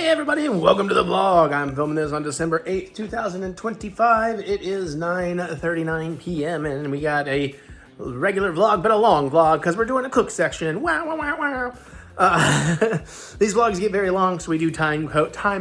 Hey everybody, and welcome to the vlog. I'm filming this on December 8th, 2025. It is 9:39 p.m. and we got a regular vlog, but a long vlog because we're doing a cook section. Wow, wow, wow, wow. These vlogs get very long, so we do time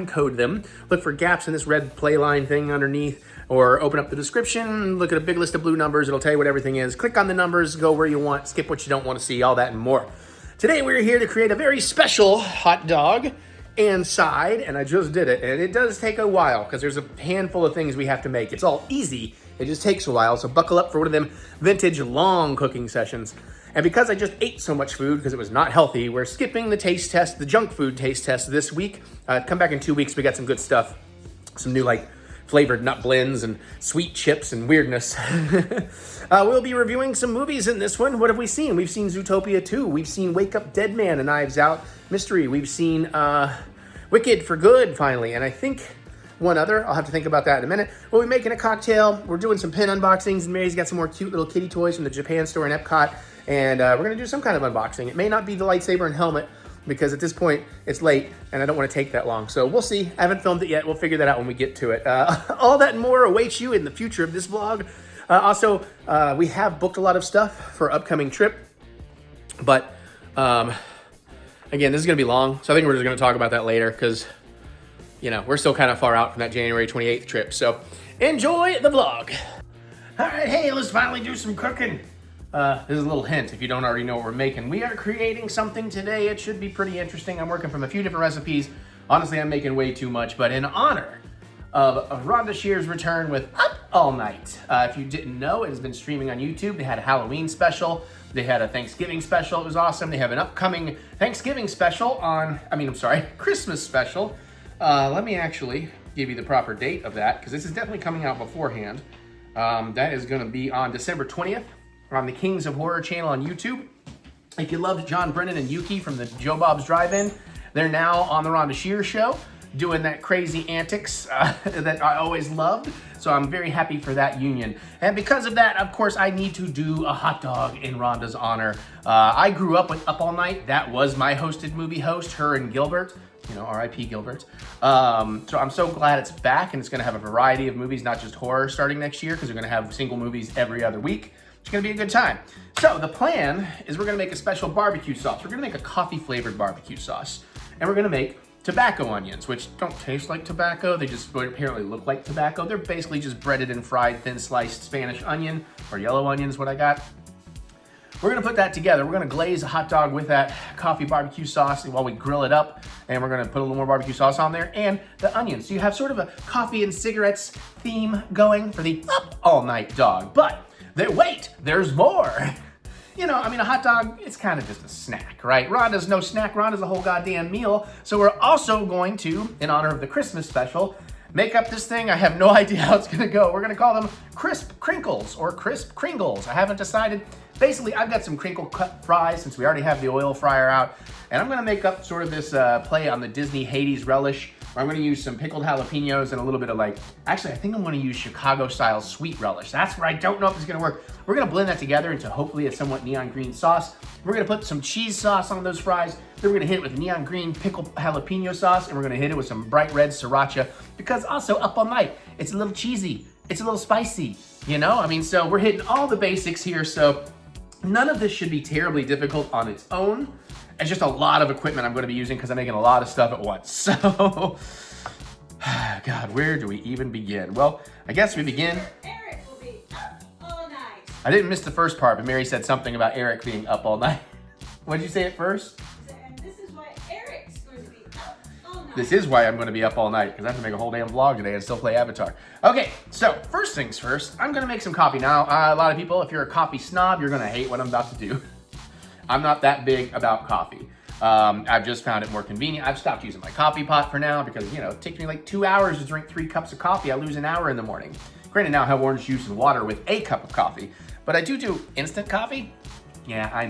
code them. Look for gaps in this red play line thing underneath, or open up the description, look at a big list of blue numbers. It'll tell you what everything is. Click on the numbers, go where you want, skip what you don't want to see, all that and more. Today we're here to create a very special hot dog and side, and I just did it, and it does take a while because there's a handful of things we have to make. It's all easy, it just takes a while, so buckle up for one of them vintage long cooking sessions. And because I just ate so much food because it was not healthy, we're skipping the taste test, the junk food taste test this week. Come back in 2 weeks, we got some good stuff, some new like flavored nut blends and sweet chips and weirdness. We'll be reviewing some movies in this one. What have we seen? We've seen Zootopia 2. We've seen Wake Up Dead Man, A Knives Out Mystery. We've seen Wicked for Good, finally. And I think one other. I'll have to think about that in a minute. We'll be making a cocktail. We're doing some pin unboxings. And Mary's got some more cute little kitty toys from the Japan store in Epcot. And we're going to do some kind of unboxing. It may not be the lightsaber and helmet, because at this point, it's late, and I don't want to take that long. So we'll see. I haven't filmed it yet. We'll figure that out when we get to it. All that and more awaits you in the future of this vlog. Also, we have booked a lot of stuff for our upcoming trip. But, again, this is going to be long. So I think we're just going to talk about that later because, you know, we're still kind of far out from that January 28th trip. So enjoy the vlog. All right, hey, let's finally do some cooking. This is a little hint if you don't already know what we're making. We are creating something today. It should be pretty interesting. I'm working from a few different recipes. Honestly, I'm making way too much, but in honor of Rhonda Shear's return with Up All Night. If you didn't know, it has been streaming on YouTube. They had a Halloween special. They had a Thanksgiving special. It was awesome. They have an upcoming Thanksgiving special Christmas special. Let me actually give you the proper date of that because this is definitely coming out beforehand. That is going to be on December 20th. On the Kings of Horror channel on YouTube. If you loved John Brennan and Yuki from the Joe Bob's Drive-In, they're now on the Rhonda Shear show, doing that crazy antics that I always loved. So I'm very happy for that union. And because of that, of course, I need to do a hot dog in Rhonda's honor. I grew up with Up All Night. That was my hosted movie host, her and Gilbert. You know, R.I.P. Gilbert. So I'm so glad it's back, and it's going to have a variety of movies, not just horror, starting next year, because we're going to have single movies every other week. It's gonna be a good time. So the plan is we're gonna make a special barbecue sauce. We're gonna make a coffee flavored barbecue sauce. And we're gonna make tobacco onions, which don't taste like tobacco. They just apparently look like tobacco. They're basically just breaded and fried, thin sliced Spanish onion, or yellow onion is what I got. We're gonna put that together. We're gonna glaze a hot dog with that coffee barbecue sauce while we grill it up. And we're gonna put a little more barbecue sauce on there and the onions. So you have sort of a coffee and cigarettes theme going for the Up All Night dog. But wait, there's more. You know, I mean, a hot dog, it's kind of just a snack, right? Rhonda's no snack, Rhonda's a whole goddamn meal. So we're also going to, in honor of the Christmas special, make up this thing. I have no idea how it's gonna go. We're gonna call them Krisp Crinkles or Krisp Kringles. I haven't decided. Basically, I've got some crinkle cut fries since we already have the oil fryer out. And I'm gonna make up sort of this play on the Disney Hades relish. I'm gonna use some pickled jalapenos and a little bit of actually I think I'm gonna use Chicago style sweet relish. That's where I don't know if it's gonna work. We're gonna blend that together into hopefully a somewhat neon green sauce. We're gonna put some cheese sauce on those fries. Then we're gonna hit it with neon green pickled jalapeno sauce, and we're gonna hit it with some bright red sriracha, because also Up All Night, it's a little cheesy, it's a little spicy, you know? I mean, so we're hitting all the basics here, so none of this should be terribly difficult on its own. It's just a lot of equipment I'm going to be using because I'm making a lot of stuff at once. So, God, where do we even begin? Well, I guess we begin. Eric will be up all night. I didn't miss the first part, but Mary said something about Eric being up all night. What did you say at first? And this is why Eric's going to be up all night. This is why I'm going to be up all night, because I have to make a whole damn vlog today and still play Avatar. Okay, so first things first, I'm going to make some coffee. Now, a lot of people, if you're a coffee snob, you're going to hate what I'm about to do. I'm not that big about coffee. I've just found it more convenient. I've stopped using my coffee pot for now because, you know, it takes me like 2 hours to drink 3 cups of coffee. I lose an hour in the morning. Granted, now I have orange juice and water with a cup of coffee, but I do instant coffee. Yeah, I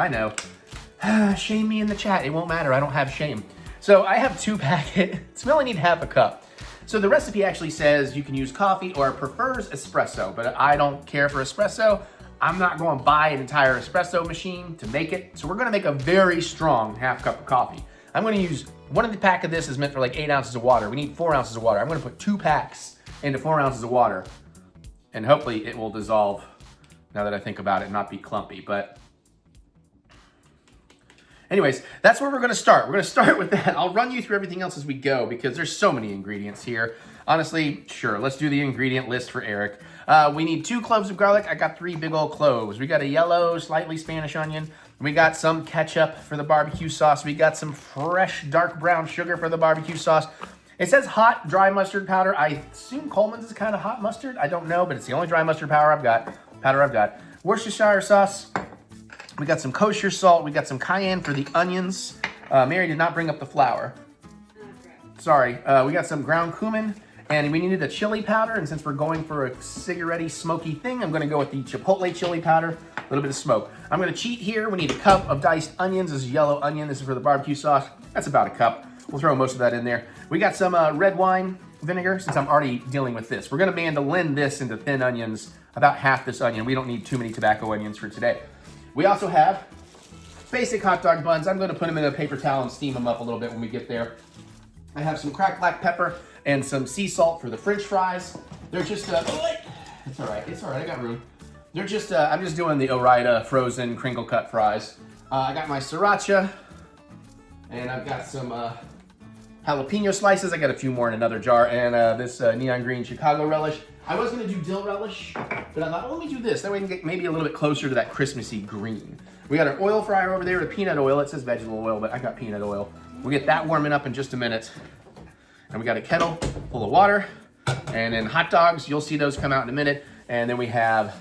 know. Shame me in the chat. It won't matter. I don't have shame. So I have 2 packets. We only need half a cup. So the recipe actually says you can use coffee or prefers espresso, but I don't care for espresso. I'm not going to buy an entire espresso machine to make it. So we're going to make a very strong half cup of coffee. I'm gonna use, one of the pack of this is meant for like 8 ounces of water. We need 4 ounces of water. I'm gonna put 2 packs into 4 ounces of water, and hopefully it will dissolve now that I think about it and not be clumpy. But anyways, that's where we're gonna start. We're gonna start with that. I'll run you through everything else as we go because there's so many ingredients here. Honestly, sure, let's do the ingredient list for Eric. We need 2 cloves of garlic. I got 3 big old cloves. We got a yellow, slightly Spanish onion. We got some ketchup for the barbecue sauce. We got some fresh dark brown sugar for the barbecue sauce. It says hot dry mustard powder. I assume Coleman's is kind of hot mustard. I don't know, but it's the only dry mustard powder I've got. Worcestershire sauce. We got some kosher salt. We got some cayenne for the onions. Mary did not bring up the flour. Sorry. We got some ground cumin. And we needed a chili powder, and since we're going for a cigarette-y, smoky thing, I'm gonna go with the chipotle chili powder, a little bit of smoke. I'm gonna cheat here. We need a cup of diced onions. This is yellow onion. This is for the barbecue sauce. That's about a cup. We'll throw most of that in there. We got some red wine vinegar, since I'm already dealing with this. We're gonna mandolin this into thin onions, about half this onion. We don't need too many tobacco onions for today. We also have basic hot dog buns. I'm gonna put them in a paper towel and steam them up a little bit when we get there. I have some cracked black pepper and some sea salt for the French fries. They're just, it's all right, I got room. They're just, I'm just doing the Ore-Ida frozen crinkle cut fries. I got my sriracha, and I've got some jalapeno slices. I got a few more in another jar, and this neon green Chicago relish. I was gonna do dill relish, but I thought, oh, let me do this. That way we can get maybe a little bit closer to that Christmassy green. We got our oil fryer over there with peanut oil. It says vegetable oil, but I got peanut oil. We'll get that warming up in just a minute. And we got a kettle full of water, and then hot dogs, you'll see those come out in a minute. And then we have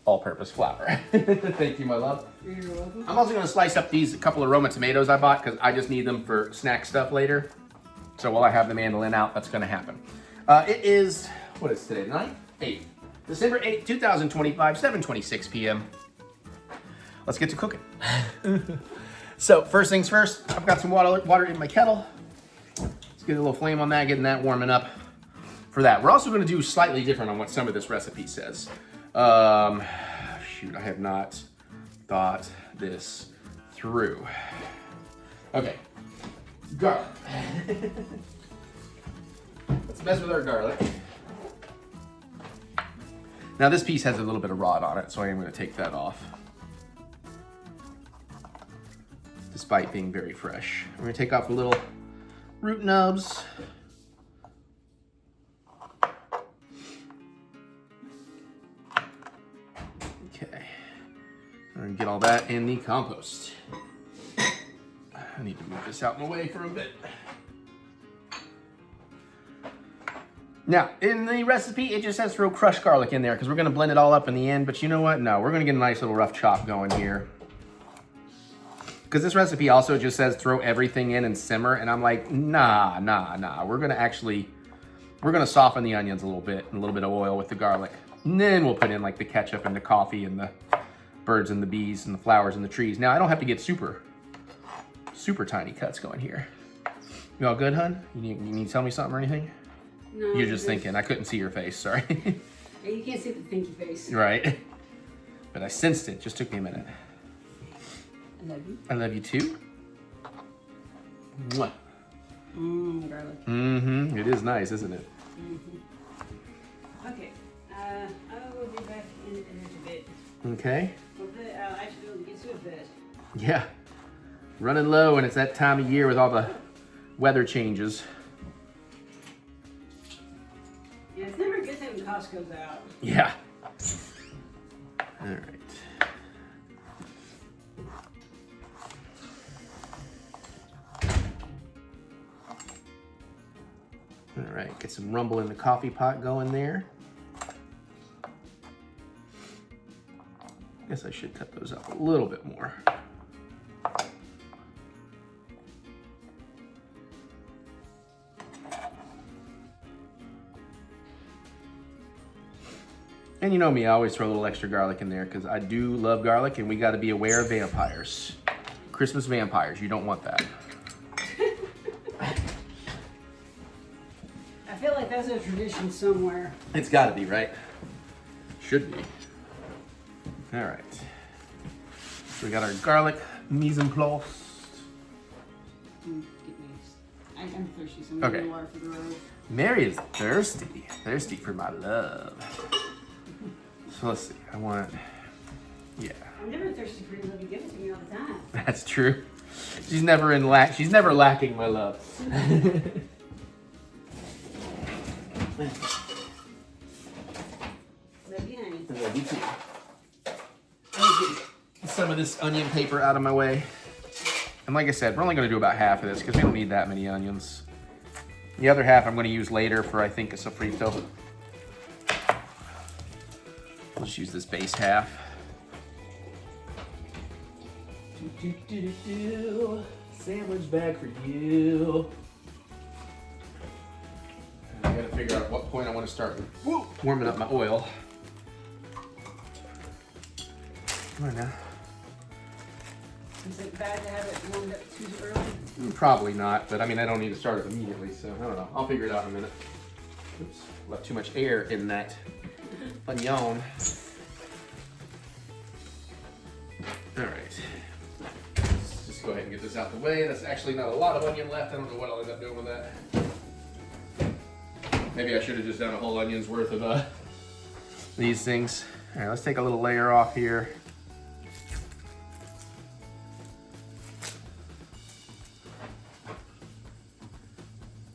all-purpose flour. Thank you, my love. You're welcome. I'm also gonna slice up these couple of Roma tomatoes I bought because I just need them for snack stuff later. So while I have the mandolin out, that's gonna happen. It is, what is today, 9th? 8th. December 8th, 2025, 7:26 p.m. Let's get to cooking. So first things first, I've got some water in my kettle. Let's get a little flame on that, getting that warming up for that. We're also gonna do slightly different on what some of this recipe says. Shoot, I have not thought this through. Okay, garlic. Let's mess with our garlic. Now this piece has a little bit of rot on it, so I am gonna take that off. Despite being very fresh. I'm gonna take off the little root nubs. Okay. I'm gonna get all that in the compost. I need to move this out my way for a bit. Now, in the recipe, it just says throw crushed garlic in there because we're gonna blend it all up in the end, but you know what? No, we're gonna get a nice little rough chop going here. Because this recipe also just says throw everything in and simmer, and I'm like, nah. We're gonna soften the onions a little bit, and a little bit of oil with the garlic. And then we'll put in like the ketchup and the coffee and the birds and the bees and the flowers and the trees. Now, I don't have to get super tiny cuts going here. You all good, hun? You need to tell me something or anything? No. You're just thinking. I couldn't see your face, sorry. Yeah, you can't see the thinky face. Right. But I sensed it. Just took me a minute. I love you. I love you too. Mwah. Garlic. Mm-hmm. It is nice, isn't it? Mm-hmm. Okay. I will be back in a bit. Okay. I'll actually get to a bit. Yeah. Running low, and it's that time of year with all the weather changes. Yeah, it's never a good thing when Costco's out. Yeah. All right. All right, get some rumble in the coffee pot going there. Guess I should cut those up a little bit more. And you know me, I always throw a little extra garlic in there because I do love garlic, and we got to be aware of vampires. Christmas vampires, you don't want that. I feel like that's a tradition somewhere. It's got to be, right? Should be. All right. So we got our garlic mise en place. to get me. I'm thirsty, so I'm gonna get water for the road. Mary is thirsty. Thirsty for my love. So let's see. I want. Yeah. I'm never thirsty for your love. You give it to me all the time. That's true. She's never She's never lacking my love. Love you, honey. I love you too. Let me get some of this onion paper out of my way. And like I said, we're only going to do about half of this because we don't need that many onions. The other half I'm going to use later for, I think, a sofrito. I'll just use this base half. Sandwich bag for you. And I got to figure out at what point I want to start warming up my oil. Come on now. Is it bad to have it warmed up too early? Probably not, but I mean, I don't need to start it immediately, so I don't know. I'll figure it out in a minute. Oops, left too much air in that onion. All right. Let's just go ahead and get this out the way. That's actually not a lot of onion left. I don't know what I'll end up doing with that. Maybe I should have just done a whole onion's worth of these things. All right, let's take a little layer off here.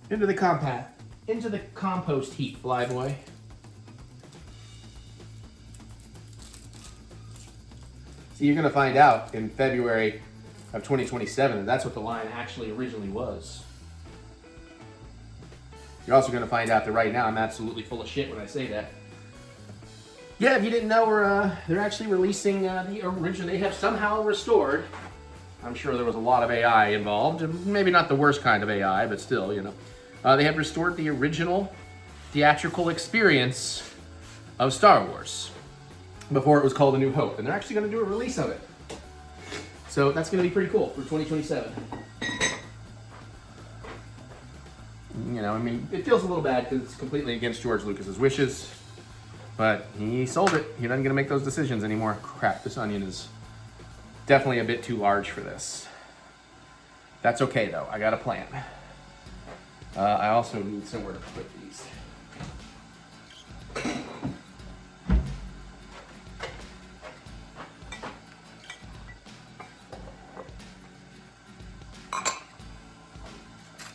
Into the compost heap, fly boy. See, you're gonna find out in February of 2027 that that's what the line actually originally was. You're also gonna find out that right now I'm absolutely full of shit when I say that. Yeah, if you didn't know, they're actually releasing the original. They have somehow restored. I'm sure there was a lot of AI involved, and maybe not the worst kind of AI, but still, you know. They have restored the original theatrical experience of Star Wars before it was called A New Hope, and they're actually going to do a release of it. So that's going to be pretty cool for 2027. You know, I mean, it feels a little bad because it's completely against George Lucas's wishes, but he sold it. He doesn't get to make those decisions anymore. Crap, this onion is definitely a bit too large for this. That's okay though, I got a plan. I also need somewhere to put these.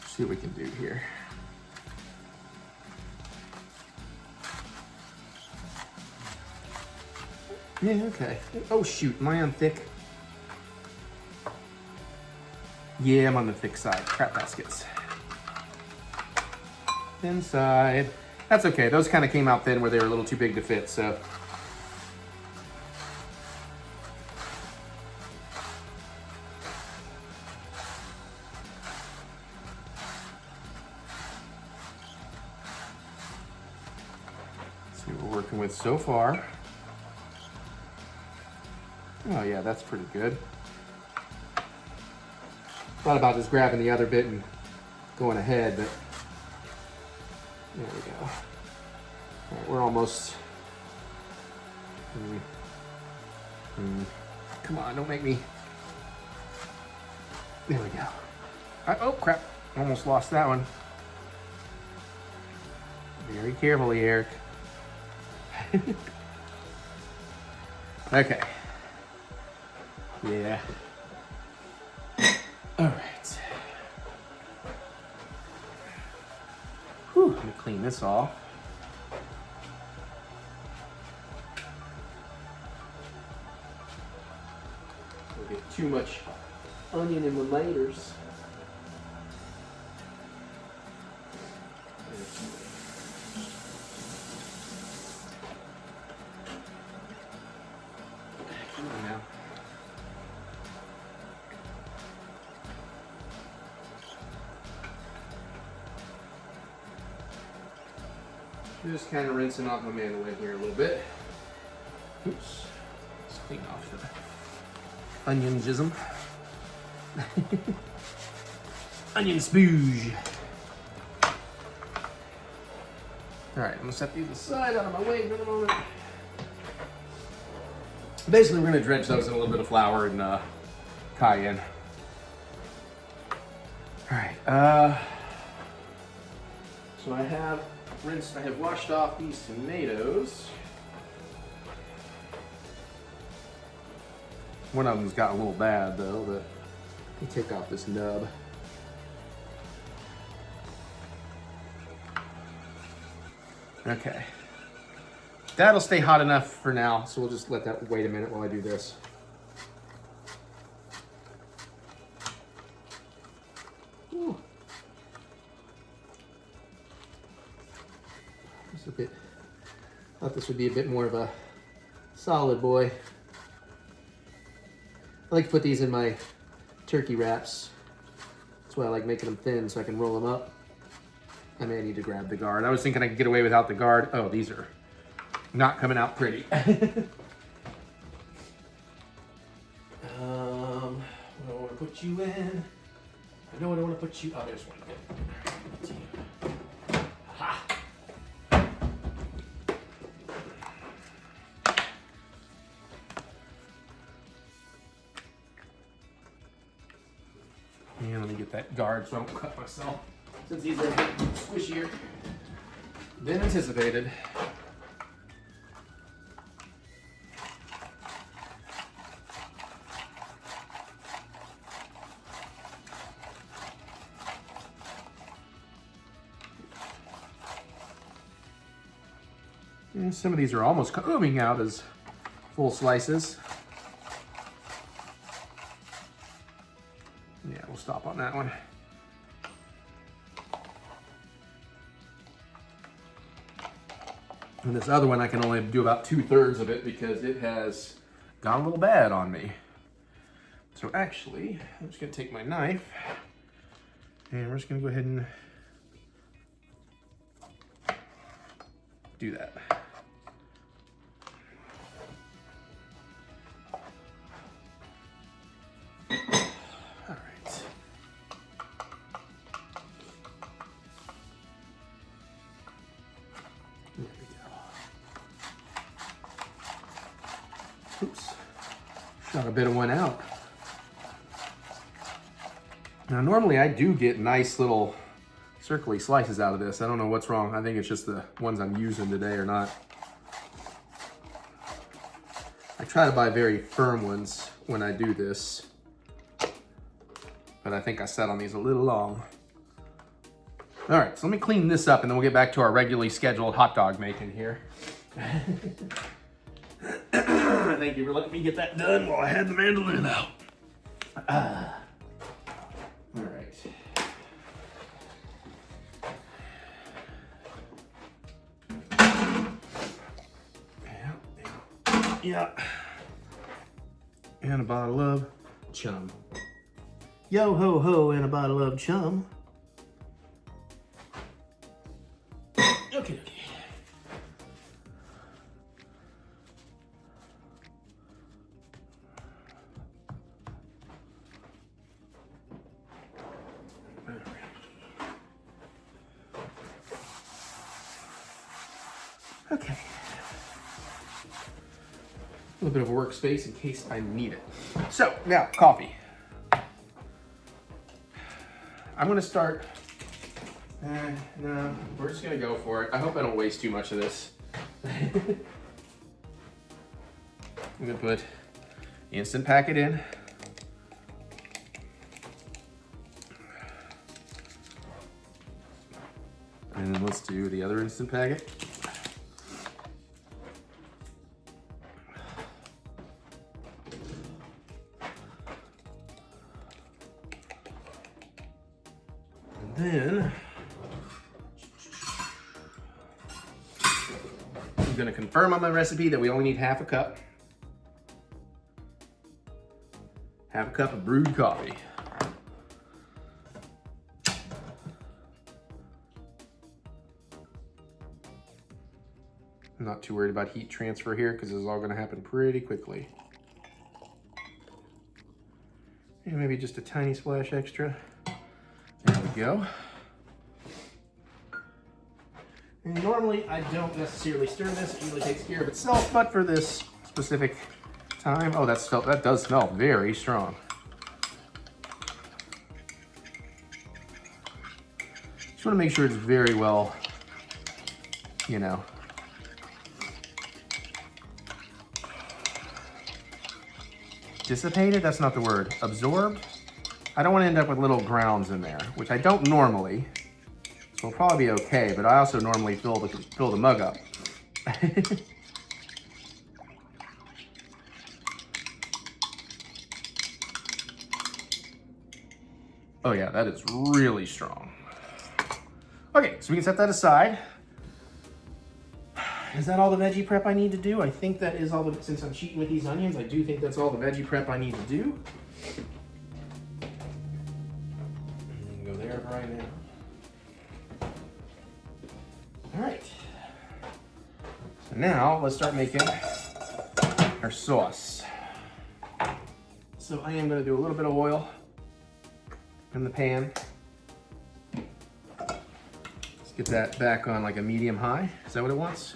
See what we can do here. Yeah, okay. Oh shoot, am I on thick? Yeah, I'm on the thick side. Crap baskets. Thin side. That's okay. Those kind of came out thin where they were a little too big to fit, so. Let's see what we're working with so far. Oh yeah, that's pretty good. Thought about just grabbing the other bit and going ahead, but there we go. All right, we're almost. Come on, don't make me. There we go. Oh crap! Almost lost that one. Very carefully, Eric. Okay. Yeah. All right. Whew, let me clean this off. Don't get too much onion in my laters. Come on now. Just kind of rinsing off my mandolin here a little bit. Oops. Let's clean off the onion jism. Onion spooge. Alright, I'm going to set these aside out of my way for the moment. Basically, we're going to dredge those in a little bit of flour and cayenne. So I have washed off these tomatoes. One of them's got a little bad though, but let me take off this nub. Okay. That'll stay hot enough for now, so we'll just let that wait a minute while I do this. Ooh. Thought this would be a bit more of a solid boy. I like to put these in my turkey wraps. That's why I like making them thin so I can roll them up. I may need to grab the guard. I was thinking I could get away without the guard. Oh, these are not coming out pretty. What do I want to put you in? I know what I want to put you. Oh, there's one. Aha. And let me get that guard so I don't cut myself, since these are a bit squishier than anticipated. And some of these are almost coming out as full slices. Yeah, we'll stop on that one. And this other one I can only do about 2/3 of it because it has gone a little bad on me. So actually, I'm just gonna take my knife and we're just gonna go ahead and do that. Oops, shot a bit of one out. Now normally I do get nice little circly slices out of this. I don't know what's wrong. I think it's just the ones I'm using today or not. I try to buy very firm ones when I do this, but I think I set on these a little long. All right, so let me clean this up and then we'll get back to our regularly scheduled hot dog making here. Thank you for letting me get that done while I had the mandolin out. All right. Yeah. And a bottle of chum. Yo ho ho, and a bottle of chum. Okay. Okay. A little bit of workspace in case I need it. So now, coffee. I'm gonna start. No, we're just gonna go for it. I hope I don't waste too much of this. I'm gonna put the instant packet in. And then let's do the other instant packet. Then I'm going to confirm on my recipe that we only need half a cup. Half a cup of brewed coffee. I'm not too worried about heat transfer here because this is all going to happen pretty quickly. And maybe just a tiny splash extra. There we go. And normally I don't necessarily stir this, it usually takes care of itself, but for this specific time, oh, that does smell very strong. Just want to make sure it's very well, you know, dissipated. That's not the word. Absorbed. I don't want to end up with little grounds in there, which I don't normally. So it'll probably be okay, but I also normally fill the mug up. Oh yeah, that is really strong. Okay, so we can set that aside. Is that all the veggie prep I need to do? I think that is all the, since I'm cheating with these onions, I do think that's all the veggie prep I need to do. Go there right now. All right. So now let's start making our sauce. So I am gonna do a little bit of oil in the pan. Let's get that back on like a medium high. Is that what it wants?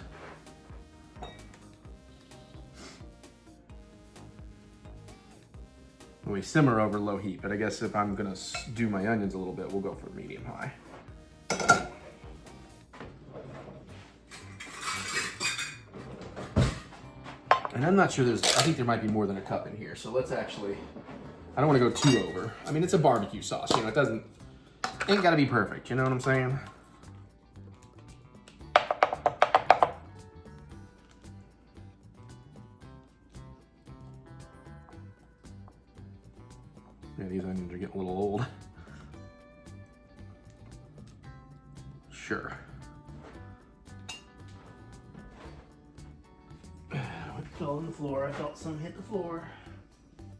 We simmer over low heat, but I guess if I'm gonna do my onions a little bit, we'll go for medium high. And I'm not sure I think there might be more than a cup in here. So let's actually, I don't wanna go too over. I mean, it's a barbecue sauce, you know, ain't gotta be perfect, you know what I'm saying? Yeah, these onions are getting a little old. Sure. What fell on the floor? I felt some hit the floor.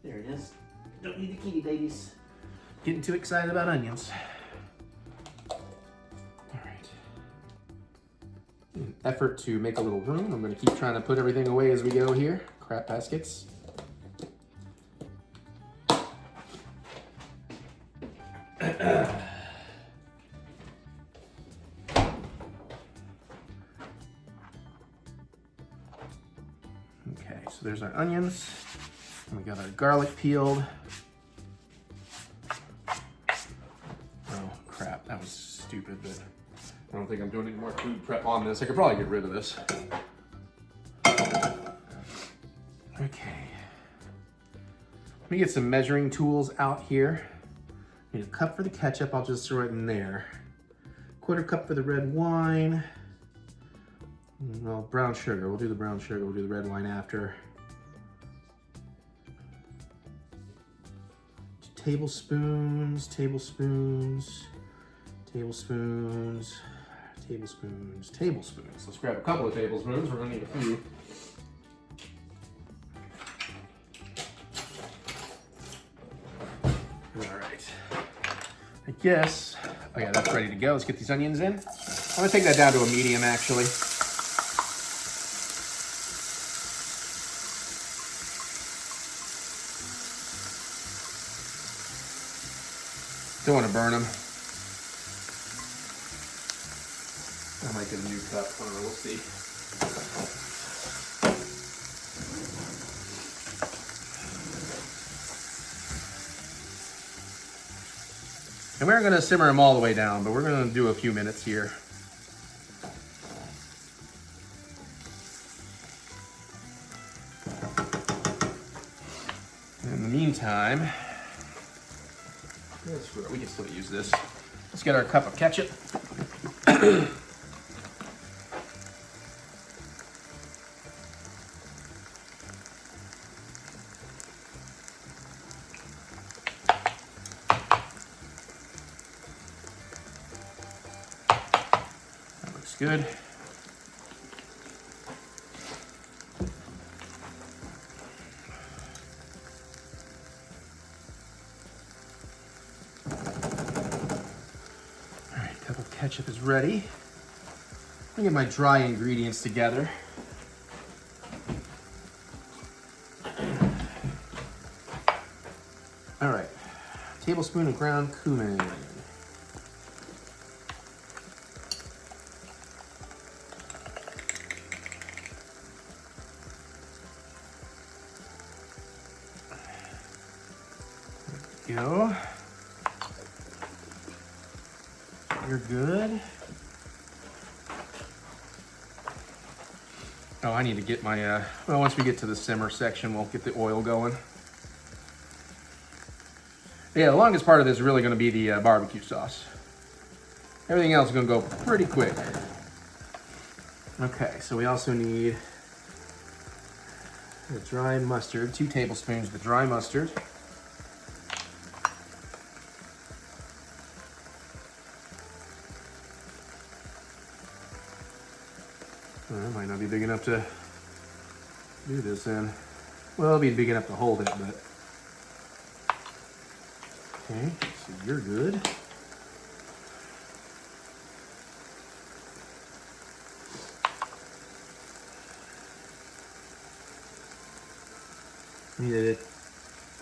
There it is. Don't need the kitty babies. Getting too excited about onions. All right. In an effort to make a little room, I'm gonna keep trying to put everything away as we go here. Crap baskets. Okay, so there's our onions. And we got our garlic peeled. Oh crap, that was stupid, but I don't think I'm doing any more food prep on this. I could probably get rid of this. Okay. Let me get some measuring tools out here. I need a cup for the ketchup, I'll just throw it in there. Quarter cup for the red wine. Well, brown sugar, we'll do the brown sugar, we'll do the red wine after. 2 tablespoons, tablespoons, tablespoons, tablespoons, tablespoons. Let's grab a couple of tablespoons, we're gonna need a few. All right. I guess, oh yeah, that's ready to go. Let's get these onions in. I'm gonna take that down to a medium actually. Don't want to burn them. I might get a new cup, I don't know, we'll see. And we're gonna simmer them all the way down, but we're gonna do a few minutes here. In the meantime, we can still use this. Let's get our cup of ketchup. That looks good. Ketchup is ready. Let me get my dry ingredients together. All right, tablespoon of ground cumin. There we go. You're good. Oh, I need to get my, well, once we get to the simmer section, we'll get the oil going. Yeah, the longest part of this is really going to be the barbecue sauce. Everything else is going to go pretty quick. Okay, so we also need the dry mustard, 2 tablespoons of the dry mustard. That might not be big enough to do this in. Well, it'll be big enough to hold it, but. Okay, so you're good.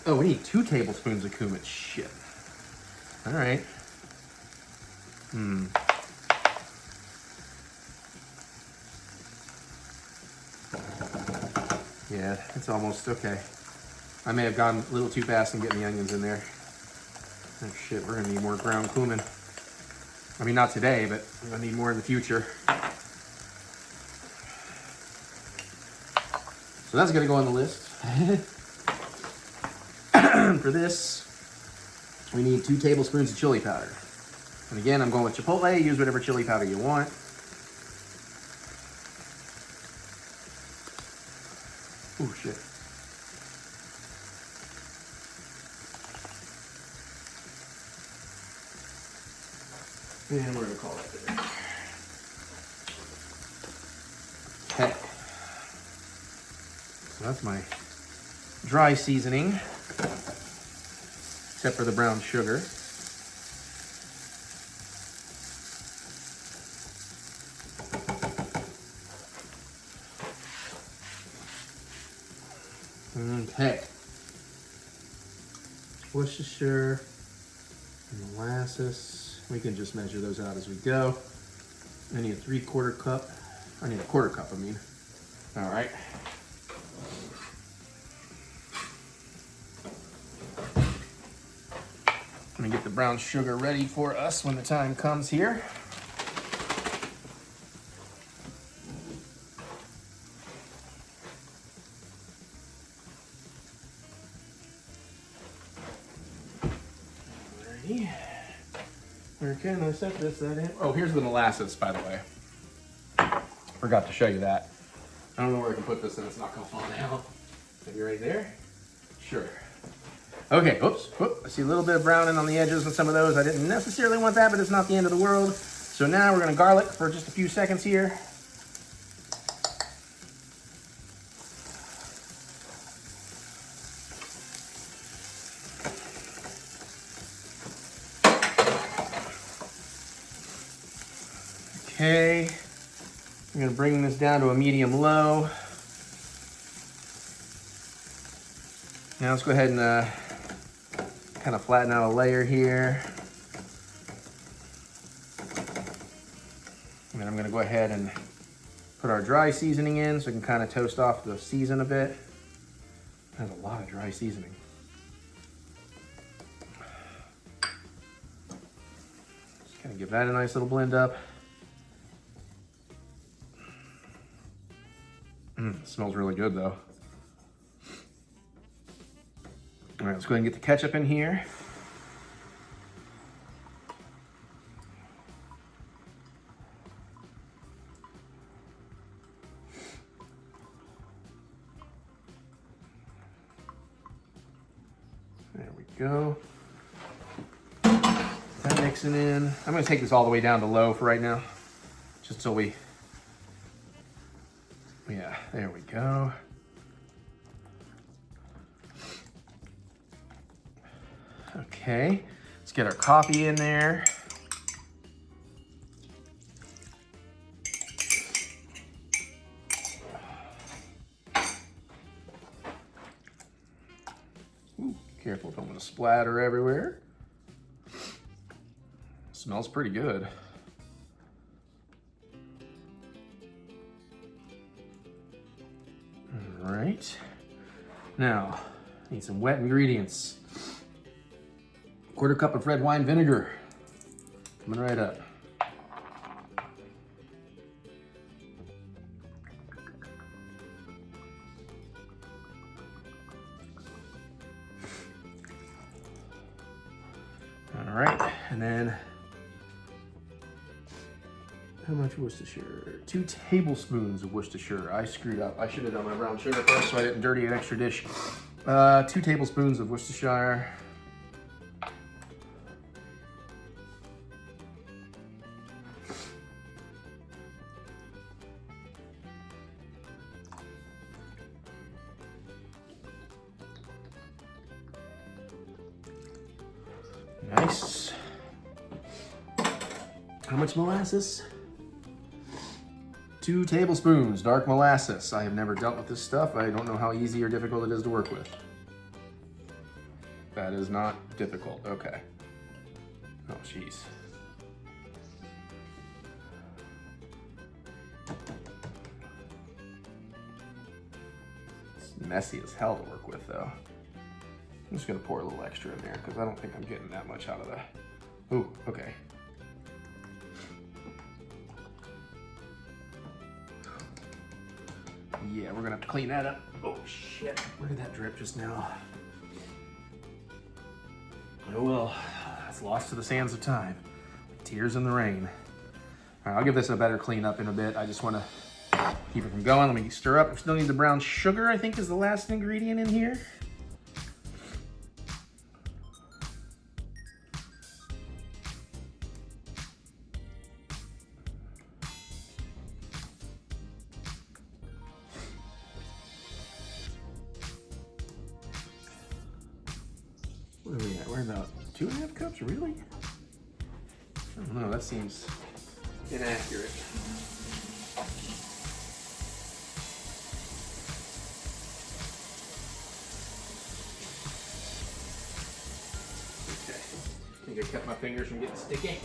We need 2 tablespoons of cumin. Shit. All right. Yeah, it's almost okay. I may have gone a little too fast in getting the onions in there. Oh shit, we're gonna need more ground cumin. I mean, not today, but we're gonna need more in the future. So that's gonna go on the list. For this, we need 2 tablespoons of chili powder. And again, I'm going with Chipotle. Use whatever chili powder you want. Oh shit. And we're gonna call that there. Okay. So that's my dry seasoning, except for the brown sugar. Okay. Worcestershire and molasses. We can just measure those out as we go. I need a 3/4 cup. I need a 1/4 cup, I mean. All right. Let me get the brown sugar ready for us when the time comes here. Where can I set this at? Oh, here's the molasses, by the way. Forgot to show you that. I don't know where I can put this and it's not gonna fall down. Maybe right there? Sure. Okay, oops, whoop. I see a little bit of browning on the edges on some of those. I didn't necessarily want that, but it's not the end of the world. So now we're gonna garlic for just a few seconds here. Okay, I'm gonna bring this down to a medium-low. Now let's go ahead and kind of flatten out a layer here. And then I'm gonna go ahead and put our dry seasoning in so we can kind of toast off the season a bit. There's a lot of dry seasoning. Just kind of give that a nice little blend up. It smells really good though. All right, let's go ahead and get the ketchup in here. There we go. That mixing in. I'm gonna take this all the way down to low for right now, just so we, yeah, there we go. Okay, let's get our coffee in there. Ooh, careful, don't want to splatter everywhere. Smells pretty good. All right, now need some wet ingredients. 1/4 cup of red wine vinegar, coming right up. And then, how much Worcestershire? 2 tablespoons of Worcestershire. I screwed up. I should have done my brown sugar first so I didn't dirty an extra dish. 2 tablespoons of Worcestershire. Nice. How much molasses? 2 tablespoons dark molasses. I have never dealt with this stuff. I don't know how easy or difficult it is to work with. That is not difficult. Okay. Oh, jeez. It's messy as hell to work with, though. I'm just gonna pour a little extra in there because I don't think I'm getting that much out of that. Ooh, okay. Yeah, we're gonna have to clean that up. Oh shit, where did that drip just now? Oh well, that's lost to the sands of time. Tears in the rain. All right, I'll give this a better clean up in a bit. I just wanna keep it from going. Let me stir up. We still need the brown sugar, I think is the last ingredient in here. What are we at? We're about 2.5 cups, really? I don't know, that seems inaccurate. Okay, I think I kept my fingers from getting sticky.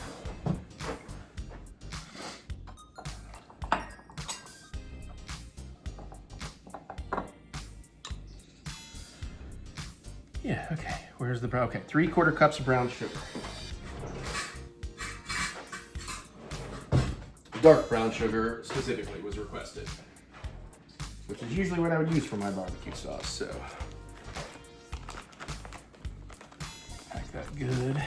Yeah, okay. Where's the brown? Okay, 3/4 cups of brown sugar. Dark brown sugar specifically was requested, which is usually what I would use for my barbecue sauce, so. Pack that good.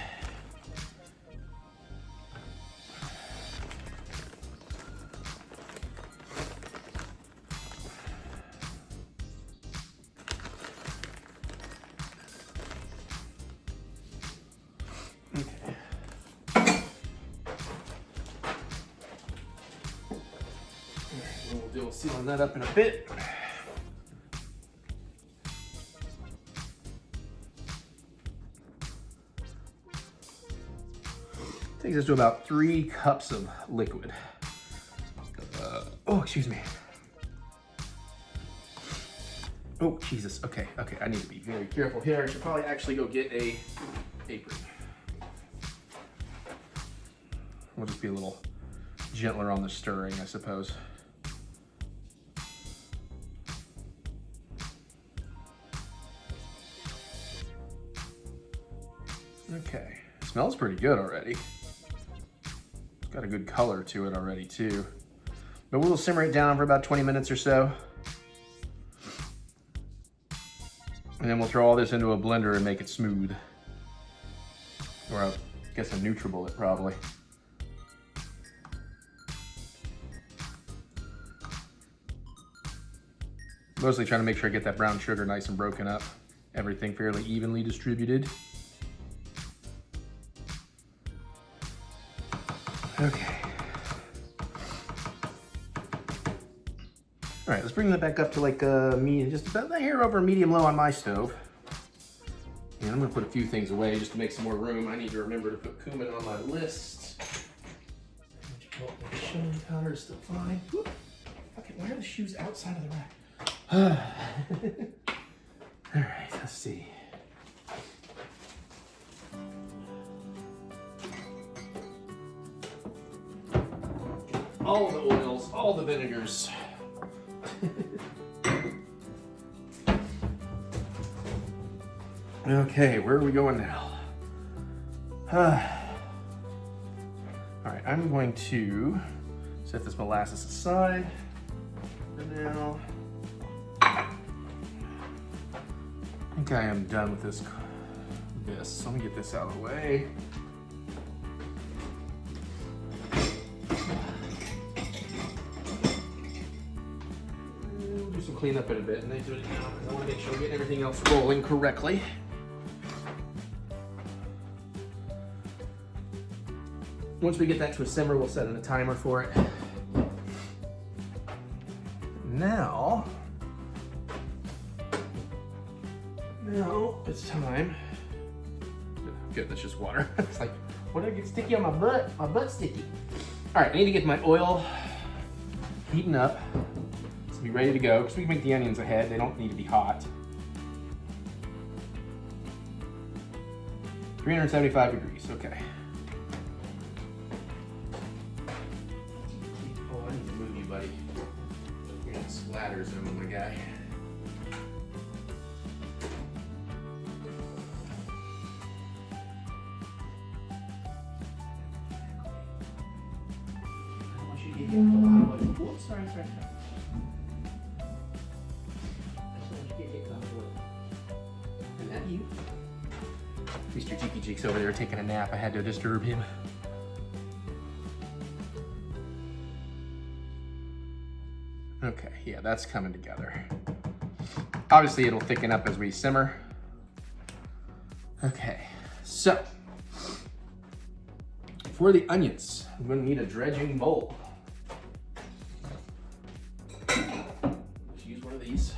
We'll seal that up in a bit. Takes us to about 3 cups of liquid. Oh, excuse me. Oh, Jesus. Okay, I need to be very careful here. I should probably actually go get a apron. We'll just be a little gentler on the stirring, I suppose. Okay, smells pretty good already. It's got a good color to it already too. But we'll simmer it down for about 20 minutes or so. And then we'll throw all this into a blender and make it smooth. Or I guess a NutriBullet probably. Mostly trying to make sure I get that brown sugar nice and broken up. Everything fairly evenly distributed. Okay. All right, let's bring that back up to like medium, just about here over medium low on my stove. And I'm gonna put a few things away just to make some more room. I need to remember to put cumin on my list. Chili powder is still fine. Whoop. Okay, why are the shoes outside of the rack? All right, let's see. All the oils, all the vinegars. Okay, where are we going now? All right, I'm going to set this molasses aside for now. I think I am done with this. So let me get this out of the way. clean up in a bit, and then do it now because I want to make sure we get everything else rolling correctly. Once we get that to a simmer, we'll set in a timer for it. Now it's time. Good, that's just water. It's like, what did I get sticky on my butt? My butt's sticky. All right, I need to get my oil heating up to be ready to go because we can make the onions ahead. They don't need to be hot. 375 degrees, okay. Oh, I need to move you, buddy. You're gonna splatter some, my guy. Whoops, sorry. And that you. Mr. Cheeky Cheeks over there taking a nap. I had to disturb him. Okay, yeah, that's coming together. Obviously, it'll thicken up as we simmer. Okay, so for the onions, I'm going to need a dredging bowl. Let's use one of these.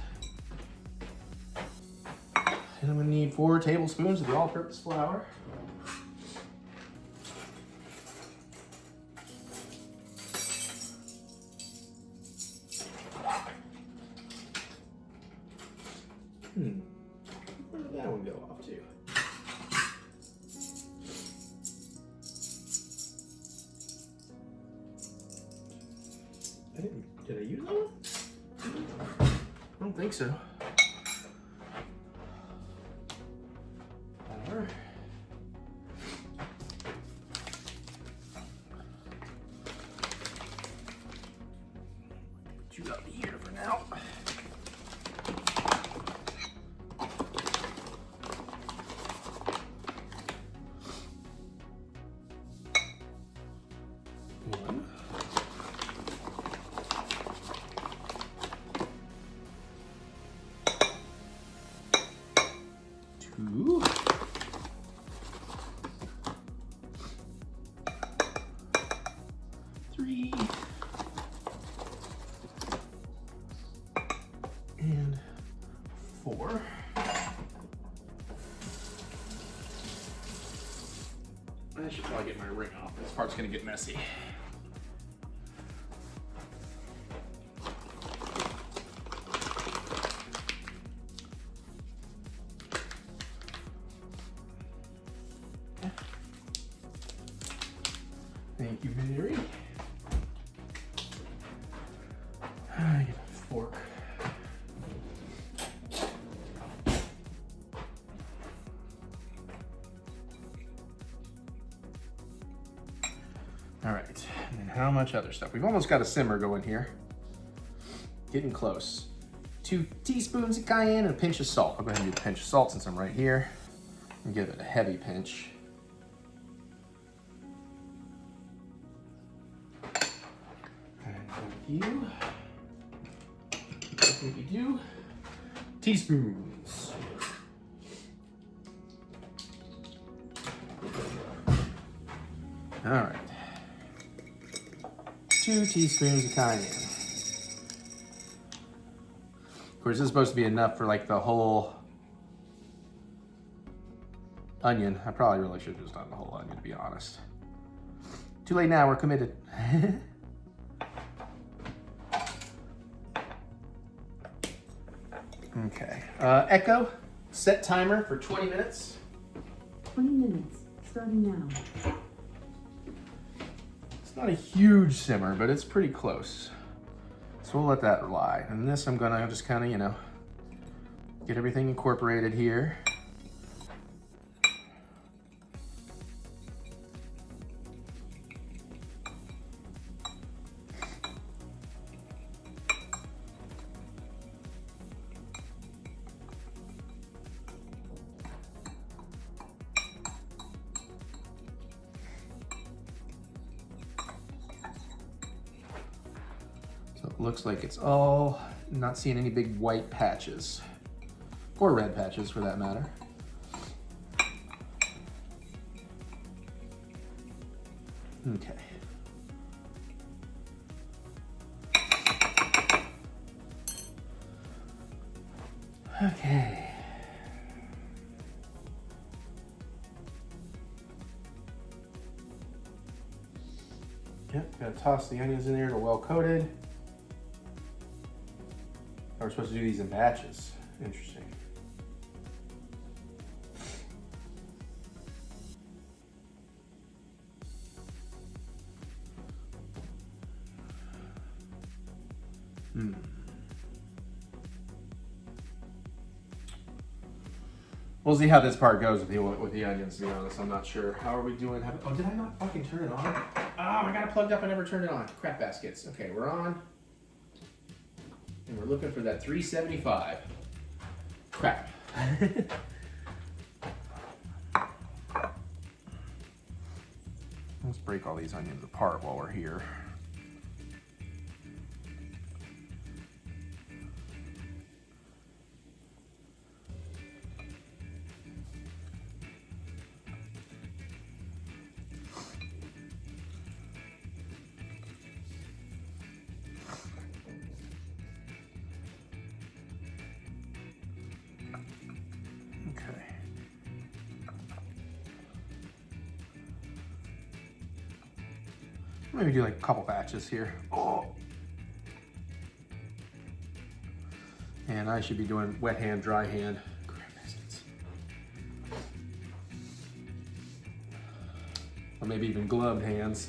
And I'm going to need 4 tablespoons of the all-purpose flour. Where did that one go off to? Did I use that one? I don't think so. Flour. Put you up here for now. Two. Three. And 4. I should probably get my ring off. This part's gonna get messy. Thank you, Mary. I get a fork. All right, and then how much other stuff? We've almost got a simmer going here. Getting close. 2 teaspoons of cayenne and a pinch of salt. I'll go ahead and do a pinch of salt since I'm right here. And give it a heavy pinch. You. What we do? Teaspoons. All right. 2 teaspoons of cayenne. Of course, this is supposed to be enough for like the whole onion. I probably really should have just done the whole onion, to be honest. Too late now, we're committed. Okay. Echo, set timer for 20 minutes. 20 minutes, starting now. It's not a huge simmer, but it's pretty close. So we'll let that lie. And this I'm gonna just kind of, you know, get everything incorporated here. So it looks like it's all Not seeing any big white patches. Or red patches for that matter. Okay. Okay. Yep, gotta toss the onions in there to well coated. Oh, we're supposed to do these in batches. Interesting. We'll see how this part goes with the onions, to be honest. I'm not sure. How are we doing? Oh, did I not fucking turn it on? Oh, I got it plugged up. I never turned it on. Crap baskets. Okay, we're on. And we're looking for that 375. Crap. Let's break all these onions apart while we're here. Maybe do like a couple batches here. Oh. And I should be doing wet hand, dry hand. Or maybe even gloved hands.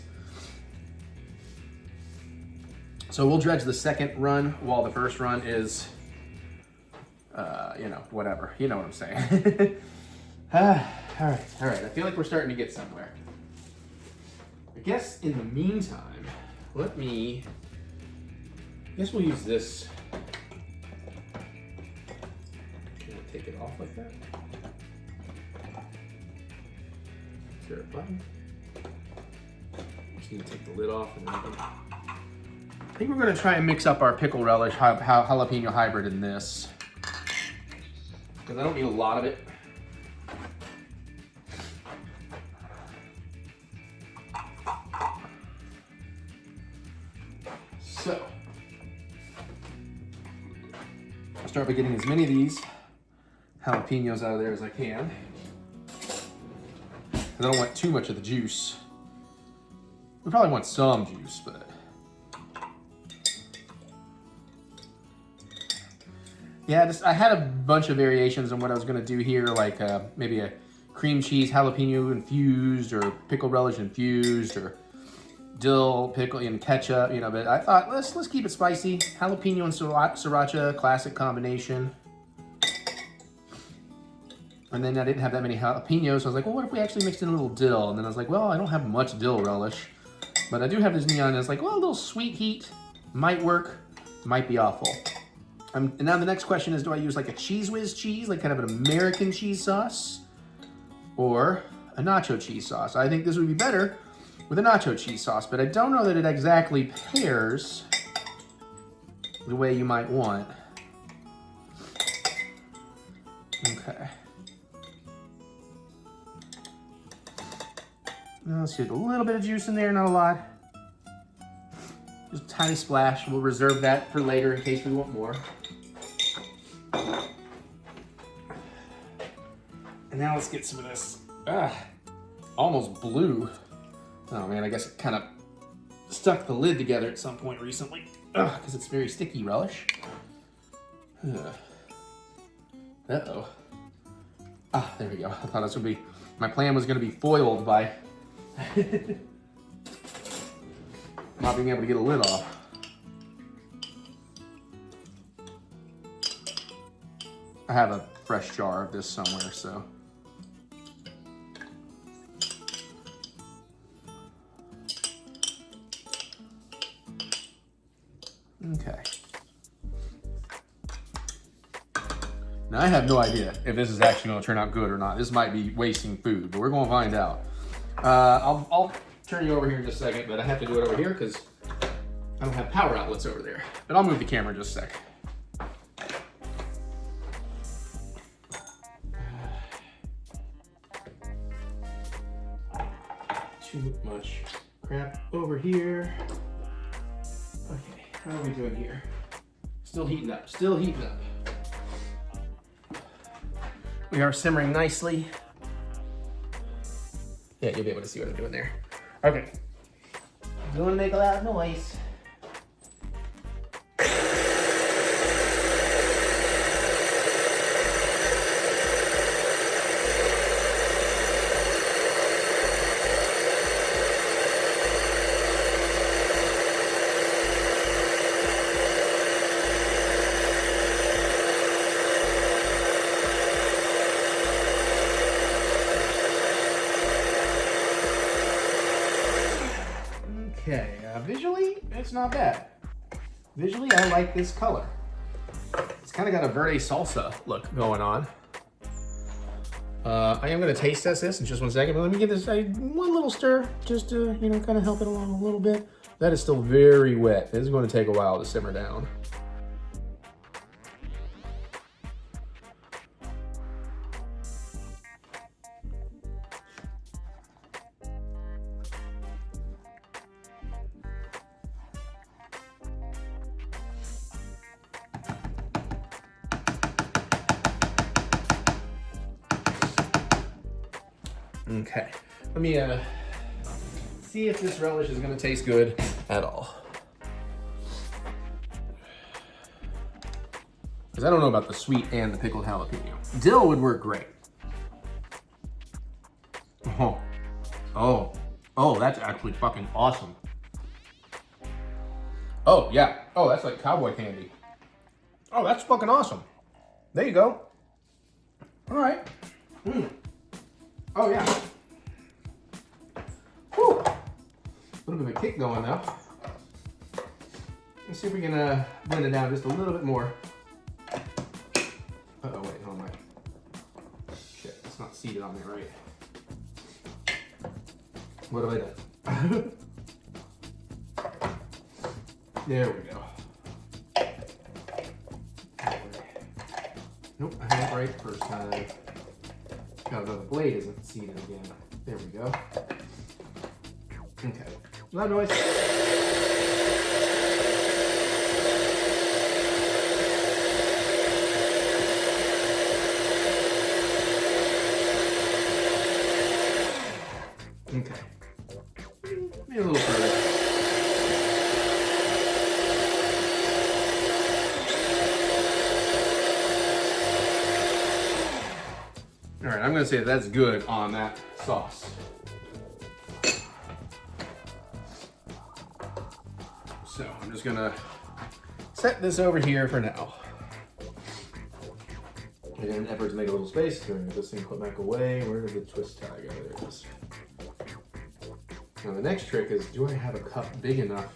So we'll dredge the second run while the first run is, you know, whatever. You know what I'm saying. All right. I feel like we're starting to get somewhere. I guess in the meantime, I guess we'll use this. Can I take it off like that? Is there a button? Just need to take the lid off. And I think we're gonna try and mix up our pickle relish jalapeno hybrid in this, because I don't need a lot of it. So, I'll start by getting as many of these jalapenos out of there as I can. I don't want too much of the juice. We probably want some juice, but yeah, I had a bunch of variations on what I was gonna do here, like maybe a cream cheese jalapeno infused, or pickle relish infused, or dill, pickle, and ketchup, you know, but I thought, let's keep it spicy. Jalapeno and sriracha, classic combination. And then I didn't have that many jalapenos, so I was like, well, what if we actually mixed in a little dill? And then I was like, well, I don't have much dill relish, but I do have this neon, and it's like, well, a little sweet heat might work, might be awful. And now the next question is, do I use like a Cheese Whiz cheese, like kind of an American cheese sauce, or a nacho cheese sauce? I think this would be better with a nacho cheese sauce, but I don't know that it exactly pairs the way you might want. Okay. Now let's get a little bit of juice in there, not a lot. Just a tiny splash. We'll reserve that for later in case we want more. And now let's get some of this. Almost blue. Oh man, I guess it kind of stuck the lid together at some point recently. Because it's very sticky relish. Uh-oh. There we go. I thought this would be, my plan was going to be foiled by not being able to get a lid off. I have a fresh jar of this somewhere, so. Okay. Now I have no idea if this is actually going to turn out good or not. This might be wasting food, but we're going to find out. I'll turn you over here in just a second, but I have to do it over here because I don't have power outlets over there. But I'll move the camera in just a sec. much crap over here. Okay, how are we doing here? Still heating up, still heating up. We are simmering nicely. Yeah, you'll be able to see what I'm doing there. Okay. Don't want to make a loud noise. Okay, visually, it's not bad. Visually, I like this color. It's kind of got a verde salsa look going on. I am going to taste test this in just 1 second, but let me give this one little stir just to, you know, kind of help it along a little bit. That is still very wet. This is going to take a while to simmer down. Okay, let me see if this relish is gonna taste good at all. Because I don't know about the sweet and the pickled jalapeno. Dill would work great. Oh, that's actually fucking awesome. Oh, yeah. Oh, that's like cowboy candy. Oh, that's fucking awesome. There you go. All right. Oh, yeah. Whew. A little bit of a kick going now. Let's see if we can blend it down just a little bit more. Uh-oh, wait, no, my... Shit, it's not seated on there right. What have I done? There we go. Nope, I had it right first time. God, the blade isn't seated again. There we go. Okay. Loud noise. Okay. Maybe a little further. All right, I'm gonna say that's good on that sauce. So I'm just gonna set this over here for now. And in an effort to make a little space, I'm gonna get this thing put back away. Where did the twist tie go? There it is. Now the next trick is, do I have a cup big enough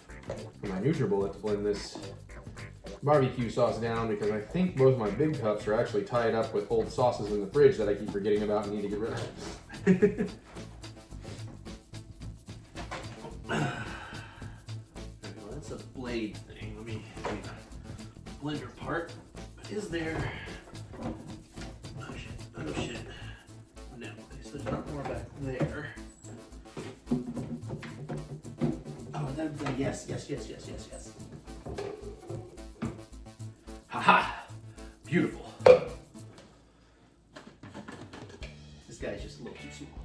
for my NutriBullet to blend this barbecue sauce down, because I think both my big cups are actually tied up with old sauces in the fridge that I keep forgetting about and need to get rid of. Okay, well, that's a blade thing. Let me blender part. Is there? Oh shit! Oh shit! No, so there's not more back there. Oh, yes. Haha! Beautiful. This guy's just a little too small.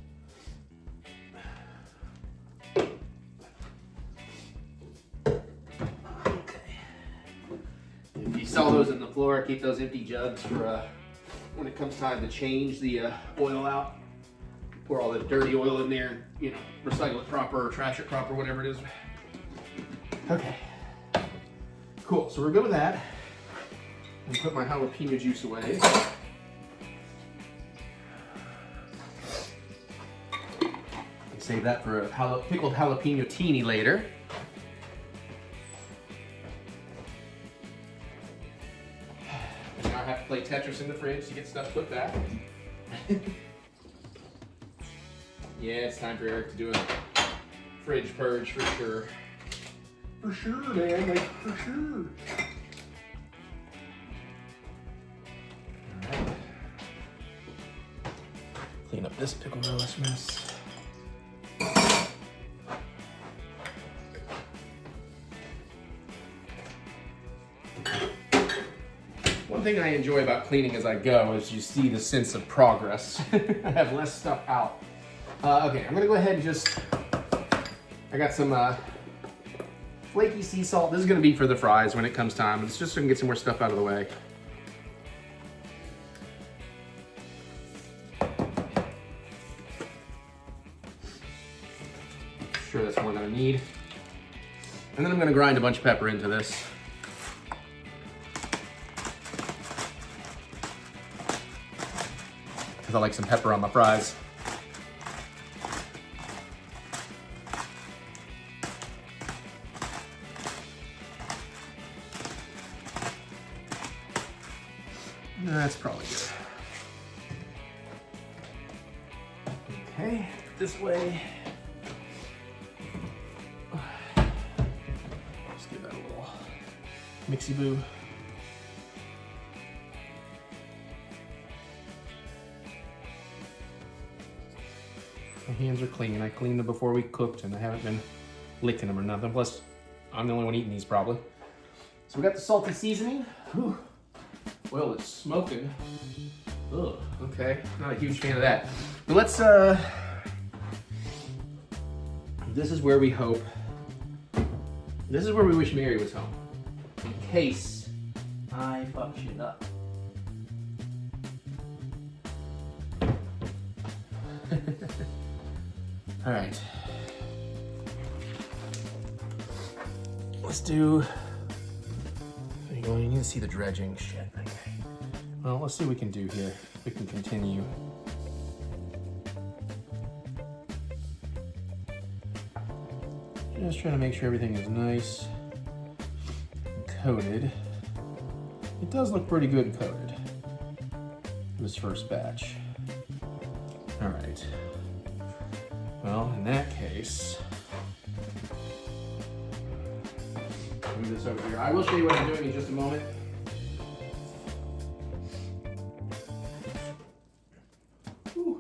Okay. If you saw those on the floor, keep those empty jugs for when it comes time to change the oil out. Pour all the dirty oil in there, you know, recycle it proper or trash it proper, whatever it is. Okay. Cool, so we're good with that. And put my jalapeno juice away. And save that for a pickled jalapeno teeny later. And now I have to play Tetris in the fridge to get stuff put back. Yeah, it's time for Eric to do a fridge purge for sure. For sure, man, like for sure. Alright. Clean up this pickle relish mess. One thing I enjoy about cleaning as I go is you see the sense of progress. I have less stuff out. Okay, I'm gonna go ahead and just, I got some flaky sea salt. This is gonna be for the fries when it comes time. It's just so I can get some more stuff out of the way. Sure, that's more than I need. And then I'm gonna grind a bunch of pepper into this. Because I like some pepper on my fries. That's probably good. Okay, this way. Just give that a little mixy boo. My hands are clean. I cleaned them before we cooked and I haven't been licking them or nothing. Plus, I'm the only one eating these probably. So we got the salty seasoning. Whew. Well, it's smoking. Ugh, okay. Not a huge fan of that. But let's, this is where we hope, this is where we wish Mary was home. In case I fuck shit up. All right. Let's do, you need to see the dredging shit. Okay. Well, let's see what we can do here. We can continue. Just trying to make sure everything is nice and coated. It does look pretty good coated, this first batch. All right. Well, in that case, move this over here. I will show you what I'm doing in just a moment. Whew.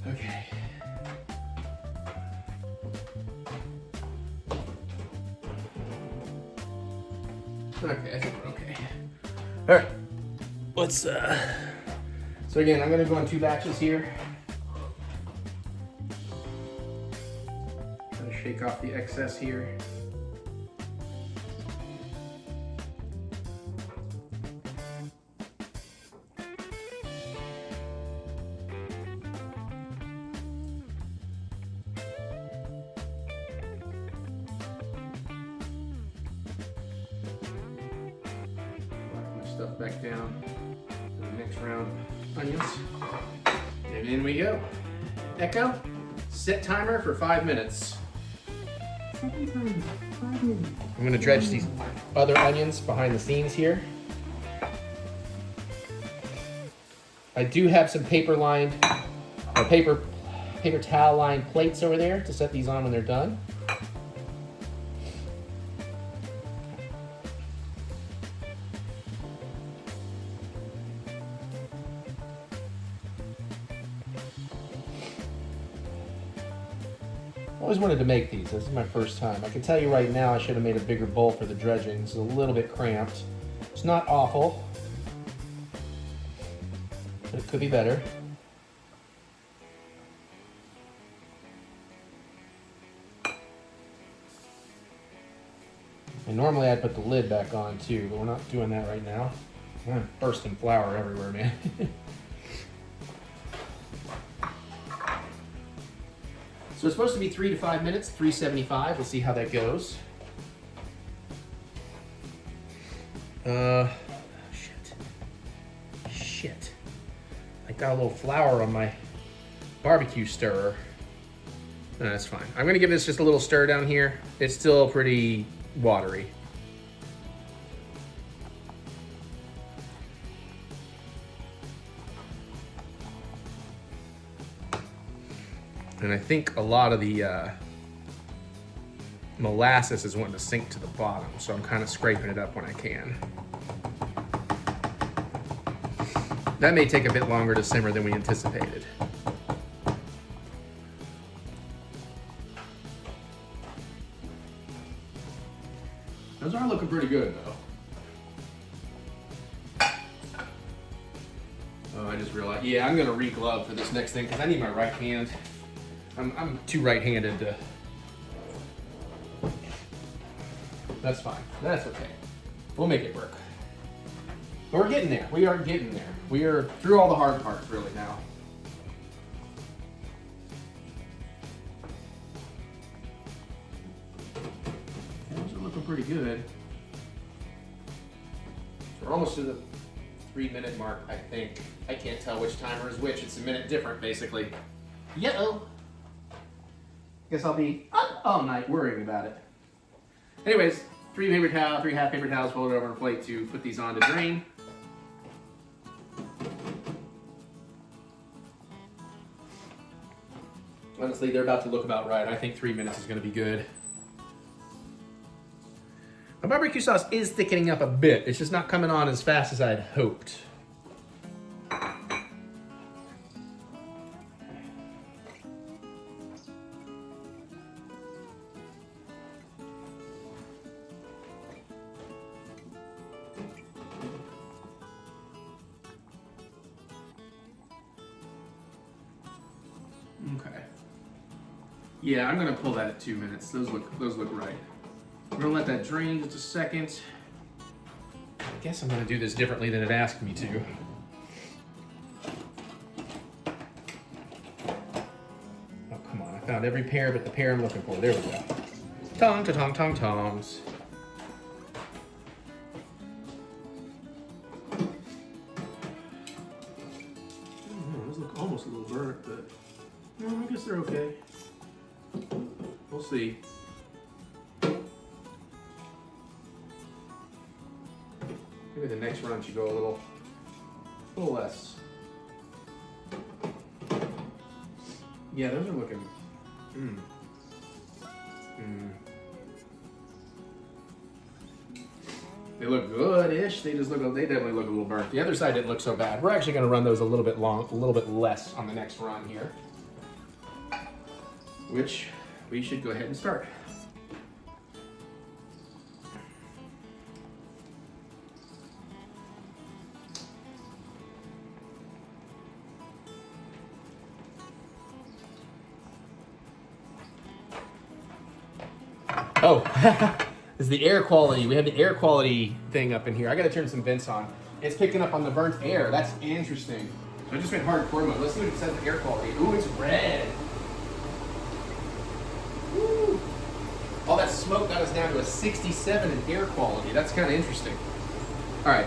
Okay. Okay, I think we're okay. All right, let's, so again, I'm gonna go in 2 batches here. Shake off the excess here. Lock my stuff back down to the next round of onions. And in we go. Echo, set timer for 5 minutes. I'm gonna dredge these other onions behind the scenes here. I do have some paper lined, or paper towel lined plates over there to set these on when they're done. I always wanted to make these. This is my first time. I can tell you right now I should have made a bigger bowl for the dredging. It's a little bit cramped. It's not awful, but it could be better. And normally I'd put the lid back on too, but we're not doing that right now. I'm bursting flour everywhere, man. So it's supposed to be 3 to 5 minutes, 375. We'll see how that goes. Shit. I got a little flour on my barbecue stirrer. No, that's fine. I'm gonna give this just a little stir down here. It's still pretty watery. And I think a lot of the molasses is wanting to sink to the bottom, so I'm kind of scraping it up when I can. That may take a bit longer to simmer than we anticipated. Those are looking pretty good though. Oh, I just realized, yeah, I'm gonna re-glove for this next thing because I need my right hand. I'm too right-handed to. That's fine. That's okay. We'll make it work. But we're getting there. We are getting there. We are through all the hard parts really now. Those are looking pretty good. We're almost to the 3-minute mark, I think. I can't tell which timer is which. It's a minute different, basically. Yo! Guess I'll be up all night worrying about it. Anyways, 3 half paper towels folded over on a plate to put these on to drain. Honestly, they're about to look about right. I think 3 minutes is going to be good. My barbecue sauce is thickening up a bit. It's just not coming on as fast as I'd hoped. Okay. Yeah, I'm gonna pull that at 2 minutes. Those look right. I'm gonna let that drain just a second. I guess I'm gonna do this differently than it asked me to. Oh, come on, I found every pair but the pair I'm looking for. There we go. Tongs. Those look almost a little burnt, but I guess they're okay. We'll see. Maybe the next run should go a little less. Yeah, those are looking. They look good-ish. They definitely look a little burnt. The other side didn't look so bad. We're actually going to run those a little bit less on the next run here, which we should go ahead and start. Oh, this is the air quality. We have the air quality thing up in here. I gotta turn some vents on. It's picking up on the burnt air. That's interesting. So I just went hardcore mode. Let's see what it says in air quality. Ooh, it's red. Woo. All that smoke got us down to a 67 in air quality. That's kind of interesting. All right.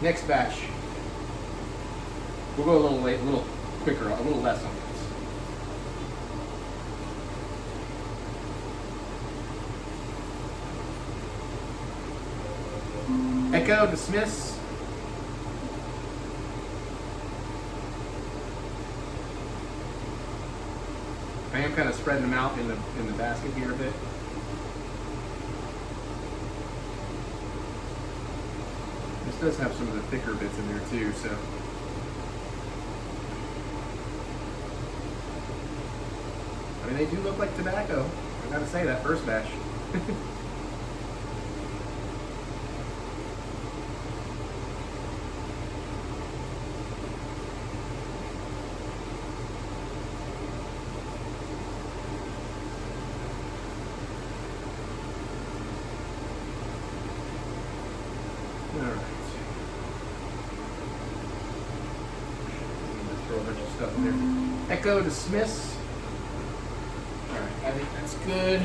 Next batch. We'll go a little late, a little quicker, a little less on this. Echo, dismiss. I am kind of spreading them out in the basket here a bit. This does have some of the thicker bits in there too, so. I mean, they do look like tobacco. I gotta say, that first batch. Echo, dismiss. All right, I think that's good.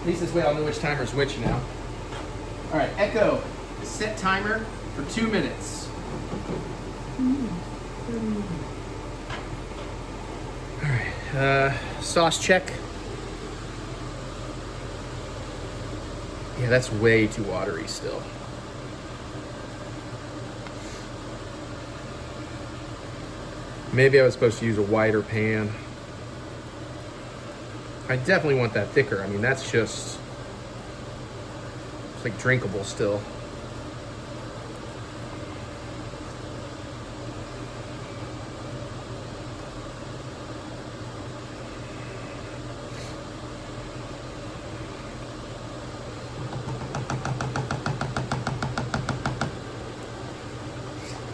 At least this way I'll know which timer's which now. All right, Echo, set timer for 2 minutes. All right, sauce check. Yeah, that's way too watery still. Maybe I was supposed to use a wider pan. I definitely want that thicker. I mean, that's just, it's like drinkable still.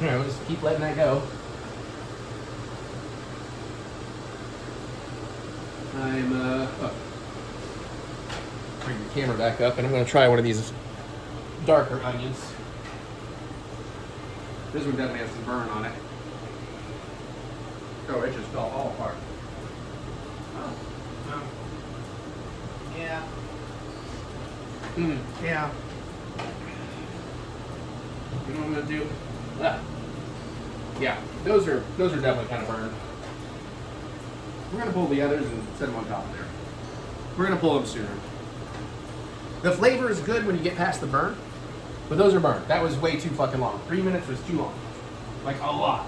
You know, just keep letting that go. Bring the camera back up, and I'm going to try one of these darker onions. This one definitely has some burn on it. Oh, it just fell all apart. Oh. Yeah. Yeah. You know what I'm going to do? Yeah, those are definitely kind of burned. We're going to pull the others and set them on top there. We're going to pull them sooner. The flavor is good when you get past the burn, but those are burnt. That was way too fucking long. 3 minutes was too long. Like, a lot.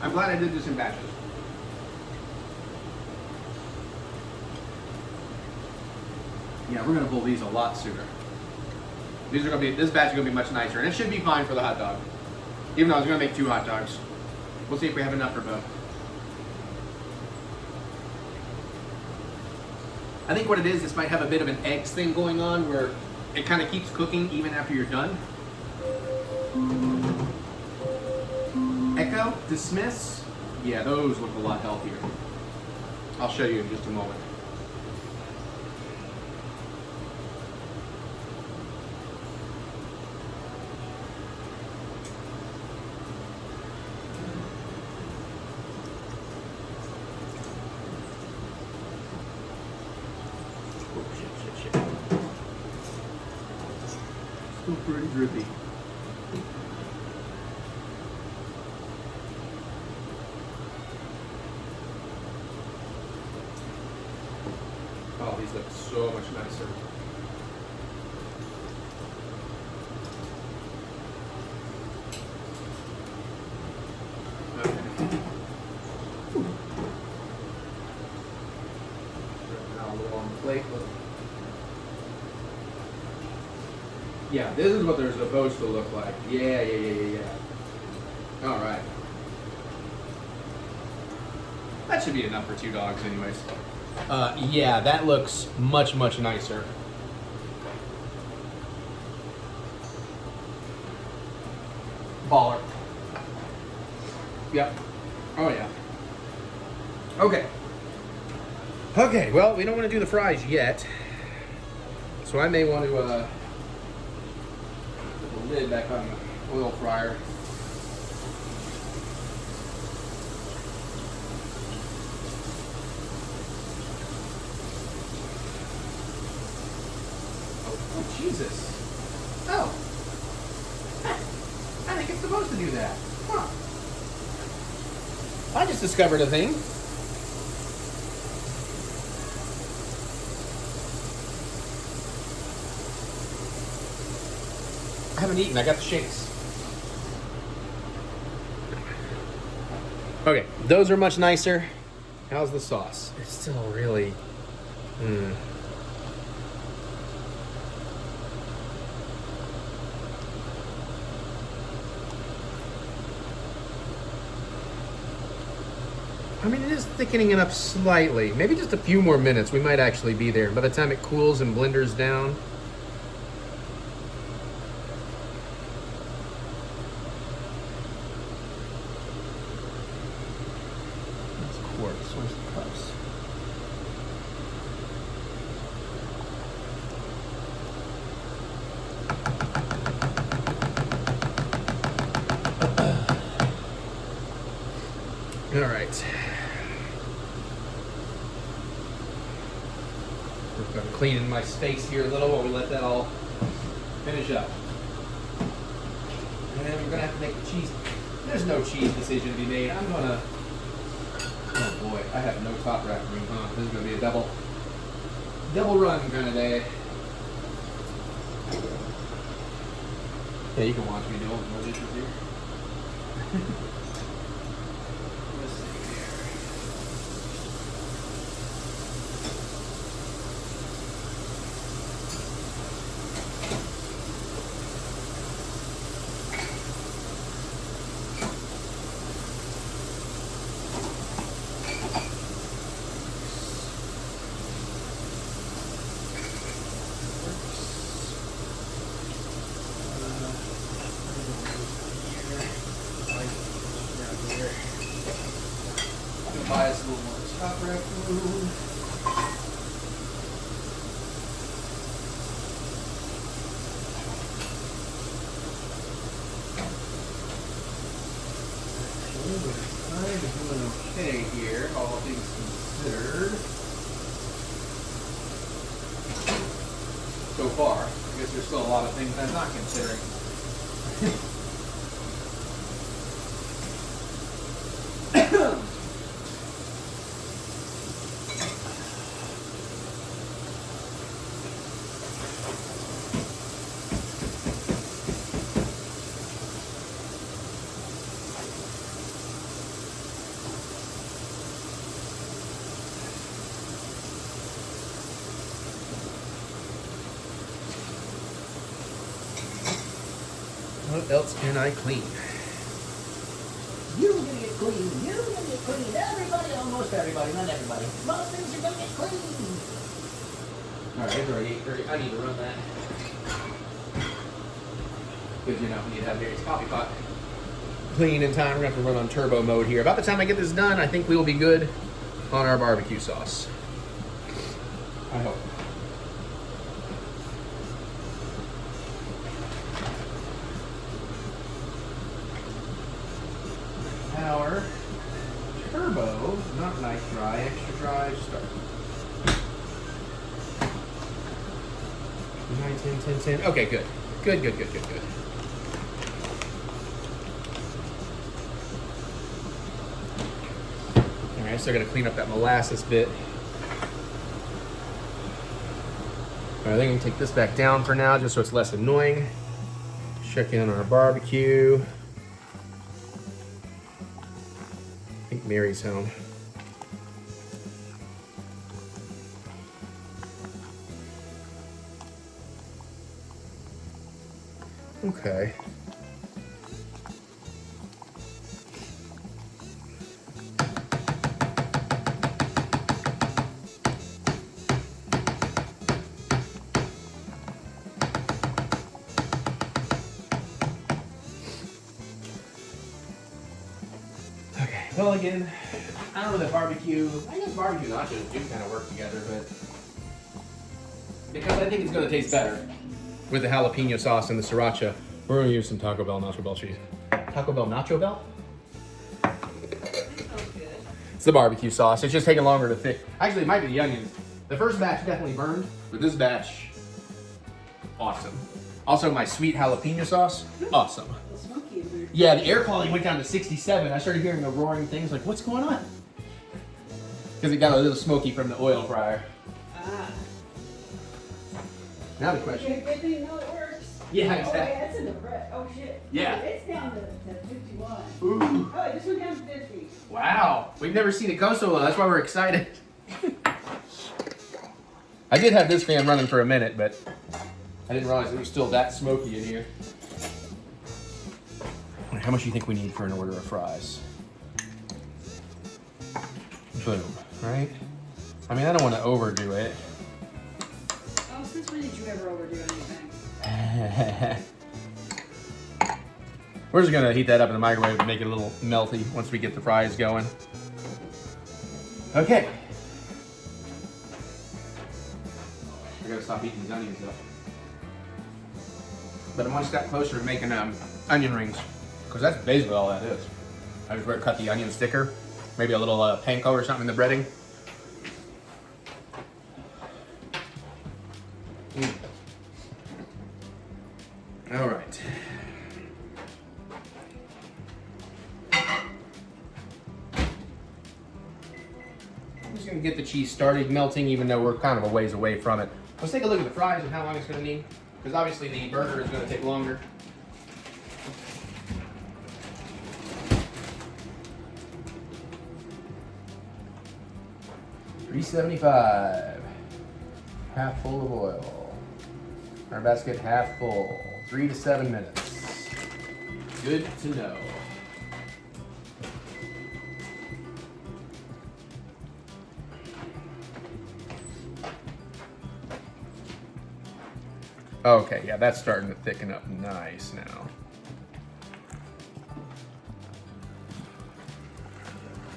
I'm glad I did this in batches. Yeah, we're gonna pull these a lot sooner. These are gonna be, this batch is gonna be much nicer, and it should be fine for the hot dog. Even though I was gonna make 2 hot dogs. We'll see if we have enough for both. I think what it is, this might have a bit of an eggs thing going on where it kind of keeps cooking even after you're done. Echo, dismiss. Yeah, those look a lot healthier. I'll show you in just a moment. Still pretty drippy. Oh, these look so much nicer. Okay. Now a little on the plate. Yeah, this is what they're supposed to look like. Yeah. All right. That should be enough for 2 dogs anyways. Yeah, that looks much, much nicer. Baller. Yep. Oh, yeah. Okay. Okay, well, we don't want to do the fries yet. So I may want to, put the lid back on the oil fryer. Oh, Jesus. Oh. I think it's supposed to do that. Huh. I just discovered a thing. I haven't eaten. I got the shakes. Okay, those are much nicer. How's the sauce? It's still really... I mean, it is thickening it up slightly. Maybe just a few more minutes. We might actually be there. By the time it cools and blenders down. That's quarts. Where's the cups? All right. I'm cleaning my space here a little while we let that all finish up. And then we're gonna have to make the cheese. There's no cheese decision to be made. I'm gonna, oh boy, I have no top rack room, huh? This is gonna be a double run kind of day. Yeah, you can watch me do all the dishes here. Let's see here. okay here, all things considered. So far. I guess there's still a lot of things I'm not considering. What else can I clean? You're gonna get clean. You're gonna get clean. Everybody, almost everybody, not everybody. Most things are gonna get clean. All right, it's already 8:30. I need to run that. Because you know, we need to have Mary's coffee pot clean in time. We're gonna have to run on turbo mode here. About the time I get this done, I think we will be good on our barbecue sauce. I hope. Our turbo, not nice dry, extra dry, start. 9, 10, 10, 10. Okay, good. Good. All right, so I gotta clean up that molasses bit. All right, I think I can take this back down for now, just so it's less annoying. Check in on our barbecue. I think Mary's home. Okay. Okay, well again, I don't know the barbecue. I guess barbecue nachos do kind of work together, but because I think it's going to taste better with the jalapeno sauce and the sriracha, we're going to use some Taco Bell Nacho Bell cheese. Taco Bell Nacho Bell? It's the barbecue sauce. It's just taking longer to thick. Actually, it might be the onions. The first batch definitely burned, but this batch, awesome. Also, my sweet jalapeno sauce, awesome. Yeah, the air quality went down to 67. I started hearing the roaring things like, what's going on? Because it got a little smoky from the oil fryer. Ah. Now the question. Good thing you know it works. Yeah, exactly. Oh, yeah, it's in the bread. Oh, shit. Yeah. It's down to 51. Ooh. Oh, it just went down to 50. Wow. We've never seen it go so low. That's why we're excited. I did have this fan running for a minute, but I didn't realize it was still that smoky in here. How much do you think we need for an order of fries? Boom, right? I mean, I don't want to overdo it. Oh, since when did you ever overdo anything? We're just gonna heat that up in the microwave to make it a little melty once we get the fries going. Okay. I gotta stop eating these onions though. But I'm one step closer to making onion rings. Because that's basically all that is. I just cut the onions thicker. Maybe a little panko or something in the breading. All right. I'm just gonna get the cheese started melting even though we're kind of a ways away from it. Let's take a look at the fries and how long it's gonna need. Because obviously the burger is gonna take longer. $3.75. Half full of oil. Our basket half full. 3 to 7 minutes. Good to know. Okay, yeah, that's starting to thicken up nice now.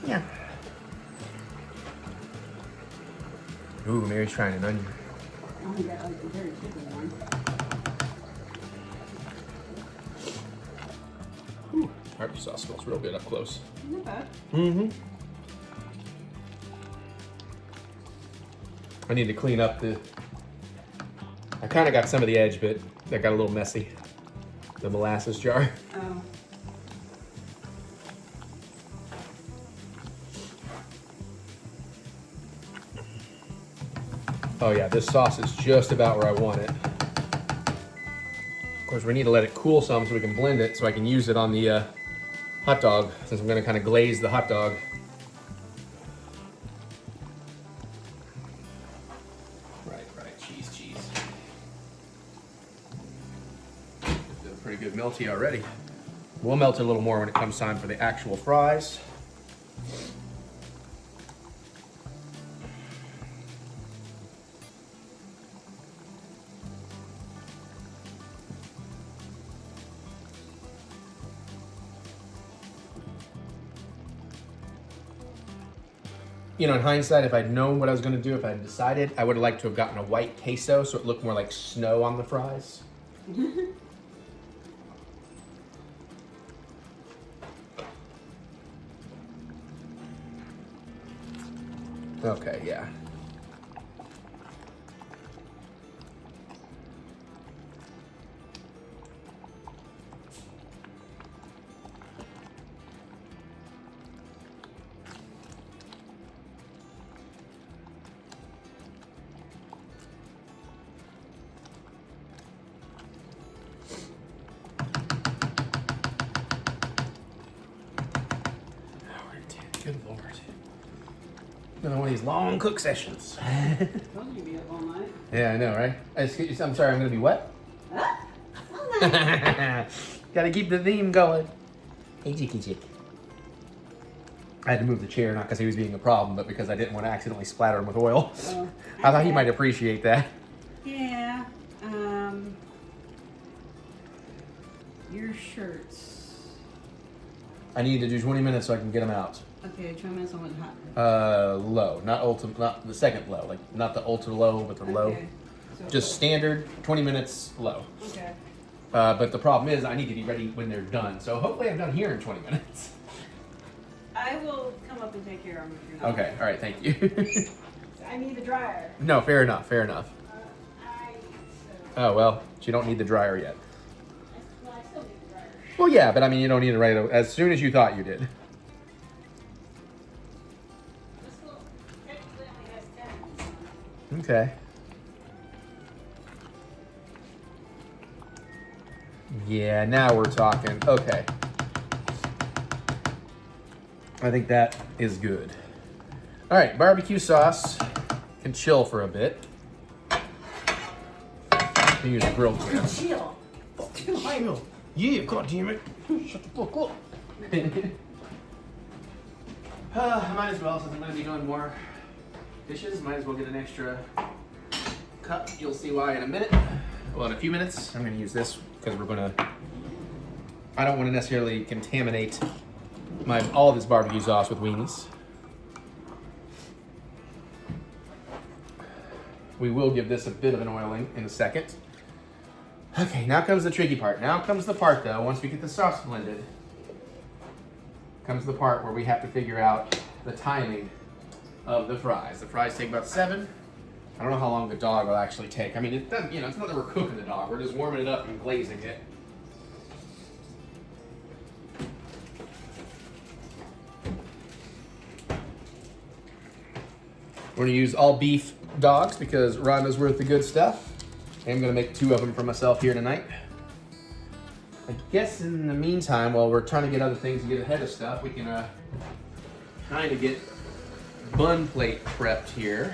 Yeah. Ooh, Mary's trying an onion. Oh, you got like a very chicken one. Ooh, barbecue sauce smells real good up close. Not bad. Mm-hmm. I need to clean up the... I kind of got some of the edge, but that got a little messy. The molasses jar. Oh. Oh yeah, this sauce is just about where I want it. Of course, we need to let it cool some so we can blend it so I can use it on the hot dog, since I'm gonna kind of glaze the hot dog. Right, cheese. It's pretty good melty already. We'll melt it a little more when it comes time for the actual fries. You know, in hindsight, if I'd known what I was going to do, if I had decided, I would have liked to have gotten a white queso so it looked more like snow on the fries. Okay, yeah. Good Lord. Another one of these long cook sessions. Told you to be up all night. Yeah, I know, right? I'm sorry, I'm gonna be what? All night. Gotta keep the theme going. Hey, chick. I had to move the chair, not because he was being a problem, but because I didn't want to accidentally splatter him with oil. Oh, I thought he might appreciate that. Yeah. Your shirts. I need to do 20 minutes so I can get them out. Okay, 20 minutes on what hot. Low, not the second low, like not the ultra low, but the low. Okay. So Just standard 20 minutes low. Okay. But the problem is I need to be ready when they're done. So hopefully I'm done here in 20 minutes. I will come up and take care of them if you're not. Okay, all right, thank you. I need the dryer. No, fair enough. So, Oh, well, you don't need the dryer yet. well, I still need the dryer. Well, yeah, but I mean, you don't need it right as soon as you thought you did. This little technically only has 10. Okay. Yeah, now we're talking. Okay. I think that is good. All right, barbecue sauce can chill for a bit. I use a grill clamp. Chill. Chill. Yeah, God damn it. Shut the fuck up. Might as well, since I'm going to be doing more dishes, might as well get an extra cup. You'll see why in a minute. Well, in a few minutes. I'm going to use this because we're going to... I don't want to necessarily contaminate all of this barbecue sauce with weenies. We will give this a bit of an oiling in a second. Okay, now comes the tricky part. Now comes the part, though, once we get the sauce blended, comes the part where we have to figure out the timing of the fries. The fries take about 7. I don't know how long the dog will actually take. I mean, it doesn't, you know, it's not that we're cooking the dog. We're just warming it up and glazing it. We're gonna use all beef dogs because Rhonda's worth the good stuff. I'm gonna make 2 of them for myself here tonight. I guess in the meantime, while we're trying to get other things and get ahead of stuff, we can kind of get bun plate prepped here.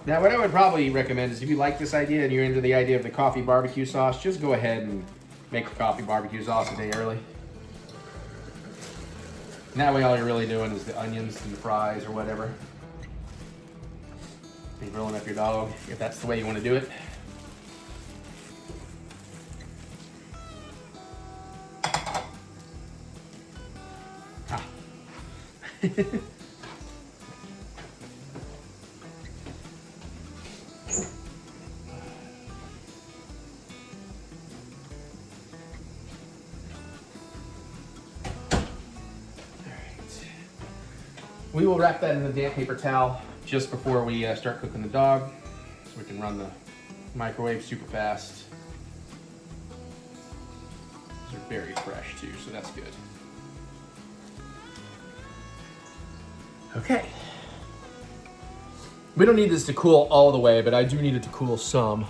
Now, what I would probably recommend is if you like this idea and you're into the idea of the coffee barbecue sauce, just go ahead and make the coffee barbecue sauce a day early. And that way all you're really doing is the onions and the fries or whatever. And grilling up your dog, if that's the way you want to do it. Ah. We will wrap that in the damp paper towel just before we start cooking the dog, so we can run the microwave super fast. These are very fresh too, so that's good. Okay. We don't need this to cool all the way, but I do need it to cool some.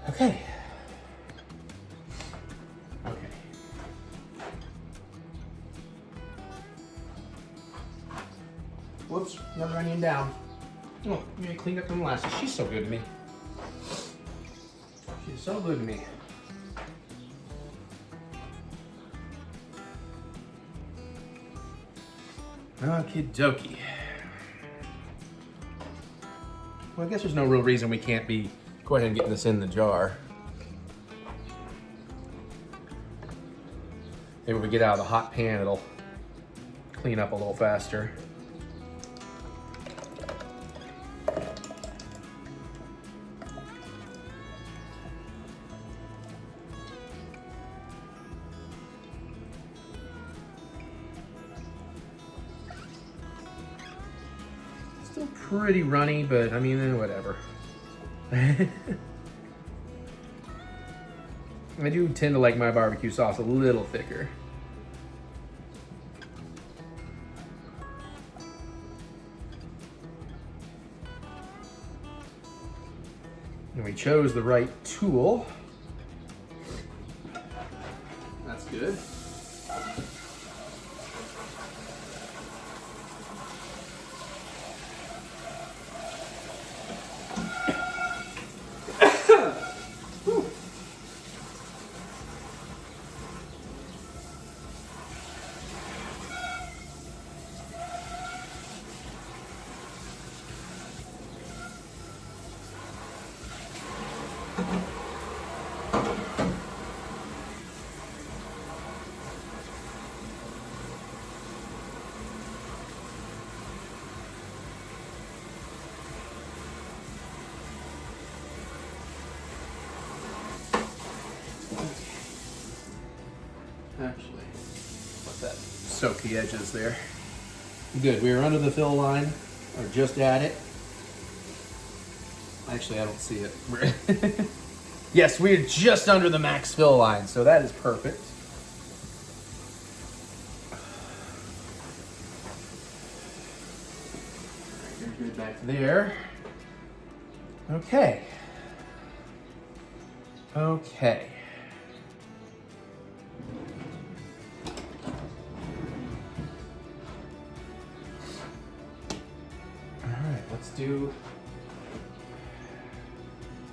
Okay. Okay. Whoops, another onion down. Oh, you gotta clean up the molasses. She's so good to me. She's so good to me. Okie dokie. Well, I guess there's no real reason we can't be go ahead and get this in the jar. Maybe when we get out of the hot pan, it'll clean up a little faster. Still pretty runny, but I mean, whatever. I do tend to like my barbecue sauce a little thicker. And we chose the right tool. That's good. Actually, let that soak the edges there. Good, we are under the fill line, or just at it. Actually, I don't see it. Yes, we're just under the max fill line, so that is perfect. All right, you're good back there. Okay. Okay. Let's do.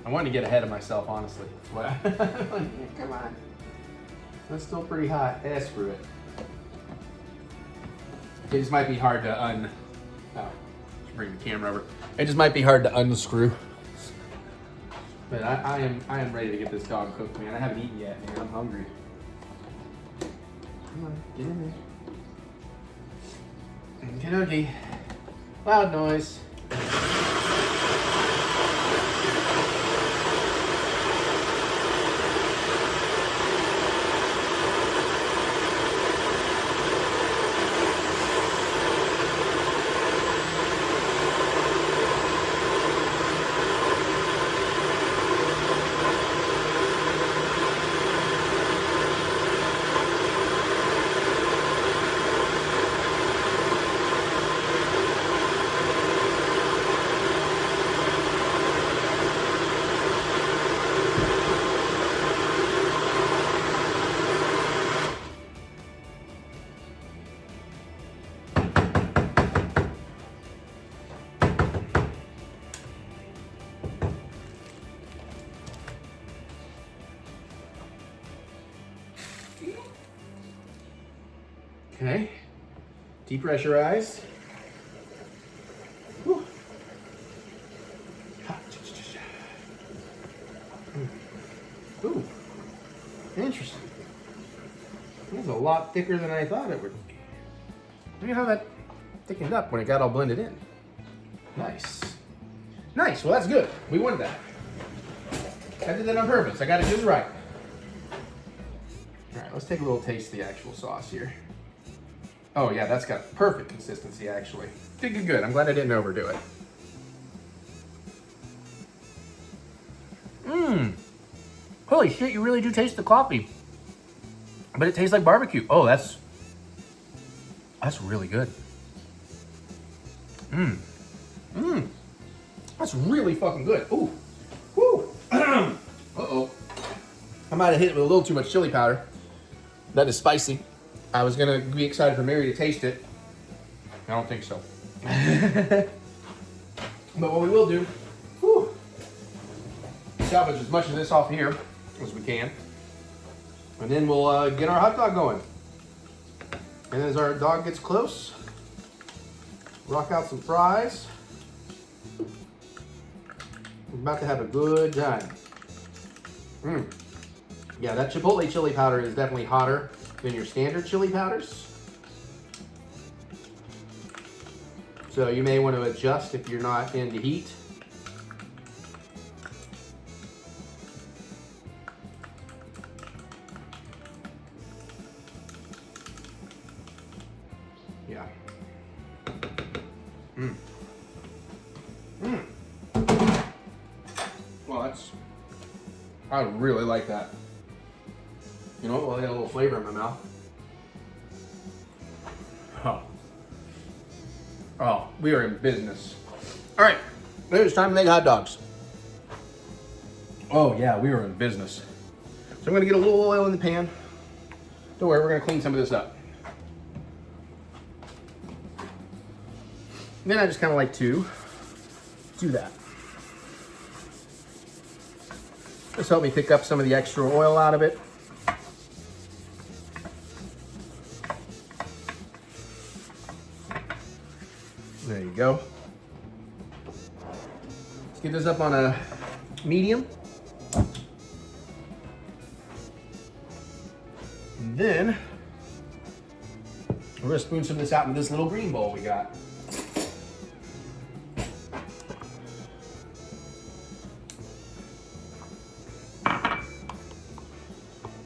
I wanted to get ahead of myself, honestly. Come on. That's still pretty hot. Screw it. It just might be hard to Oh, bring the camera over. It just might be hard to unscrew. But I am ready to get this dog cooked, man. I haven't eaten yet, man. I'm hungry. Come on, get in there. Okey-dokey. Loud noise. Okay, depressurize. Whew. Ooh, interesting. It's a lot thicker than I thought it would be. Look at how that thickened up when it got all blended in. Nice. Nice. Well, that's good. We wanted that. I did that on purpose. I got it just right. All right, let's take a little taste of the actual sauce here. Oh, yeah, that's got perfect consistency, actually. Did good. I'm glad I didn't overdo it. Mmm. Holy shit, you really do taste the coffee. But it tastes like barbecue. Oh, that's really good. Mmm. Mmm. That's really fucking good. Ooh. Woo. Uh-oh. I might have hit it with a little too much chili powder. That is spicy. I was gonna be excited for Mary to taste it. I don't think so. But what we will do, whew, salvage as much of this off here as we can. And then we'll get our hot dog going. And as our dog gets close, rock out some fries. We're about to have a good time. Yeah, that Chipotle chili powder is definitely hotter than your standard chili powders. So you may want to adjust if you're not into heat. Yeah. Well, I really like that. You know what? Well, I got a little flavor in my mouth. Huh. Oh, we are in business. All right, it's time to make hot dogs. Oh yeah, we are in business. So I'm gonna get a little oil in the pan. Don't worry, we're gonna clean some of this up. And then I just kind of like to do that. Just help me pick up some of the extra oil out of it. There you go. Let's get this up on a medium. And then we're gonna spoon some of this out in this little green bowl we got.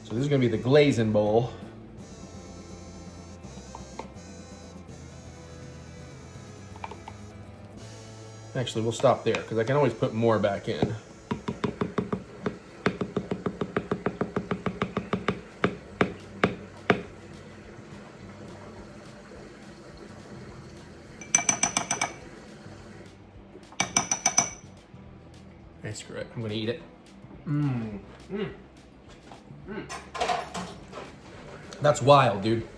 So this is gonna be the glazing bowl. Actually, we'll stop there because I can always put more back in. Hey, screw it. I'm gonna eat it. That's wild, dude.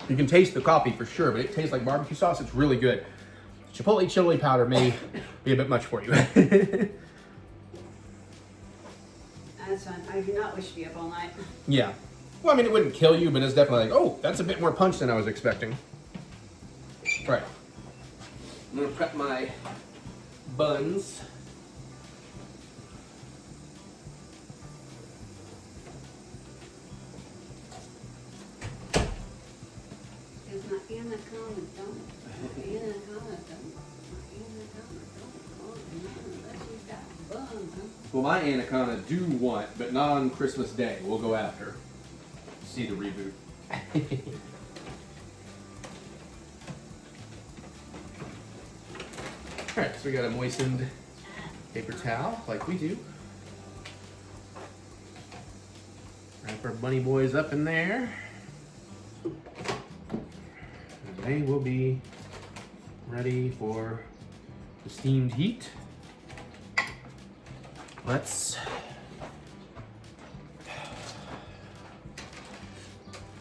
You can taste the coffee for sure, but it tastes like barbecue sauce. It's really good. Chipotle chili powder may be a bit much for you. That's fine. I do not wish to be up all night. Yeah. Well, I mean, it wouldn't kill you, but it's definitely like, oh, that's a bit more punch than I was expecting. All right. I'm gonna prep my buns. Because my anaconda don't. My anaconda don't. My anaconda don't. Oh, man, unless you got buns, huh? Well, my anaconda do want, but not on Christmas Day. We'll go after. See the reboot. All right, so we got a moistened paper towel, like we do. Wrap our bunny boys up in there. And they will be ready for the steamed heat. Let's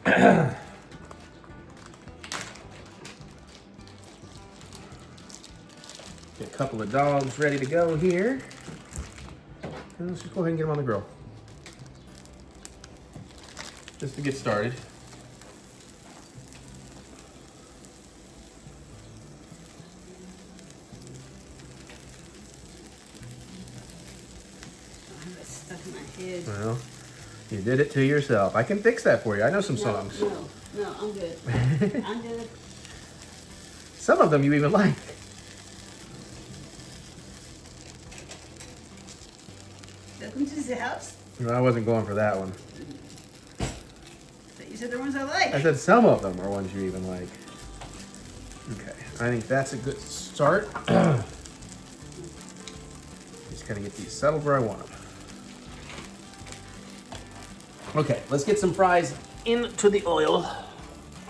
get a couple of dogs ready to go here. And let's just go ahead and get them on the grill. Just to get started. Well, you did it to yourself. I can fix that for you. I know some songs. No, I'm good. I'm good. Some of them you even like. No, I wasn't going for that one. You said they're ones I like. I said some of them are ones you even like. Okay, I think that's a good start. Just gotta get these settled where I want them. Okay, let's get some fries into the oil,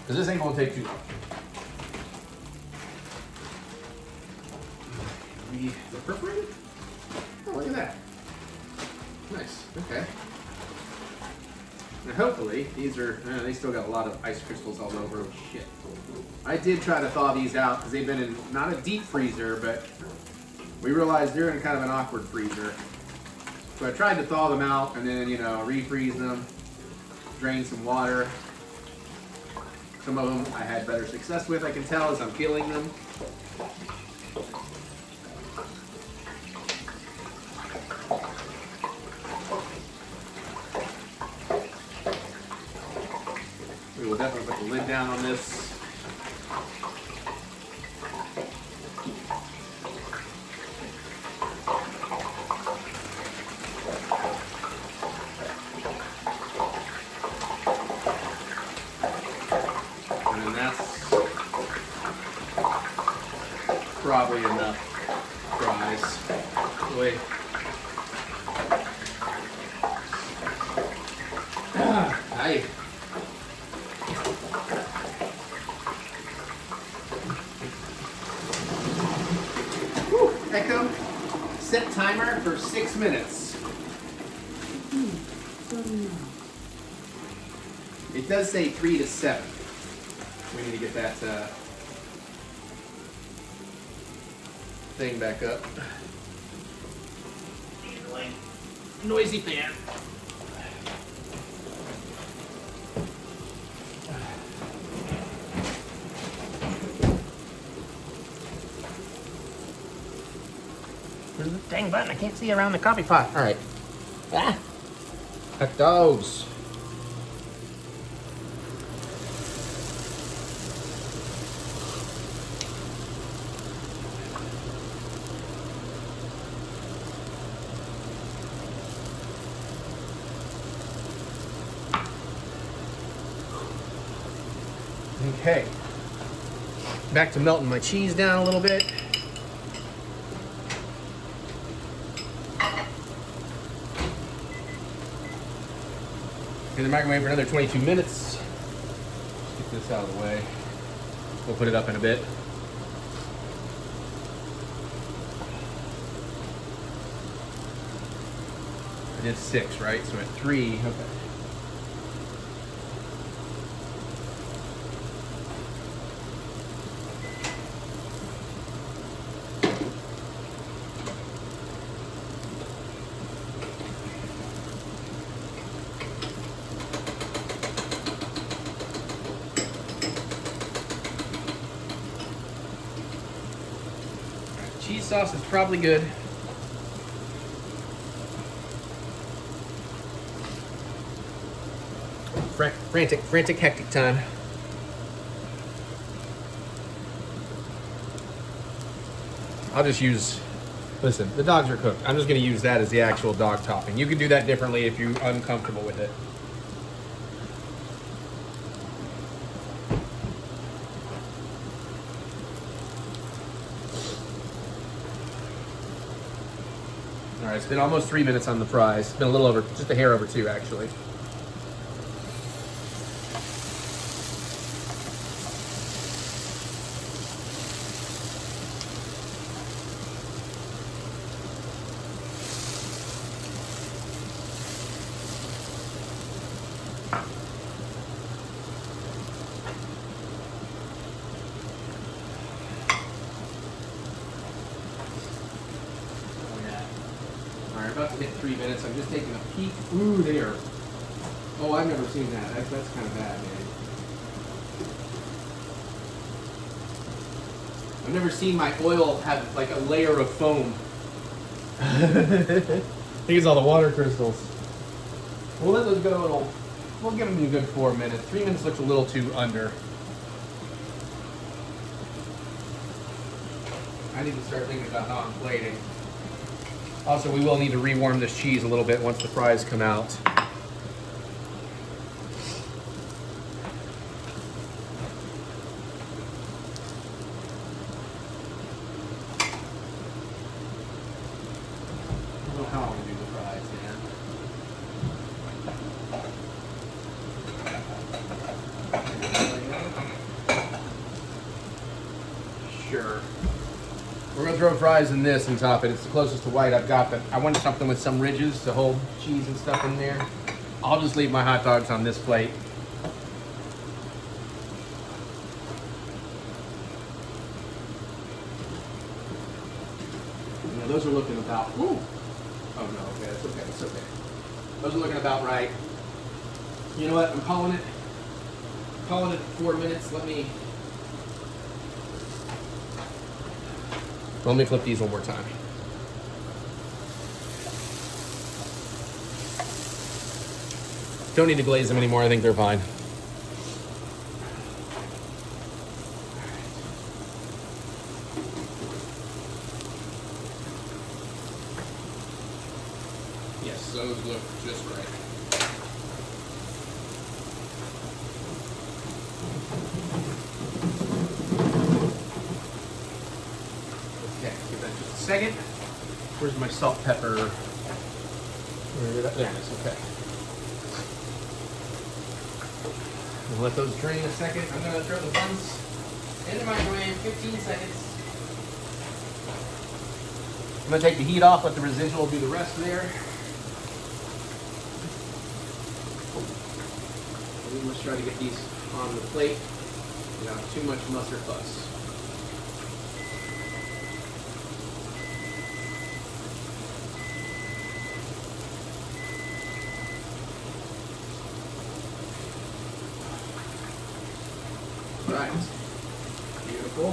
because this ain't gonna take too long. The perforated? Oh, look at that. Nice, okay. And hopefully, these are, they still got a lot of ice crystals all over them. Shit. I did try to thaw these out because they've been in, not a deep freezer, but we realized they're in kind of an awkward freezer. So I tried to thaw them out and then, refreeze them, drain some water. Some of them I had better success with, I can tell, as I'm peeling them. We will definitely put the lid down on this. And then that's probably enough fries. Wait. Hi. Echo, set timer for 6 minutes. It does say 3 to 7. We need to get that thing back up. Noisy fan. Where's the dang button? I can't see around the coffee pot. All right. Ah. Cut those. Okay. Back to melting my cheese down a little bit. In the microwave for another 22 minutes. Let's get this out of the way. We'll put it up in a bit. I did 6, right? So at 3, okay. Cheese sauce is probably good. Frantic, hectic time. I'll just use, listen, the dogs are cooked. I'm just gonna use that as the actual dog topping. You can do that differently if you're uncomfortable with it. All right, it's been almost 3 minutes on the fries. It's been a little over, just a hair over 2 actually. About to hit 3 minutes. I'm just taking a peek. Ooh, there. Oh, I've never seen that. That's kind of bad, man. I've never seen my oil have like a layer of foam. I think it's all the water crystals. We'll let those go. We'll give them a good 4 minutes. 3 minutes looks a little too under. I need to start thinking about how I'm plating. Also, we will need to rewarm this cheese a little bit once the fries come out. I don't know how I'm gonna do the fries, man. Sure. We're gonna throw fries in this and top it. It's the closest to white I've got, but I wanted something with some ridges to hold cheese and stuff in there. I'll just leave my hot dogs on this plate. Now those are looking about, woo! Oh no, okay, that's okay, that's okay. Those are looking about right. You know what, I'm calling it 4 minutes. Let me flip these one more time. Don't need to glaze them anymore, I think they're fine. Yes, those look just right. Okay, give that just a second. Where's my salt, pepper? Where did that? There it is, okay. We'll let those drain a second. I'm gonna throw the buns in the microwave, 15 seconds. I'm gonna take the heat off, let the residual do the rest there. And let's try to get these on the plate without too much mustard fuss. Right. Beautiful.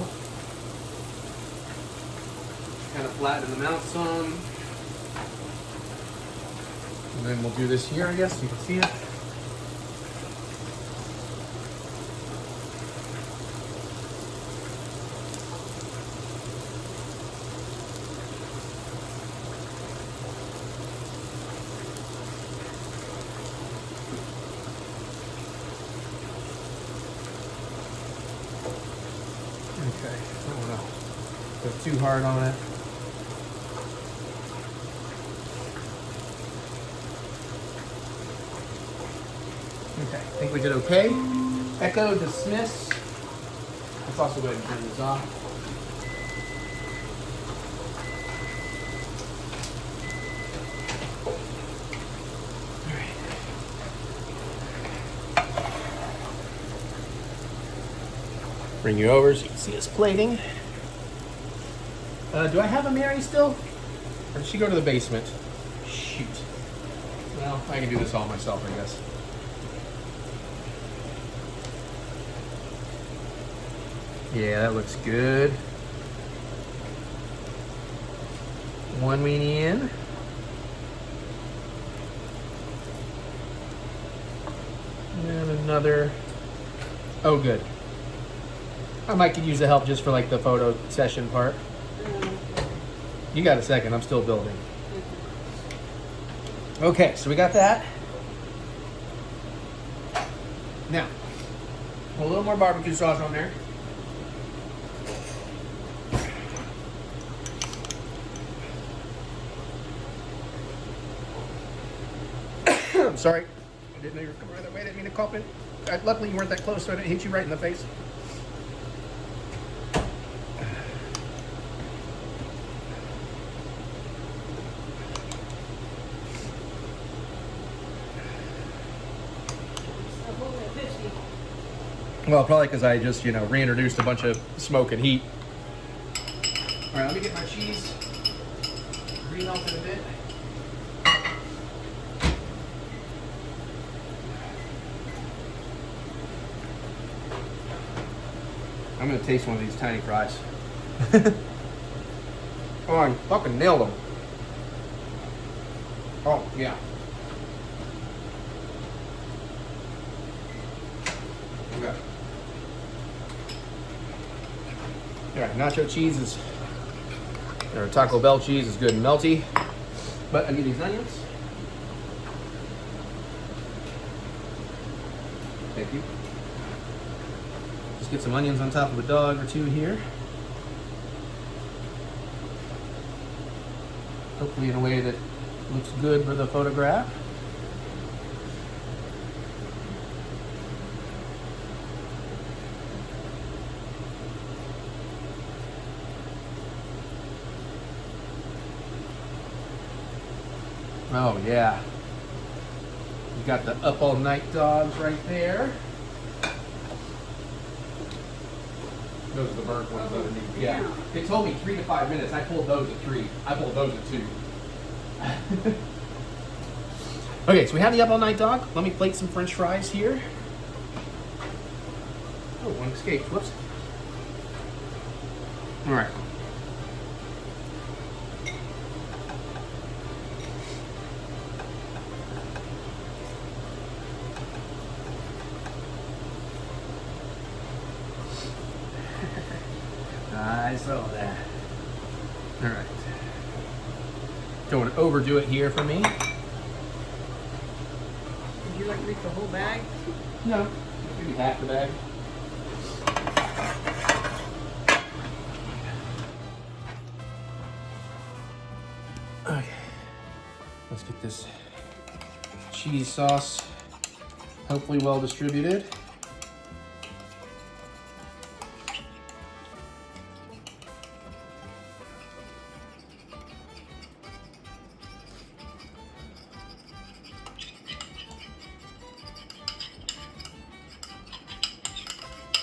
Kind of flatten them out some. And then we'll do this here, I guess. You can see it. Okay, I don't want to go too hard on it. Okay, I think we did okay. Echo, dismiss. Let's also go ahead and turn this off. All right. Bring you over so you can see us plating. Do I have a Mary still? Or did she go to the basement? Shoot. Well, I can do this all myself, I guess. Yeah, that looks good. One weenie in. And another. Oh, good. I might could use the help just for like the photo session part. You got a second, I'm still building. Okay, so we got that. Now, a little more barbecue sauce on there. I'm sorry. I didn't know you were coming right that way. I didn't mean to cough it. Luckily, you weren't that close, so I didn't hit you right in the face. Well, probably because I just, reintroduced a bunch of smoke and heat. All right, let me get my cheese re-melted a bit. I'm gonna taste one of these tiny fries. Oh, I fucking nailed them. Oh, yeah. Okay. All right, nacho cheese is, or Taco Bell cheese is good and melty. But I need these onions. Thank you. Just get some onions on top of a dog or two here. Hopefully in a way that looks good for the photograph. Oh yeah. You got the up all night dogs right there. Those are the burnt ones underneath. Yeah. They told me 3 to 5 minutes. I pulled those at 3. I pulled those at 2. Okay, so we have the up all night dog. Let me plate some French fries here. Oh, one escaped. Whoops. All right. I saw that. All right. Don't want to overdo it here for me. Would you like to eat the whole bag? No. Maybe half the bag. Okay. Let's get this cheese sauce hopefully well distributed.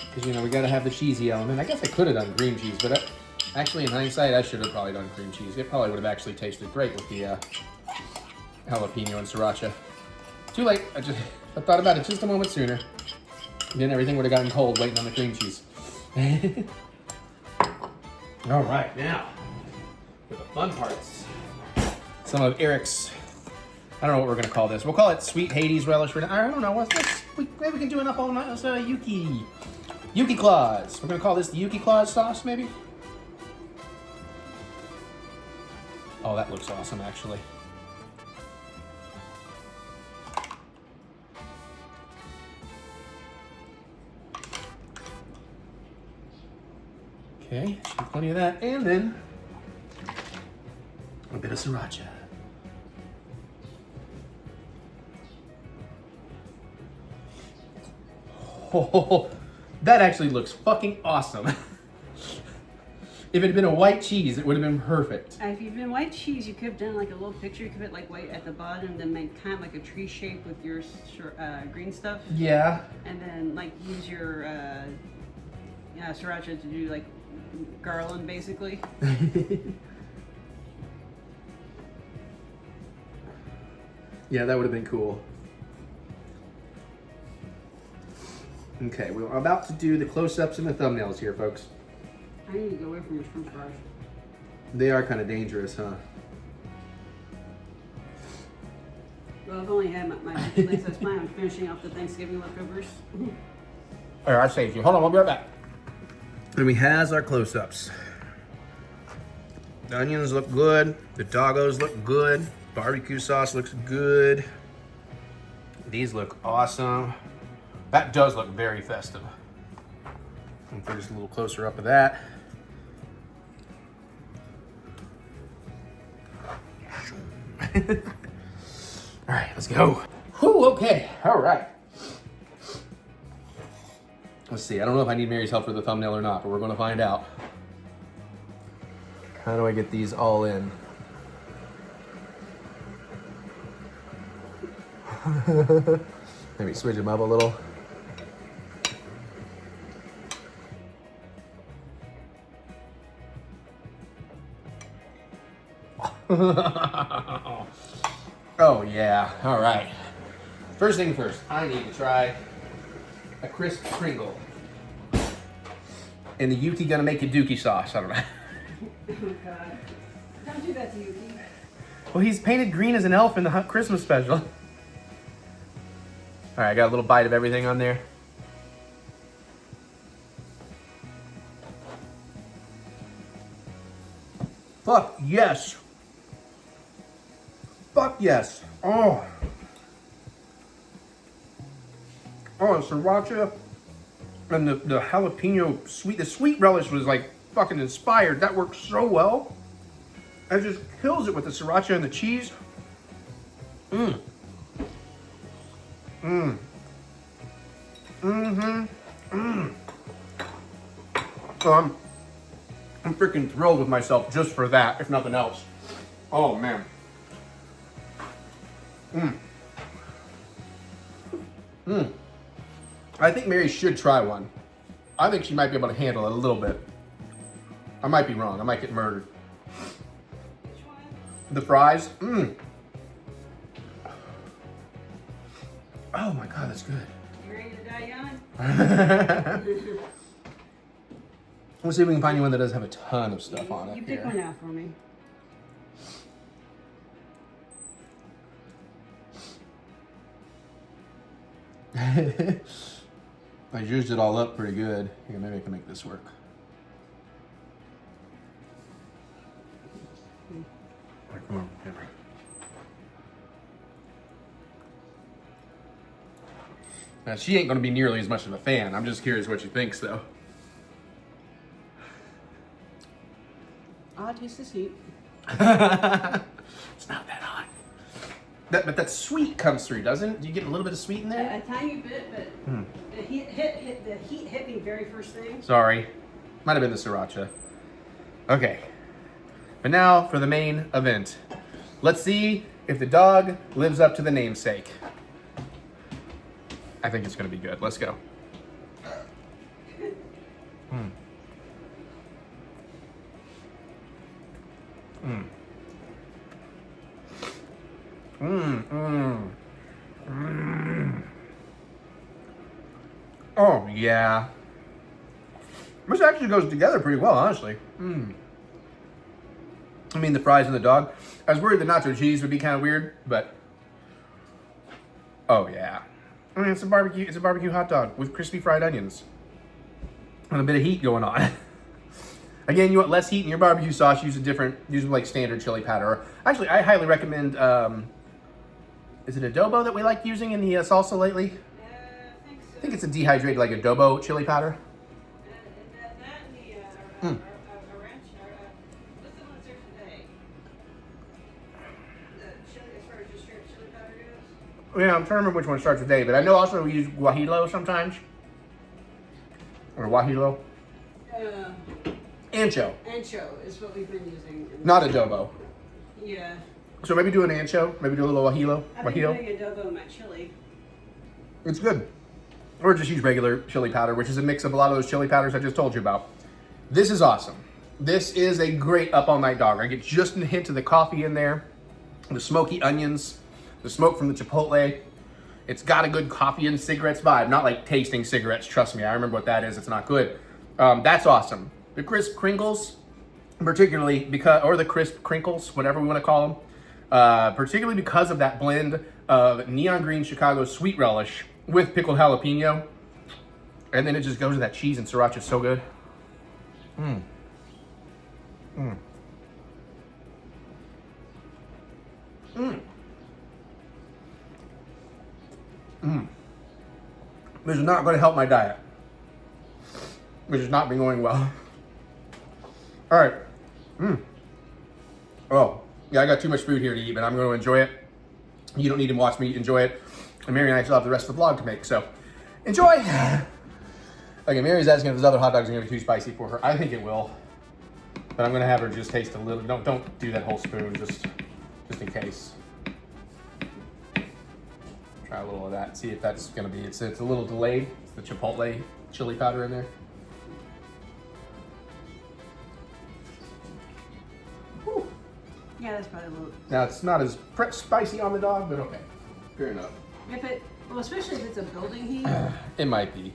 Because, you know, we got to have the cheesy element. I guess I could have done cream cheese, but actually, in hindsight, I should have probably done cream cheese. It probably would have actually tasted great with the jalapeno and sriracha. Too late. I thought about it just a moment sooner. Then everything would have gotten cold waiting on the cream cheese. All right, now for the fun parts. Some of Eric's, I don't know what we're going to call this. We'll call it Sweet Hades Relish. I don't know. Maybe we can do an up all night Yuki Claus. We're going to call this the Yuki Claus sauce, maybe? Oh, that looks awesome, actually. Okay, should be plenty of that. And then a bit of sriracha. Oh, that actually looks fucking awesome. If it had been a white cheese, it would have been perfect. If you'd been white cheese, you could have done like a little picture. You could have like white at the bottom, then make kind of like a tree shape with your green stuff. Yeah. And then like use your sriracha to do like garland, basically. Yeah, that would have been cool. Okay, we're about to do the close-ups and the thumbnails here, folks. I need to go away from your french fries. They are kind of dangerous, huh? Well, I've only had my legs. I was planning on finishing off the Thanksgiving leftovers. All right, I saved you. Hold on, we'll be right back. And we has our close-ups. The onions look good. The doggos look good. Barbecue sauce looks good. These look awesome. That does look very festive. And for just a little closer up of that. All right, let's go. Whew, okay, all right. Let's see, I don't know if I need Mary's help for the thumbnail or not, but we're gonna find out. How do I get these all in? Maybe switch them up a little. Oh yeah, all right. First thing first, I need to try a Krisp Kringle. And the Yuki gonna make a dookie sauce, I don't know. Oh God. Don't do that to Yuki. Well, he's painted green as an elf in the Christmas special. All right, I got a little bite of everything on there. Fuck, yes. Fuck yes. Oh. Oh, the sriracha and the jalapeno the sweet relish was like fucking inspired. That works so well. It just kills it with the sriracha and the cheese. Mmm. Mmm. Mm-hmm. Mmm. So I'm freaking thrilled with myself just for that, if nothing else. Oh man. Mmm. Mmm. I think Mary should try one. I think she might be able to handle it a little bit. I might be wrong. I might get murdered. Which one? The fries. Mmm. Oh my god, that's good. You ready to die young? Let's see if we can find you one that doesn't have a ton of stuff on it. You pick one out for me. I used it all up pretty good. Here, maybe I can make this work. Come on, here. Now, she ain't gonna be nearly as much of a fan. I'm just curious what she thinks, though. I'll taste the heat. It's not that hot. But that sweet comes through, doesn't it? Do you get a little bit of sweet in there? A tiny bit, but the heat hit me very first thing. Sorry. Might have been the sriracha. Okay. But now for the main event. Let's see if the dog lives up to the namesake. I think it's going to be good. Let's go. Mm. Mm. Mm, mm, mm. Oh, yeah. This actually goes together pretty well, honestly. Mm. I mean, the fries and the dog. I was worried the nacho cheese would be kind of weird, but... Oh, yeah. I mean, it's a barbecue hot dog with crispy fried onions. And a bit of heat going on. Again, you want less heat in your barbecue sauce, use like standard chili powder. Or, actually, I highly recommend, is it adobo that we like using in the salsa lately? I think so. I think it's a dehydrated, like adobo chili powder. That and the ranch, what's the one that's there today? The chili, as far as just straight chili powder goes? Yeah, I'm trying to remember which one starts with A, but I know also we use guajillo sometimes. Or guajillo. Ancho. Ancho is what we've been using. Not adobo. Yeah. So maybe do an ancho, maybe do a little guajillo. I've been doing adobo in my chili. It's good. Or just use regular chili powder, which is a mix of a lot of those chili powders I just told you about. This is awesome. This is a great up-all-night dog. I get just a hint of the coffee in there, the smoky onions, the smoke from the chipotle. It's got a good coffee and cigarettes vibe. Not like tasting cigarettes, trust me. I remember what that is. It's not good. That's awesome. The crisp Kringles, particularly because, or the crisp crinkles, whatever we want to call them, particularly because of that blend of neon green Chicago sweet relish with pickled jalapeno. And then it just goes to that cheese and sriracha. So good. Mmm. Mmm. Mmm. Mmm. This is not going to help my diet, which has not been going well. All right. Mmm. Oh, yeah, I got too much food here to eat, but I'm going to enjoy it. You don't need to watch me enjoy it. And Mary and I still have the rest of the vlog to make, so enjoy. Okay, Mary's asking if those other hot dogs are going to be too spicy for her. I think it will, but I'm going to have her just taste a little. Don't do that whole spoon, just in case. Try a little of that. See if that's going to be. It's a little delayed. It's the chipotle chili powder in there. Whew. Yeah, that's probably a little. Now it's not as spicy on the dog, but okay, fair enough. Well, especially if it's a building heat. It might be.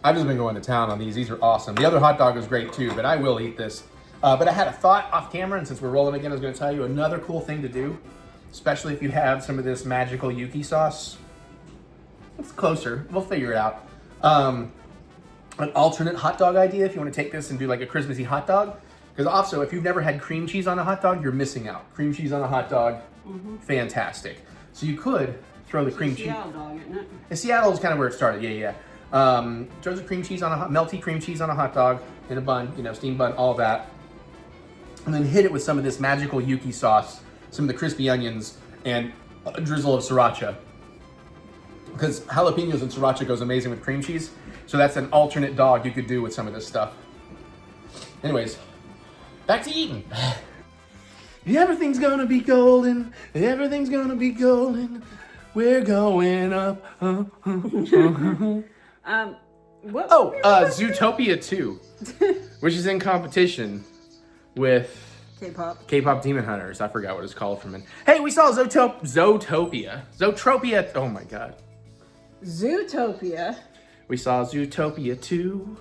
I've just been going to town on these. These are awesome. The other hot dog is great too, but I will eat this. But I had a thought off camera, and since we're rolling again, I was going to tell you another cool thing to do, especially if you have some of this magical Yuki sauce. It's closer. We'll figure it out. An alternate hot dog idea if you want to take this and do like a Christmassy hot dog. Because also, if you've never had cream cheese on a hot dog, you're missing out. Cream cheese on a hot dog, fantastic. So you could throw the cream cheese. Seattle dog, isn't it? Seattle is kind of where it started. Yeah. Throw the cream cheese on melty cream cheese on a hot dog in a bun, steamed bun, all that, and then hit it with some of this magical Yuki sauce, some of the crispy onions, and a drizzle of sriracha. Because jalapenos and sriracha goes amazing with cream cheese, so that's an alternate dog you could do with some of this stuff. Anyways, back to eating. Everything's gonna be golden. Everything's gonna be golden. We're going up. What? Zootopia 2, which is in competition with K-pop Demon Hunters. I forgot what it's called from it. Hey, we saw Zootopia. Zootopia. Oh my god. Zootopia. We saw Zootopia 2,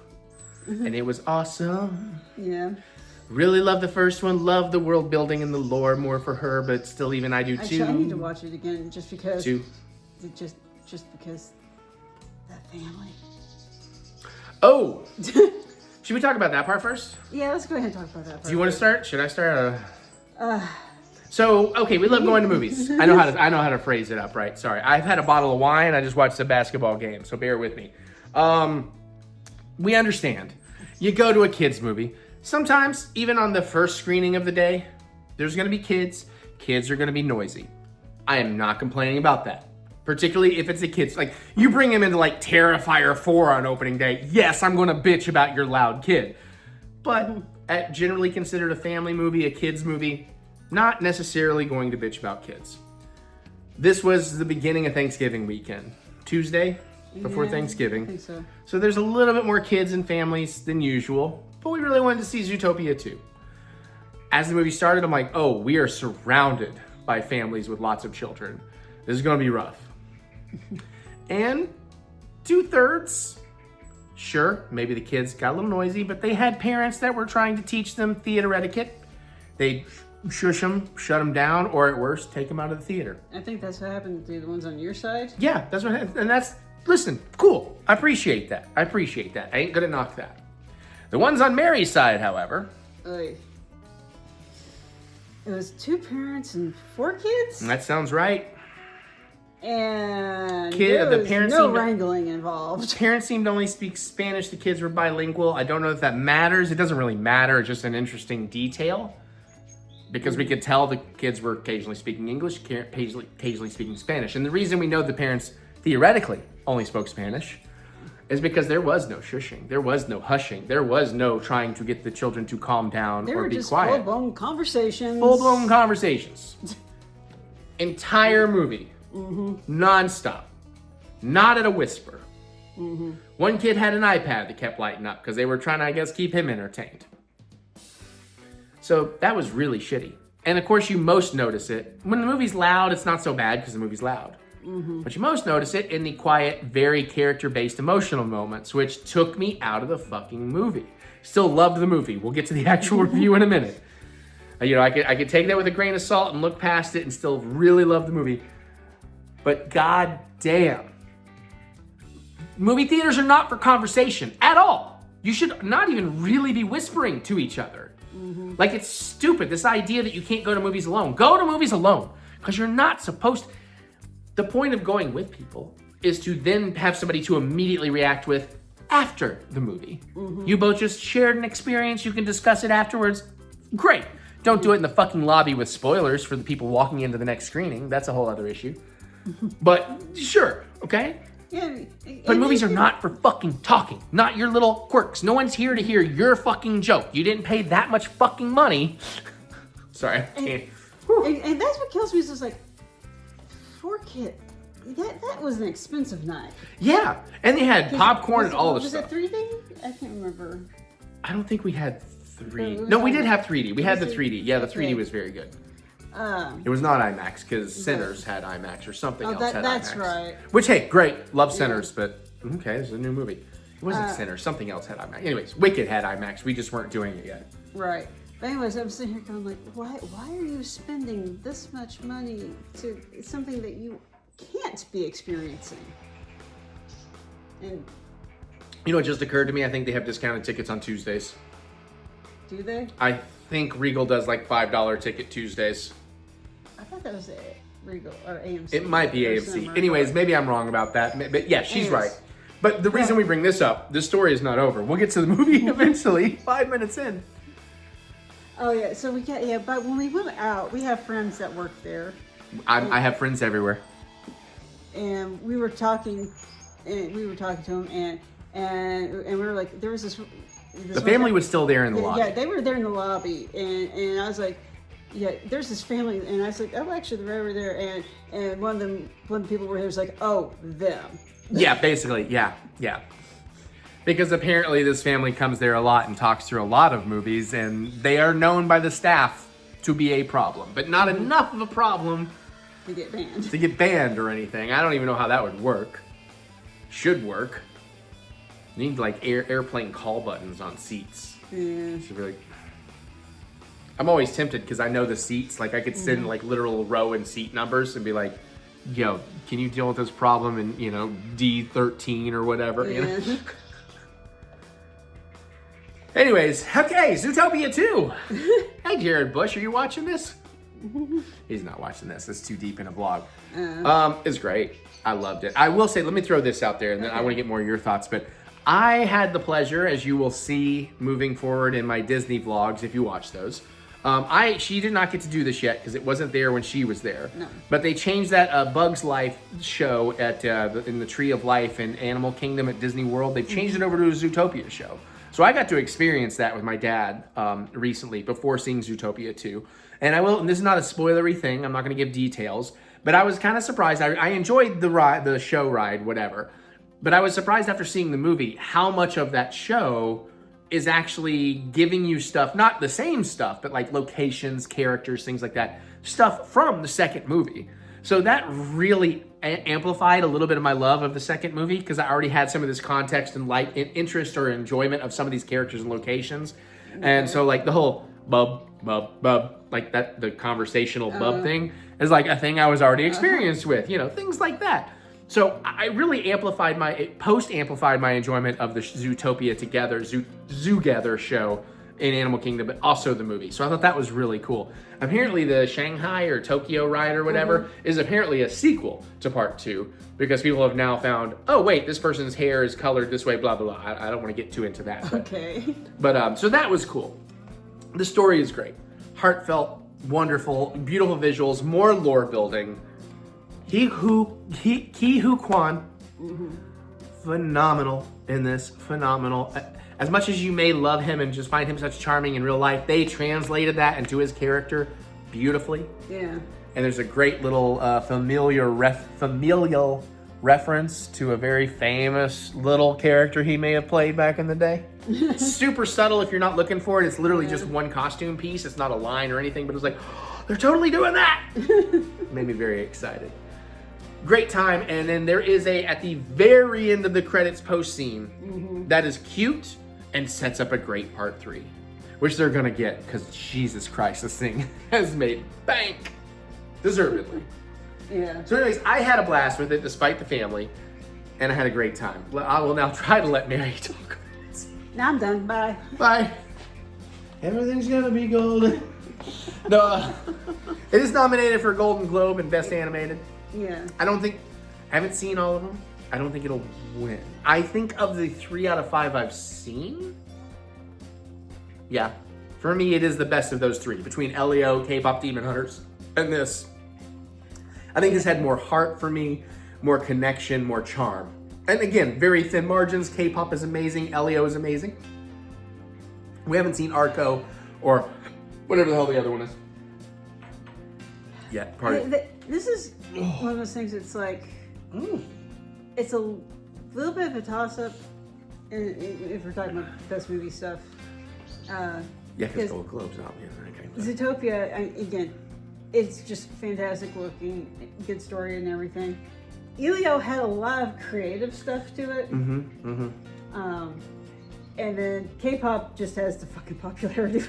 and it was awesome. Yeah. Really love the first one. Love the world building and the lore more for her, but still, even I do too. Actually, I need to watch it again just because. Just because that family. Oh, should we talk about that part first? Yeah, let's go ahead and talk about that part. Do you want to start? Should I start? So, okay, we love going to movies. I know how to phrase it up, right? Sorry, I've had a bottle of wine. I just watched a basketball game, so bear with me. We understand. You go to a kids movie. Sometimes, even on the first screening of the day, there's going to be kids. Kids are going to be noisy. I am not complaining about that. Particularly if it's a kid's, like, you bring him into, like, Terrifier 4 on opening day. Yes, I'm going to bitch about your loud kid. But, generally considered a family movie, a kid's movie, not necessarily going to bitch about kids. This was the beginning of Thanksgiving weekend. Tuesday before Thanksgiving. I think so. So there's a little bit more kids and families than usual. But we really wanted to see Zootopia 2. As the movie started, I'm like, oh, we are surrounded by families with lots of children. This is going to be rough. And 2/3, sure, maybe the kids got a little noisy, but they had parents that were trying to teach them theater etiquette. They'd shush them, shut them down, or at worst, take them out of the theater. I think that's what happened to the ones on your side. Yeah, that's what, and that's, listen, cool. I appreciate that. I ain't gonna knock that. The ones on Mary's side, however. It was 2 parents and 4 kids? That sounds right. And there was no wrangling involved. The parents seemed to only speak Spanish. The kids were bilingual. I don't know if that matters. It doesn't really matter. It's just an interesting detail. Because we could tell the kids were occasionally speaking English, occasionally speaking Spanish. And the reason we know the parents theoretically only spoke Spanish is because there was no shushing. There was no hushing. There was no trying to get the children to calm down or be quiet. Full-blown conversations. Full-blown conversations. Entire movie. Non-stop. Not at a whisper. One kid had an iPad that kept lighting up because they were trying to, I guess, keep him entertained. So that was really shitty. And of course, you most notice it. When the movie's loud, it's not so bad because the movie's loud. But you most notice it in the quiet, very character-based emotional moments, which took me out of the fucking movie. Still loved the movie. We'll get to the actual review in a minute. I could take that with a grain of salt and look past it and still really love the movie. But god damn. Movie theaters are not for conversation at all. You should not even really be whispering to each other. Like, it's stupid, this idea that you can't go to movies alone. Go to movies alone, because you're not supposed to. The point of going with people is to then have somebody to immediately react with after the movie. You both just shared an experience, you can discuss it afterwards. Great. Don't do it in the fucking lobby with spoilers for the people walking into the next screening. That's a whole other issue. But sure, okay? Yeah, but movies are not for fucking talking, not your little quirks. No one's here to hear your fucking joke. You didn't pay that much fucking money. Sorry, I can't. And that's what kills me, is just like, 4 kids. That was an expensive night. Yeah, and they had popcorn and all this stuff. Was it 3D? I can't remember. I don't think we had 3D. No, we did have 3D. We had the 3D. Yeah, the 3D was very good. It was not IMAX because Sinners had IMAX or something else had IMAX. That's right. Which, hey, great. Love Sinners, but okay, this is a new movie. It wasn't Sinners. Something else had IMAX. Anyways, Wicked had IMAX. We just weren't doing it yet. Right. But anyways, I'm sitting here going like, why are you spending this much money to something that you can't be experiencing? And you know what just occurred to me? I think they have discounted tickets on Tuesdays. Do they? I think Regal does like $5 ticket Tuesdays. I thought that was Regal or AMC. It might be AMC. Anyways, maybe I'm wrong about that. But yeah, she's right. But the reason we bring this up, this story is not over. We'll get to the movie eventually, 5 minutes in. Oh yeah, so but when we went out, we have friends that work there. I have friends everywhere. And we were talking to them, and we were like, there was this the family was still there in the lobby. Yeah, they were there in the lobby, and I was like, yeah, there's this family, and I was like, oh, actually, they're over there, and one of the people were there was like, oh, them. Yeah, basically, yeah. Because apparently this family comes there a lot and talks through a lot of movies, and they are known by the staff to be a problem, but not enough of a problem to get banned. To get banned or anything. I don't even know how that would work. Should work. You need like airplane call buttons on seats. Yeah. Should be like, I'm always tempted because I know the seats. Like I could send like literal row and seat numbers and be like, yo, can you deal with this problem in, D13 or whatever? Yeah. You know? Anyways, okay, Zootopia 2. Hey, Jared Bush, are you watching this? He's not watching this. It's too deep in a vlog. It's great. I loved it. I will say, let me throw this out there, and then I want to get more of your thoughts. But I had the pleasure, as you will see moving forward in my Disney vlogs, if you watch those. She did not get to do this yet because it wasn't there when she was there. No. But they changed that Bugs Life show in the Tree of Life in Animal Kingdom at Disney World. They've changed it over to a Zootopia show. So I got to experience that with my dad recently before seeing Zootopia 2. And this is not a spoilery thing. I'm not going to give details. But I was kind of surprised. I enjoyed the show ride, whatever. But I was surprised after seeing the movie how much of that show is actually giving you stuff, not the same stuff, but like locations, characters, things like that. Stuff from the second movie. So that really amplified a little bit of my love of the second movie because I already had some of this context and interest or enjoyment of some of these characters and locations. And so like the whole bub, like that, the conversational bub thing is like a thing I was already experienced with, things like that. So I really amplified my enjoyment of the Zootopia Together, Zoogether show in Animal Kingdom, but also the movie. So I thought that was really cool. Apparently the Shanghai or Tokyo ride or whatever is apparently a sequel to part 2 because people have now found, oh wait, this person's hair is colored this way, blah, blah, blah. I don't want to get too into that. But, okay. But so that was cool. The story is great. Heartfelt, wonderful, beautiful visuals, more lore building. Ke Huy Quan, phenomenal in this, phenomenal. As much as you may love him and just find him such charming in real life, they translated that into his character beautifully. Yeah. And there's a great little familial reference to a very famous little character he may have played back in the day. Super subtle if you're not looking for it. It's literally just one costume piece. It's not a line or anything, but it's like, oh, they're totally doing that. Made me very excited. Great time. And then there is at the very end of the credits post scene that is cute and sets up a great part 3, which they're gonna get because Jesus Christ, this thing has made bank, deservedly. Yeah. So anyways, I had a blast with it despite the family, and I had a great time. I will now try to let Mary talk about it. Now I'm done. Bye. Bye. Everything's gonna be golden. No, it is nominated for Golden Globe and Best Animated. Yeah. I haven't seen all of them. I don't think it'll win. I think of the 3 out of 5 I've seen, yeah, for me it is the best of those 3 between Elio, K-pop Demon Hunters, and this. I think this had more heart for me, more connection, more charm. And again, very thin margins. K-pop is amazing. Elio is amazing. We haven't seen Arco or whatever the hell the other one is yet. This is one of those things. It's like it's a little bit of a toss-up if we're talking about best movie stuff. Yeah, because Gold Globes out. Yeah, okay. Zootopia, again, it's just fantastic looking, good story and everything. Elio had a lot of creative stuff to it. And then K-pop just has the fucking popularity.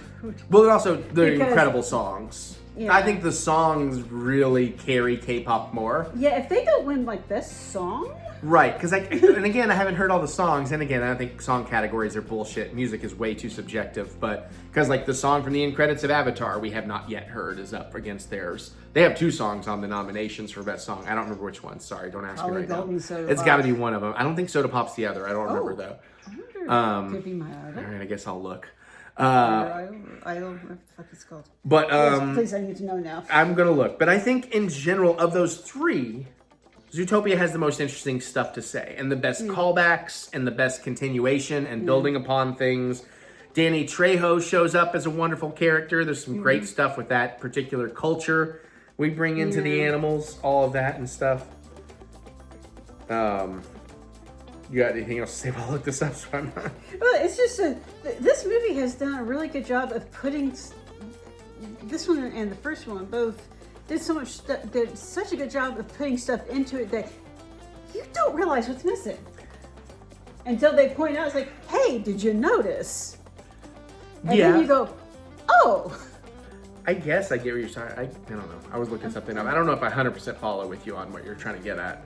Well, and also the Because- incredible songs. Yeah. I think the songs really carry K-pop more. Yeah, if they don't win like best song, Right, because and again, I haven't heard all the songs, and again, I think song categories are bullshit. Music is way too subjective, but because like the song from the end credits of Avatar, we have not yet heard, is up against theirs. They have 2 songs on the nominations for best song. I don't remember which one. Sorry, don't ask me Probably right Golden now. Soda It's Pop. got to be one of them. I don't think Soda Pop's the other. I don't remember though. I wonder if it could be my All idol. right, I guess I'll look. Idol, what the fuck it's called. But Please, I need to know now. I'm gonna look. But I think in general of those 3, Zootopia has the most interesting stuff to say, and the best callbacks, and the best continuation, and building upon things. Danny Trejo shows up as a wonderful character. There's some great stuff with that particular culture we bring into the animals, all of that and stuff. You got anything else to say? I'll look this up. So I'm not... Well, it's just this movie has done a really good job of putting this one and the first one both did so much stuff. Did such a good job of putting stuff into it that you don't realize what's missing until they point out. It's like, hey, did you notice? And then you go, oh. I guess I get what you're saying. I don't know. I was looking something up. I don't know if I 100% follow with you on what you're trying to get at.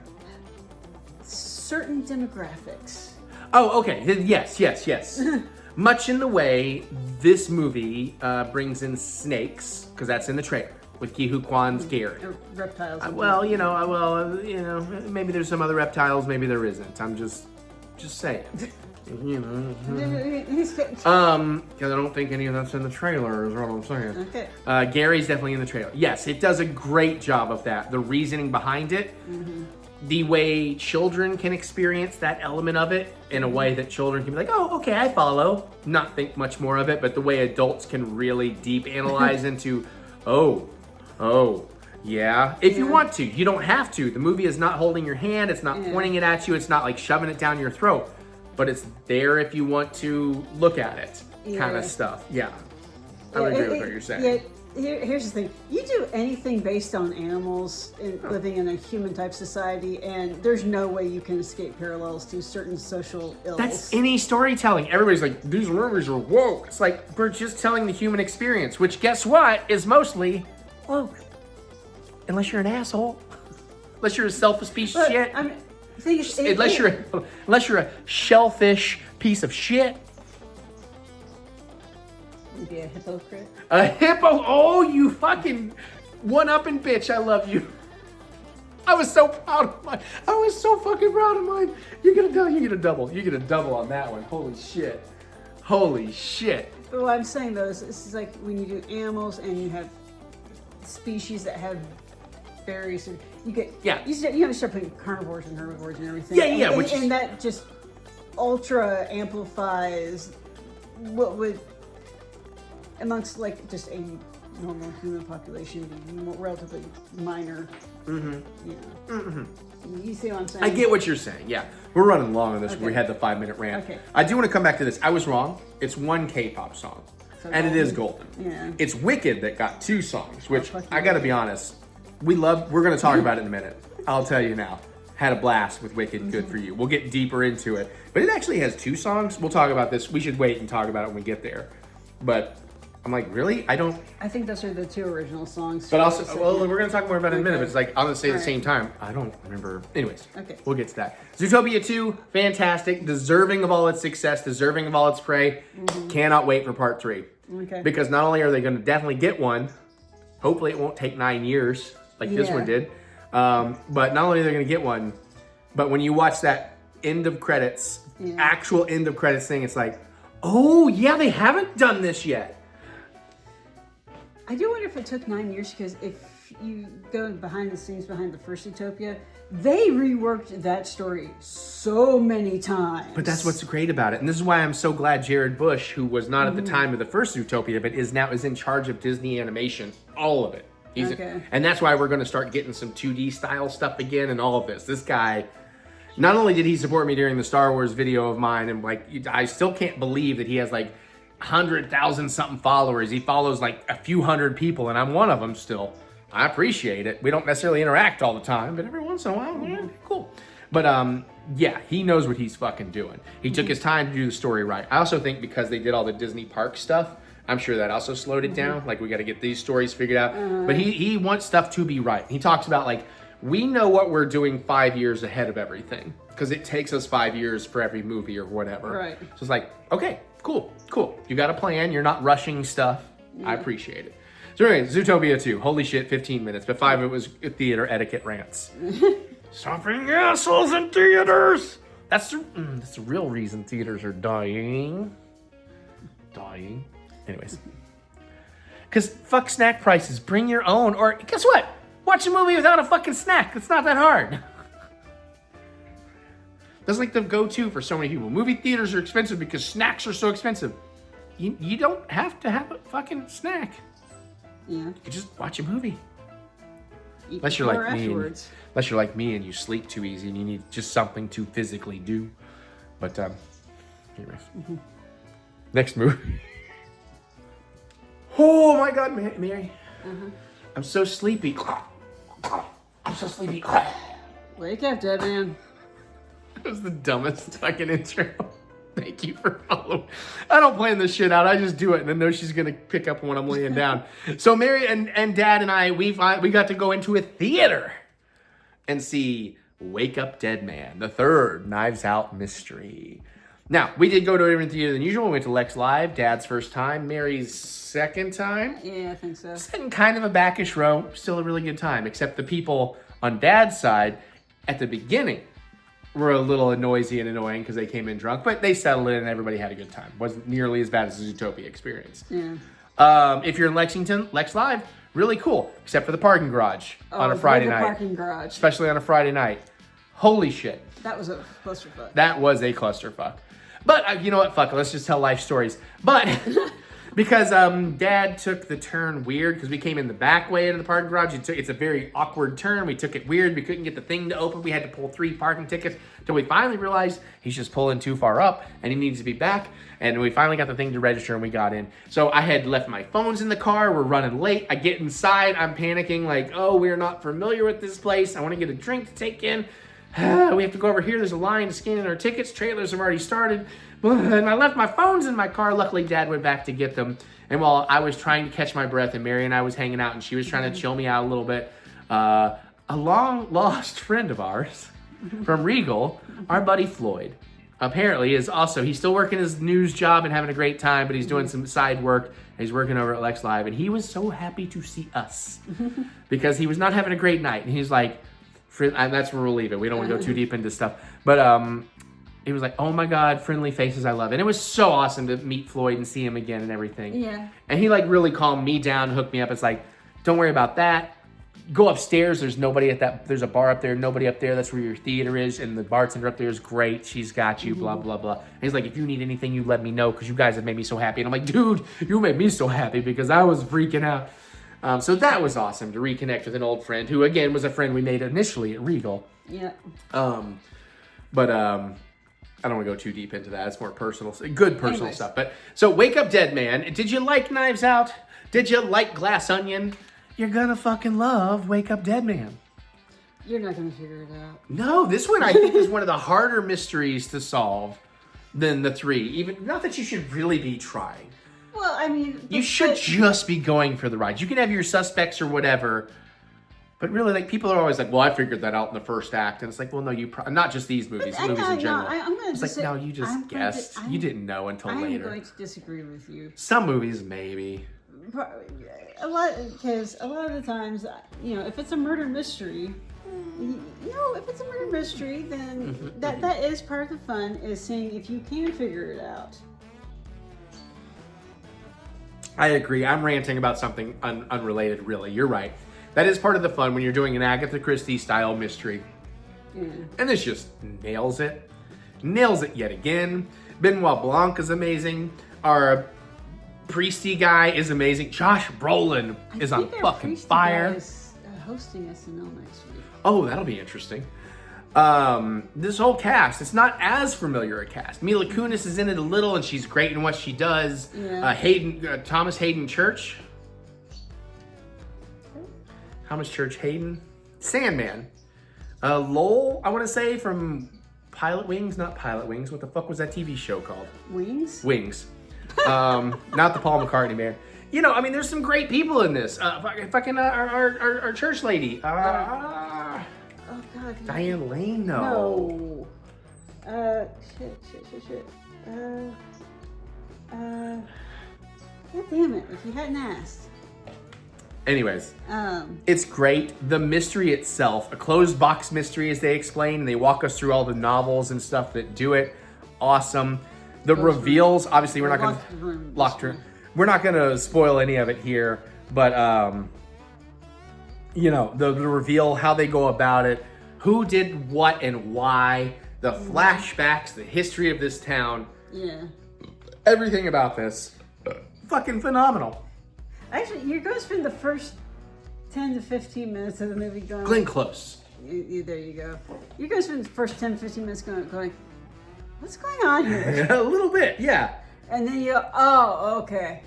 Certain demographics. Oh, okay. Yes. Much in the way this movie brings in snakes, because that's in the trailer, with Ki Hu Kwan's Gary. Reptiles. Maybe there's some other reptiles, maybe there isn't. I'm just saying. Because I don't think any of that's in the trailer, is what I'm saying. Okay. Gary's definitely in the trailer. Yes, it does a great job of that. The reasoning behind it, the way children can experience that element of it in a way that children can be like, oh, okay, I follow, not think much more of it, but the way adults can really deep analyze into, oh, yeah. If you want to, you don't have to. The movie is not holding your hand. It's not pointing it at you. It's not like shoving it down your throat, but it's there if you want to look at it, kind of stuff. Yeah. I would agree with what you're saying. Yeah. Here's the thing. You do anything based on animals living in a human-type society, and there's no way you can escape parallels to certain social ills. That's any storytelling. Everybody's like, these movies are woke. It's like, we're just telling the human experience, which guess what? Is mostly woke. Unless you're an asshole. Unless you're a selfish piece of shit. Unless you're a shellfish piece of shit. Be a hypocrite. A hippo? Oh, you fucking one-upping bitch! I love you. I was so proud of mine. I was so fucking proud of mine. You get a double. You get a double on that one. Holy shit. But what I'm saying though is, this is like when you do animals and you have species that have berries, and you get you start putting carnivores and herbivores and everything. And that just ultra amplifies what would, amongst like just a normal human population, be relatively minor. You see what I'm saying? I get what you're saying. Yeah, we're running long on this. Okay. We had the 5-minute rant. Okay. I do want to come back to this. I was wrong. It's one K-pop song, and it is golden. Yeah. It's Wicked that got 2 songs, which I got to be honest, we love. We're going to talk about it in a minute. I'll tell you now. Had a blast with Wicked. Good for you. We'll get deeper into it, but it actually has 2 songs. We'll talk about this. We should wait and talk about it when we get there. But I'm like, really? I think those are the 2 original songs. But also, well, we're going to talk more about it in a minute, but it's like, I'm going to say at the same time, I don't remember. Anyways, we'll get to that. Zootopia 2, fantastic, deserving of all its success, deserving of all its prey. Cannot wait for part 3. Okay. Because not only are they going to definitely get one, hopefully it won't take 9 years like this one did, but not only are they going to get one, but when you watch that end of credits, actual end of credits thing, it's like, oh yeah, they haven't done this yet. I do wonder if it took 9 years, because if you go behind the scenes behind the first Zootopia, they reworked that story so many times. But that's what's great about it. And this is why I'm so glad Jared Bush, who was not at the time of the first Zootopia, but is in charge of Disney animation, all of it. And that's why we're going to start getting some 2D style stuff again and all of this. This guy, not only did he support me during the Star Wars video of mine, and like, I still can't believe that he has like 100,000 something followers. He follows like a few hundred people, and I'm one of them still. I appreciate it. We don't necessarily interact all the time, but every once in a while, cool. But Yeah, he knows what he's fucking doing. He took his time to do the story right. I also think because they did all the Disney park stuff, I'm sure that also slowed it down. Like, we got to get these stories figured out. But he wants stuff to be right. He talks about, like, we know what we're doing 5 years ahead of everything because it takes us 5 years for every movie or whatever. Right. So it's like, okay, cool. You got a plan. You're not rushing stuff. Yeah. I appreciate it. So anyway, Zootopia 2. Holy shit, 15 minutes. But 5 of it was theater etiquette rants. Stop being assholes in theaters. That's the real reason theaters are dying. Anyways. Because fuck snack prices. Bring your own. Or guess what? Watch a movie without a fucking snack. It's not that hard. That's like the go-to for so many people. Movie theaters are expensive because snacks are so expensive. You don't have to have a fucking snack. Yeah. You can just watch a movie. Unless you're like me and you sleep too easy and you need just something to physically do. But anyways. Next movie. Oh my God, Mary. I'm so sleepy. Wake up, dead man. That was the dumbest fucking intro. Thank you for following. I don't plan this shit out. I just do it and I know she's gonna pick up when I'm laying down. So Mary and Dad and I, we got to go into a theater and see Wake Up Dead Man, the third Knives Out mystery. Now, we did go to a different theater than usual. We went to Lex Live, Dad's first time, Mary's second time. Yeah, I think so. Sitting kind of a backish row, still a really good time, except the people on Dad's side at the beginning were a little noisy and annoying because they came in drunk, but they settled in and everybody had a good time. Wasn't nearly as bad as the Zootopia experience. Yeah. If you're in Lexington, Lex Live, really cool, except for the parking garage on a Friday night. Parking garage. Especially on a Friday night. Holy shit. That was a clusterfuck. That was a clusterfuck. But you know what? Fuck it. Let's just tell life stories. But because Dad took the turn weird because we came in the back way into the parking garage. It's a very awkward turn. We took it weird. We couldn't get the thing to open. We had to pull 3 parking tickets until we finally realized he's just pulling too far up and he needs to be back. And we finally got the thing to register and we got in. So I had left my phones in the car. We're running late. I get inside. I'm panicking like, oh, we're not familiar with this place. I want to get a drink to take in. We have to go over here. There's a line to scan in our tickets. Trailers have already started. And I left my phones in my car. Luckily, Dad went back to get them. And while I was trying to catch my breath and Mary and I was hanging out and she was trying to chill me out a little bit, a long-lost friend of ours from Regal, our buddy Floyd, apparently he's still working his news job and having a great time, but he's doing some side work. And he's working over at Lex Live. And he was so happy to see us because he was not having a great night. And he's like, that's where we'll leave it. We don't want to go too deep into stuff. But he was like, oh my God, friendly faces, I love it. And it was so awesome to meet Floyd and see him again and everything. Yeah. And he like really calmed me down, hooked me up. It's like, don't worry about that. Go upstairs. There's nobody at that. There's a bar up there. Nobody up there. That's where your theater is. And the bartender up there is great. She's got you, blah, blah, blah. And he's like, if you need anything, you let me know because you guys have made me so happy. And I'm like, dude, you made me so happy because I was freaking out. So that was awesome to reconnect with an old friend who, again, was a friend we made initially at Regal. Yeah. But I don't want to go too deep into that. It's more personal, good personal stuff. But so Wake Up Dead Man. Did you like Knives Out? Did you like Glass Onion? You're gonna fucking love Wake Up Dead Man. You're not gonna figure it out. No, this one I think is one of the harder mysteries to solve than the 3. Even not that you should really be trying. Well, I mean... You should just be going for the ride. You can have your suspects or whatever, but really, like, people are always like, well, I figured that out in the first act. And it's like, well, no, not just these movies, movies in general. It's like, no, you just guessed. You didn't know until later. I'm going to disagree with you. Some movies, maybe. Because a lot of the times, if it's a murder mystery, if it's a murder mystery, then that is part of the fun, is seeing if you can figure it out. I agree. I'm ranting about something unrelated, really. You're right. That is part of the fun when you're doing an Agatha Christie style mystery. And this just nails it. Nails it yet again. Benoit Blanc is amazing. Our Priesty guy is amazing. Josh Brolin is on fucking fire. Guy is hosting SNL next week. Oh, that'll be interesting. This whole cast, it's not as familiar a cast. Mila Kunis is in it a little, and she's great in what she does. Yeah. Thomas Hayden Church. Thomas Church Hayden. Sandman. Lowell, I want to say, from Pilot Wings? Not Pilot Wings. What the fuck was that TV show called? Wings? Wings. Not the Paul McCartney band. You know, I mean, there's some great people in this. Fucking our church lady. Oh God. Diane Lane? No. No. Shit. God damn it! If you hadn't asked. Anyways, it's great. The mystery itself, a closed box mystery, as they explain, and they walk us through all the novels and stuff that do it. Awesome. The reveals, obviously, we're not going to lock room. We're not going to spoil any of it here, but you know, the reveal, how they go about it, who did what and why, the flashbacks, the history of this town. Yeah. Everything about this, fucking phenomenal. Actually, you're going to spend the first 10 to 15 minutes of the movie going... Glenn Close. There you go. You're going to spend the first 10 to 15 minutes going, what's going on here? A little bit, yeah. And then you go, oh, okay.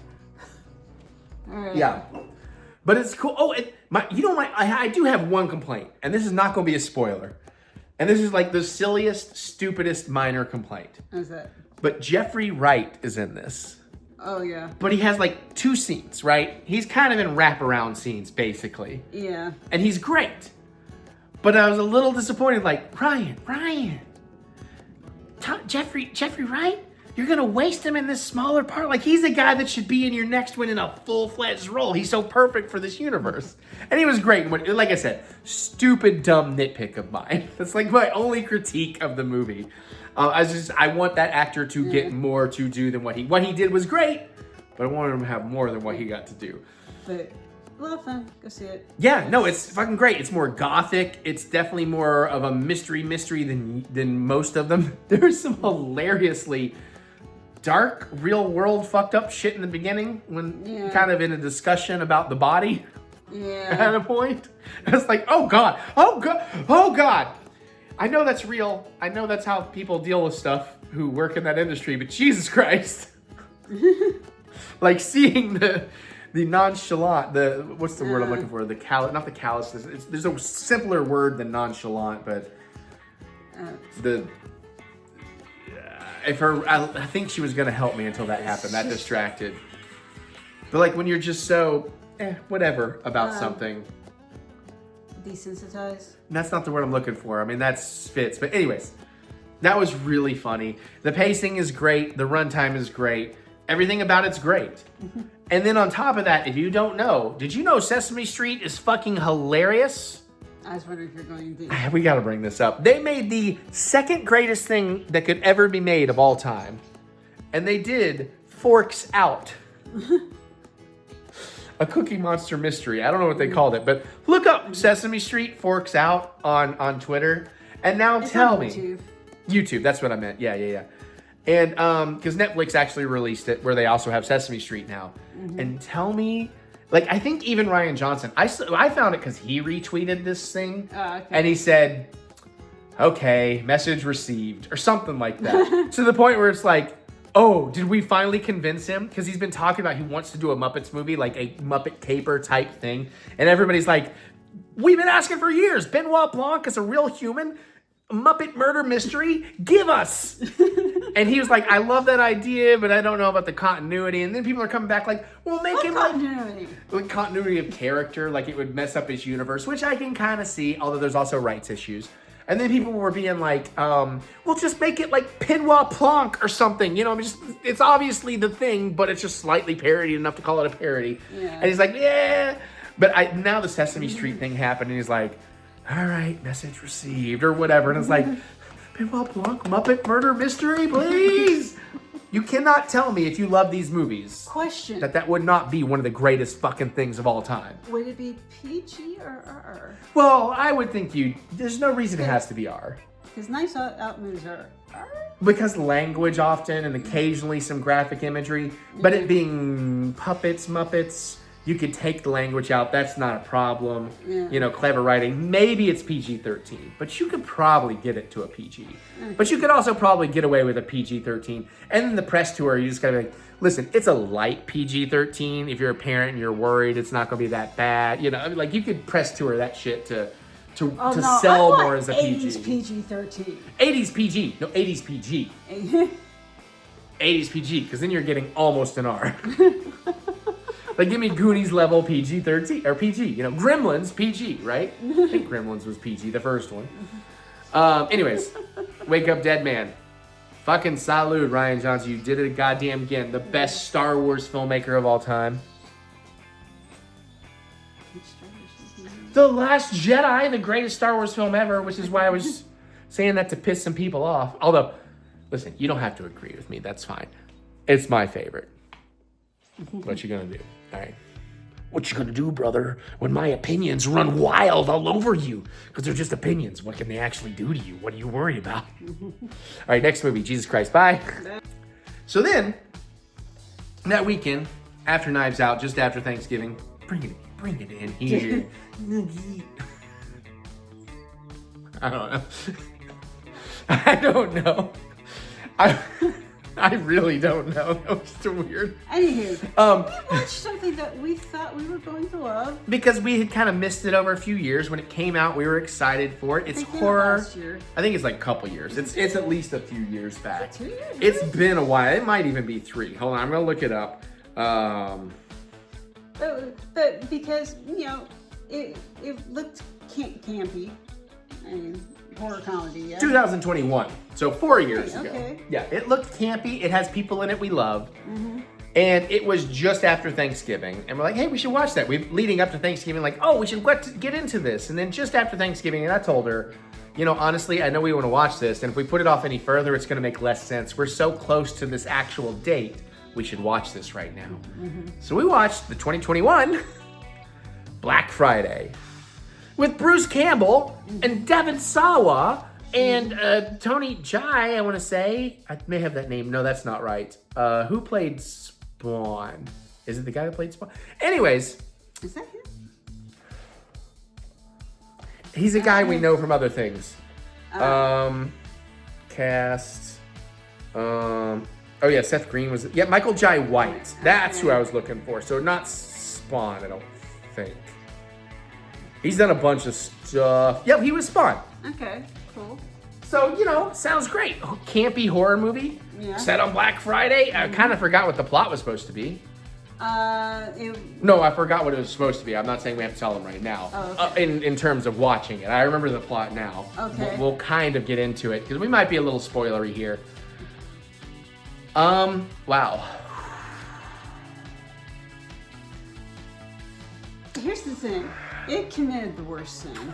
All right. Yeah. But it's cool. Oh, I do have one complaint, and this is not going to be a spoiler. And this is like the silliest, stupidest minor complaint. What's that? But Jeffrey Wright is in this. Oh, yeah. But he has like 2 scenes, right? He's kind of in wraparound scenes, basically. Yeah. And he's great. But I was a little disappointed, like, Ryan. Jeffrey Wright? You're going to waste him in this smaller part? Like, he's a guy that should be in your next one in a full-fledged role. He's so perfect for this universe. And he was great. Like I said, stupid, dumb nitpick of mine. That's like my only critique of the movie. I want that actor to get more to do than what he did was great, but I wanted him to have more than what he got to do. But a lot of fun. Go see it. Yeah, no, it's fucking great. It's more gothic. It's definitely more of a mystery than most of them. There's some hilariously dark, real world fucked up shit in the beginning when kind of in a discussion about the body. Yeah. At a point. It's like, oh God. I know that's real. I know that's how people deal with stuff who work in that industry, but Jesus Christ. Like seeing the nonchalant, what's the word I'm looking for? Not the callousness. There's a simpler word than nonchalant, but I think she was going to help me until that happened. That distracted. But like when you're just so, whatever about something. Desensitized? That's not the word I'm looking for. I mean, that fits. But anyways, that was really funny. The pacing is great. The runtime is great. Everything about it's great. And then on top of that, if you don't know, did you know Sesame Street is fucking hilarious? I was wondering if you're going to... We got to bring this up. They made the second greatest thing that could ever be made of all time. And they did Forks Out. A Cookie Monster mystery. I don't know what they called it, but look up Sesame Street Forks Out on Twitter. And now tell me. YouTube, that's what I meant. Yeah. And because Netflix actually released it where they also have Sesame Street now. And tell me, like, I think even Ryan Johnson, I found it because he retweeted this thing. And he said, okay, message received or something like that. To the point where it's like, oh, did we finally convince him? Because he's been talking about he wants to do a Muppets movie, like a Muppet Caper type thing. And everybody's like, we've been asking for years. Benoit Blanc is a real human. Muppet murder mystery. Give us. And he was like, I love that idea, but I don't know about the continuity. And then people are coming back like, well, make him like continuity of character. Like it would mess up his universe, which I can kind of see, although there's also rights issues. And then people were being like, well, just make it like Benoit Blanc or something. You know, I mean, it's obviously the thing, but it's just slightly parodied enough to call it a parody. Yeah. And he's like, yeah. But now the Sesame Street thing happened, and he's like, all right, message received or whatever. And it's like, Benoit Blanc, Muppet Murder Mystery, please. You cannot tell me if you love these movies. Question. That would not be one of the greatest fucking things of all time. Would it be PG or R? Well, I would think there's no reason it has to be R. Because Knives Out movies are R? Because language often and occasionally some graphic imagery. But it being puppets, Muppets, you could take the language out. That's not a problem. Yeah. You know, clever writing. Maybe it's PG-13, but you could probably get it to a PG. Okay. But you could also probably get away with a PG-13. And then the press tour, you just gotta be like, listen, it's a light PG-13. If you're a parent and you're worried it's not gonna be that bad. You know, I mean, like you could press tour that shit to to sell more as a 80s PG. PG-13. 80s PG. No, 80s PG. 80s PG, because then you're getting almost an R. Like, give me Goonies level PG-13, or PG. You know, Gremlins, PG, right? I think Gremlins was PG, the first one. Anyways, Wake Up Dead Man. Fucking salute, Rian Johnson. You did it goddamn again. The best Star Wars filmmaker of all time. The Last Jedi, the greatest Star Wars film ever, which is why I was saying that to piss some people off. Although, listen, you don't have to agree with me. That's fine. It's my favorite. What you gonna do? All right. What you gonna do, brother, when my opinions run wild all over you? Because they're just opinions. What can they actually do to you? What are you worried about? All right, next movie, Jesus Christ. Bye. So then, that weekend, after Knives Out, just after Thanksgiving, bring it in here. I don't know. I don't know. I really don't know. That was too weird. Anywho, we watched something that we thought we were going to love. Because we had kind of missed it over a few years. When it came out, we were excited for it. It's horror. Last year. I think it's like a couple years. It's at least a few years back. 2 years? It's been a while. It might even be 3. Hold on, I'm gonna look it up. But because, you know, it looked campy. I mean, horror comedy, yeah. 2021, so 4 years ago. Okay. Yeah, it looked campy. It has people in it we love. And it was just after Thanksgiving. And we're like, hey, we should watch that. Leading up to Thanksgiving, like, oh, we should get into this. And then just after Thanksgiving, and I told her, you know, honestly, I know we want to watch this. And if we put it off any further, it's going to make less sense. We're so close to this actual date. We should watch this right now. So we watched the 2021 Black Friday with Bruce Campbell and Devon Sawa and Tony Jai, I want to say. I may have that name. No, that's not right. Who played Spawn? Is it the guy that played Spawn? Anyways. Is that him? He's a guy we know from other things. Cast. Oh yeah, Seth Green was. Yeah, Michael Jai White. That's who I was looking for. So not Spawn, I don't think. He's done a bunch of stuff. Yep, he was Spawn. Okay, cool. So, you know, sounds great. Campy horror movie. Yeah. Set on Black Friday. I kind of forgot what the plot was supposed to be. No, I forgot what it was supposed to be. I'm not saying we have to tell them right now. Oh, okay. In terms of watching it. I remember the plot now. Okay. We'll kind of get into it because we might be a little spoilery here. Wow. Here's the thing. It committed the worst sin.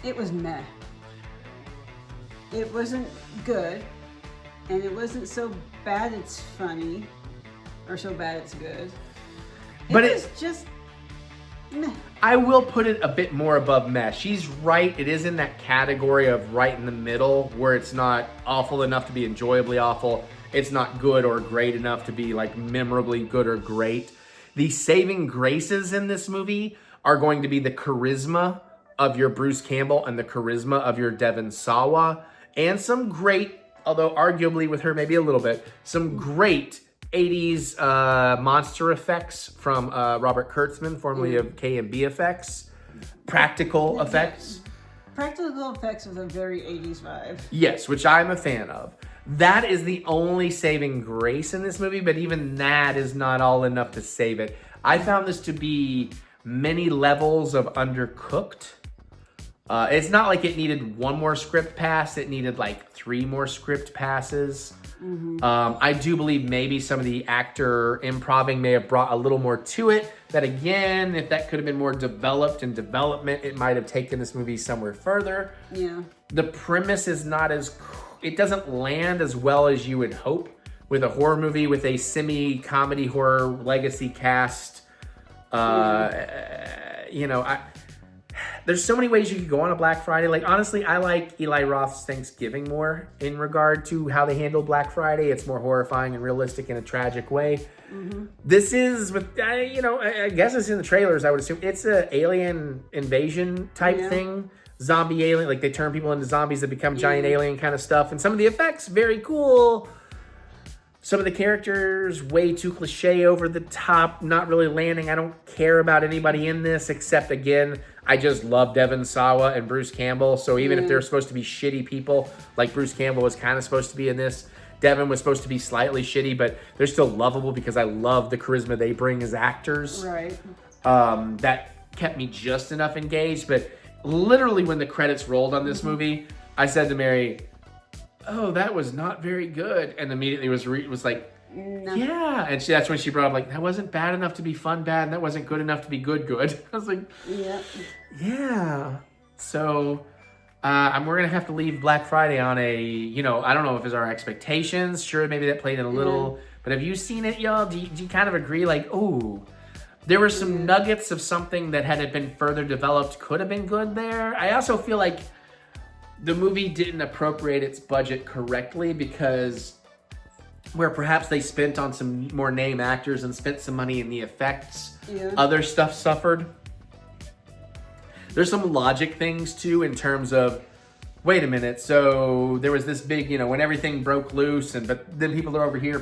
It was meh. It wasn't good, and it wasn't so bad it's funny, or so bad it's good. But it was just meh. I will put it a bit more above meh. She's right. It is in that category of right in the middle where it's not awful enough to be enjoyably awful. It's not good or great enough to be like memorably good or great. The saving graces in this movie are going to be the charisma of your Bruce Campbell and the charisma of your Devon Sawa, and some great, although arguably with her maybe a little bit, some great 80s monster effects from Robert Kurtzman, formerly of K&B Effects. Practical effects. Practical effects with a very 80s vibe. Yes, which I'm a fan of. That is the only saving grace in this movie, but even that is not all enough to save it. I found this to be many levels of undercooked. It's not like it needed one more script pass. It needed like 3 more script passes. I do believe maybe some of the actor improving may have brought a little more to it. That again, if that could have been more developed in development, it might have taken this movie somewhere further. Yeah. The premise is not as... It doesn't land as well as you would hope with a horror movie with a semi-comedy horror legacy cast. You know, there's so many ways you could go on a Black Friday. Like, honestly, I like Eli Roth's Thanksgiving more in regard to how they handle Black Friday. It's more horrifying and realistic in a tragic way. This is, with you know, I guess it's in the trailers, I would assume. It's an alien invasion type thing. Zombie alien, like they turn people into zombies that become giant alien kind of stuff. And some of the effects, very cool. Some of the characters, way too cliche, over the top, not really landing. I don't care about anybody in this, except, again, I just love Devon Sawa and Bruce Campbell. So even if they're supposed to be shitty people, like Bruce Campbell was kind of supposed to be in this, Devon was supposed to be slightly shitty, but they're still lovable because I love the charisma they bring as actors. Right. That kept me just enough engaged. But literally when the credits rolled on this movie, I said to Mary, oh, that was not very good. And immediately was like, no. Yeah. And that's when she brought up, like, that wasn't bad enough to be fun bad, and that wasn't good enough to be good. I was like, yeah. So we're going to have to leave Black Friday on a, I don't know if it's our expectations. Sure, maybe that played in a little. But have you seen it, y'all? Do you kind of agree, like, oh, there were some nuggets of something that had it been further developed could have been good there? I also feel like the movie didn't appropriate its budget correctly, because where perhaps they spent on some more name actors and spent some money in the effects, other stuff suffered. There's some logic things too, in terms of, wait a minute, so there was this big, when everything broke loose, but then people are over here,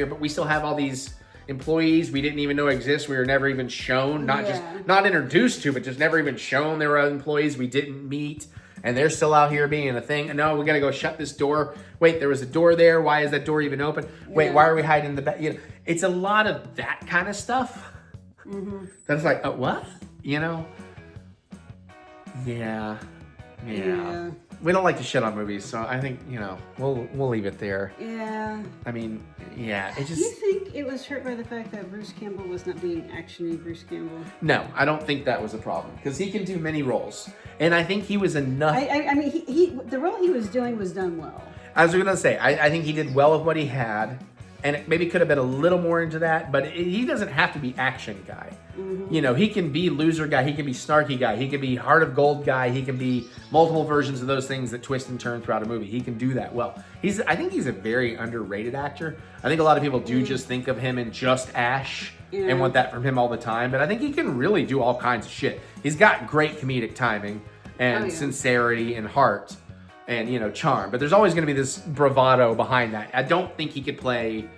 but we still have all these employees we didn't even know exist. We were never even shown, not introduced to, but just never even shown there were employees we didn't meet. And they're still out here being a thing. No, we got to go shut this door. Wait, there was a door there. Why is that door even open? Wait, why are we hiding in the back? It's a lot of that kind of stuff. That's like, what? Yeah. We don't like to shit on movies, so I think, we'll leave it there. Yeah. I mean, it just... Do you think it was hurt by the fact that Bruce Campbell was not being action-y Bruce Campbell? No, I don't think that was a problem, because he can do many roles. And I think he was enough... I mean, the role he was doing was done well. I was going to say, I think he did well with what he had, and it maybe could have been a little more into that, but he doesn't have to be action guy. He can be loser guy, he can be snarky guy, he can be heart of gold guy, he can be multiple versions of those things that twist and turn throughout a movie. He can do that well. I think he's a very underrated actor. I think a lot of people do just think of him in just Ash and want that from him all the time, but I think he can really do all kinds of shit. He's got great comedic timing and sincerity and heart and, charm, but there's always going to be this bravado behind that. I don't think he could play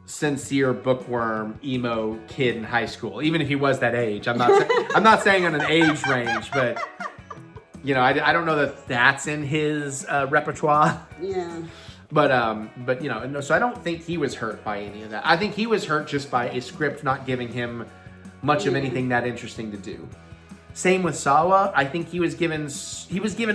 sincere bookworm emo kid in high school, even if he was that age. I'm not saying on an age range, but I don't know that that's in his repertoire. But so I don't think he was hurt by any of that. I think he was hurt just by a script not giving him much of anything that interesting to do. Same with Sawa. I think he was given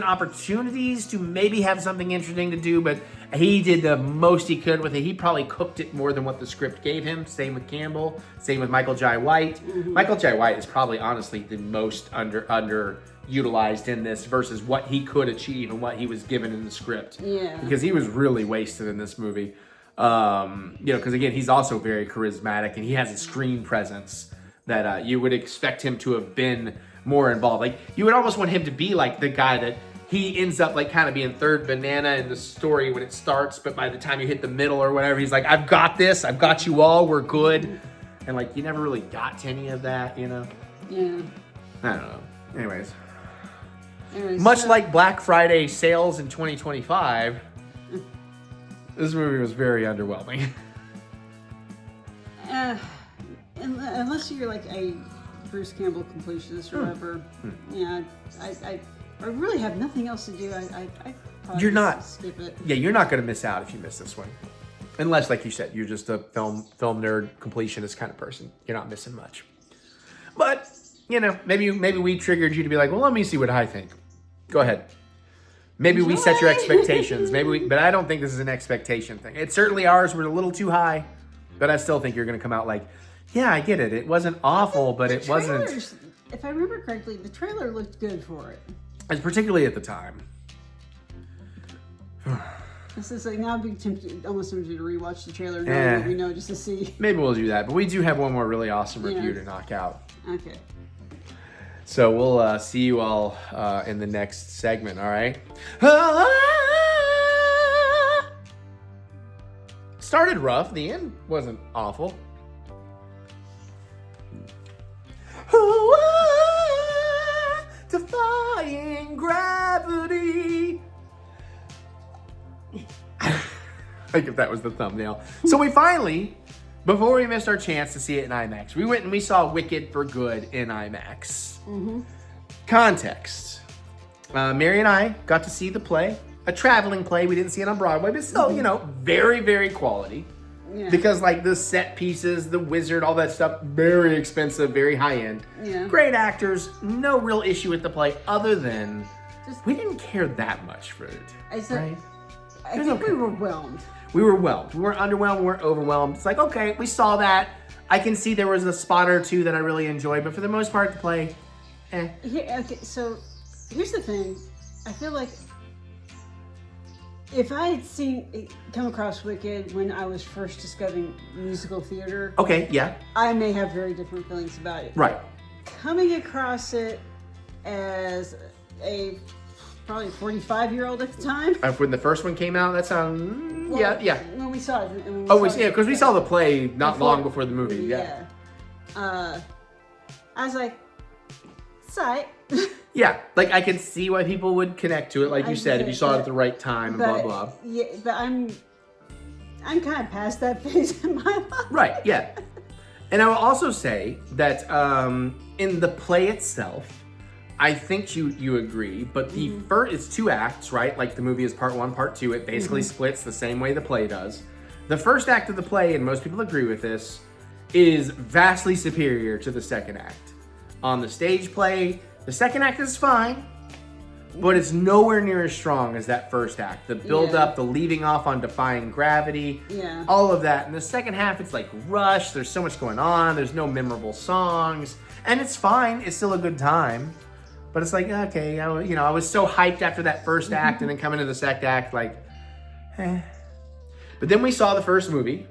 opportunities to maybe have something interesting to do, but he did the most he could with it. He probably cooked it more than what the script gave him. Same with Campbell. Same with Michael Jai White. Michael Jai White is probably honestly the most underutilized in this versus what he could achieve and what he was given in the script. Because he was really wasted in this movie. Because again, he's also very charismatic and he has a screen presence that you would expect him to have been more involved. Like, you would almost want him to be like the guy that he ends up like kind of being third banana in the story when it starts, but by the time you hit the middle or whatever, he's like, I've got this, I've got you all, we're good. And like, you never really got to any of that, Yeah. I don't know. Anyways, much like Black Friday sales in 2025, this movie was very underwhelming. Unless you're like a Bruce Campbell completionist or whatever, I really have nothing else to do. I probably you're not skip it. Yeah, you're not going to miss out if you miss this one, unless, like you said, you're just a film nerd completionist kind of person. You're not missing much. But maybe we triggered you to be like, well, let me see what I think. Go ahead. Maybe we set your expectations. But I don't think this is an expectation thing. It's certainly ours were a little too high, but I still think you're going to come out like, yeah, I get it. It wasn't awful, but it wasn't. If I remember correctly, the trailer looked good for it. Particularly at the time. This is like now I'm being almost tempted to rewatch the trailer now that we know just to see. Maybe we'll do that, but we do have one more really awesome review to knock out. Okay. So we'll see you all in the next segment. All right. Started rough. The end wasn't awful. Defying gravity. Like if that was the thumbnail. So we finally, before we missed our chance to see it in IMAX, we went and we saw Wicked for Good in IMAX. Context. Mary and I got to see the play, a traveling play. We didn't see it on Broadway, but still, you know, very, very quality. Yeah. Because like the set pieces, the wizard, all that stuff, very expensive, very high end. Yeah. Great actors, no real issue with the play other than we didn't care that much for it. I think we were whelmed. We were whelmed. We weren't underwhelmed, we weren't overwhelmed. It's like, okay, we saw that. I can see there was a spot or two that I really enjoyed, but for the most part, the play, Okay, so here's the thing. I feel like if I had come across Wicked when I was first discovering musical theater, okay, yeah, I may have very different feelings about it. Right. Coming across it as a probably 45-year-old at the time. When the first one came out, that sounds yeah. When we saw it. Because we saw the play long before the movie. Yeah. I was like, sight. Yeah, like I can see why people would connect to it, like you said, if you saw it at the right time and blah blah. Yeah, but I'm kind of past that phase in my life. Right. Yeah. And I will also say that in the play itself, I think you agree, but the first, it's 2 acts, right? Like the movie is part 1, part 2. It basically splits the same way the play does. The first act of the play, and most people agree with this, is vastly superior to the second act. On the stage play, the second act is fine, but it's nowhere near as strong as that first act. The build up, the leaving off on defying gravity, all of that. In the second half, it's like rushed. There's so much going on. There's no memorable songs, and it's fine. It's still a good time. But it's like, okay, I was so hyped after that first act, and then coming to the second act, like, eh. But then we saw the first movie,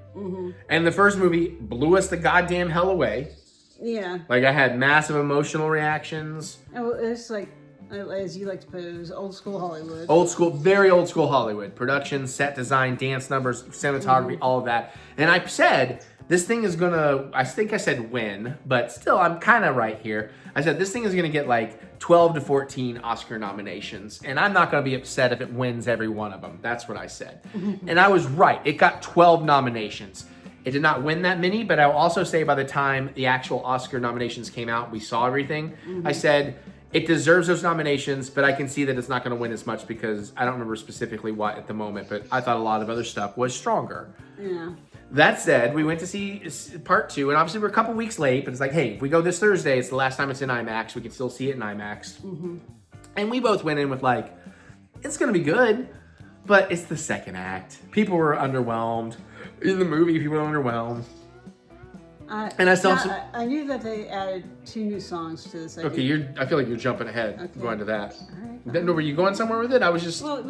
and the first movie blew us the goddamn hell away. Yeah. Like, I had massive emotional reactions. Oh, it's like, as you like to put it, it was old school Hollywood. Old school, very old school Hollywood. Production, set design, dance numbers, cinematography, all of that. And I said, this thing is gonna, I think I said win, but still, I'm kind of right here. I said, this thing is gonna get like 12 to 14 Oscar nominations, and I'm not gonna be upset if it wins every one of them. That's what I said. And I was right. It got 12 nominations. It did not win that many, but I will also say by the time the actual Oscar nominations came out, we saw everything. I said, it deserves those nominations, but I can see that it's not gonna win as much because I don't remember specifically what at the moment, but I thought a lot of other stuff was stronger. Yeah. That said, we went to see part 2, and obviously we're a couple weeks late, but it's like, hey, if we go this Thursday, it's the last time it's in IMAX, we can still see it in IMAX. And we both went in with like, it's gonna be good, but it's the second act. People were underwhelmed. In the movie, people were underwhelmed. And I knew that they added 2 new songs to the second. Okay, I feel like you're jumping ahead, going to that. All right. Were you going somewhere with it? I was just... Well,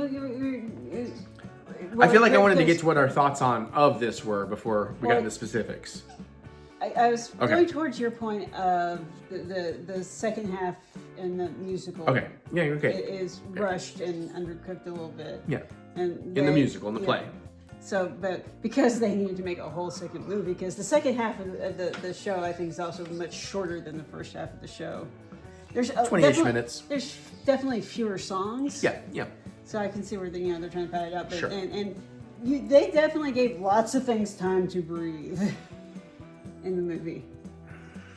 I feel like I wanted to get to what our thoughts of this were before we got into specifics. I was going towards your point of the second half in the musical. Okay. Yeah, okay. It is rushed and undercooked a little bit. Yeah. In the musical, in the play. So, but because they needed to make a whole second movie, because the second half of the show, I think, is also much shorter than the first half of the show. There's 20-ish minutes. There's definitely fewer songs. Yeah. So I can see where they're trying to pad it up. But, sure. They definitely gave lots of things time to breathe in the movie.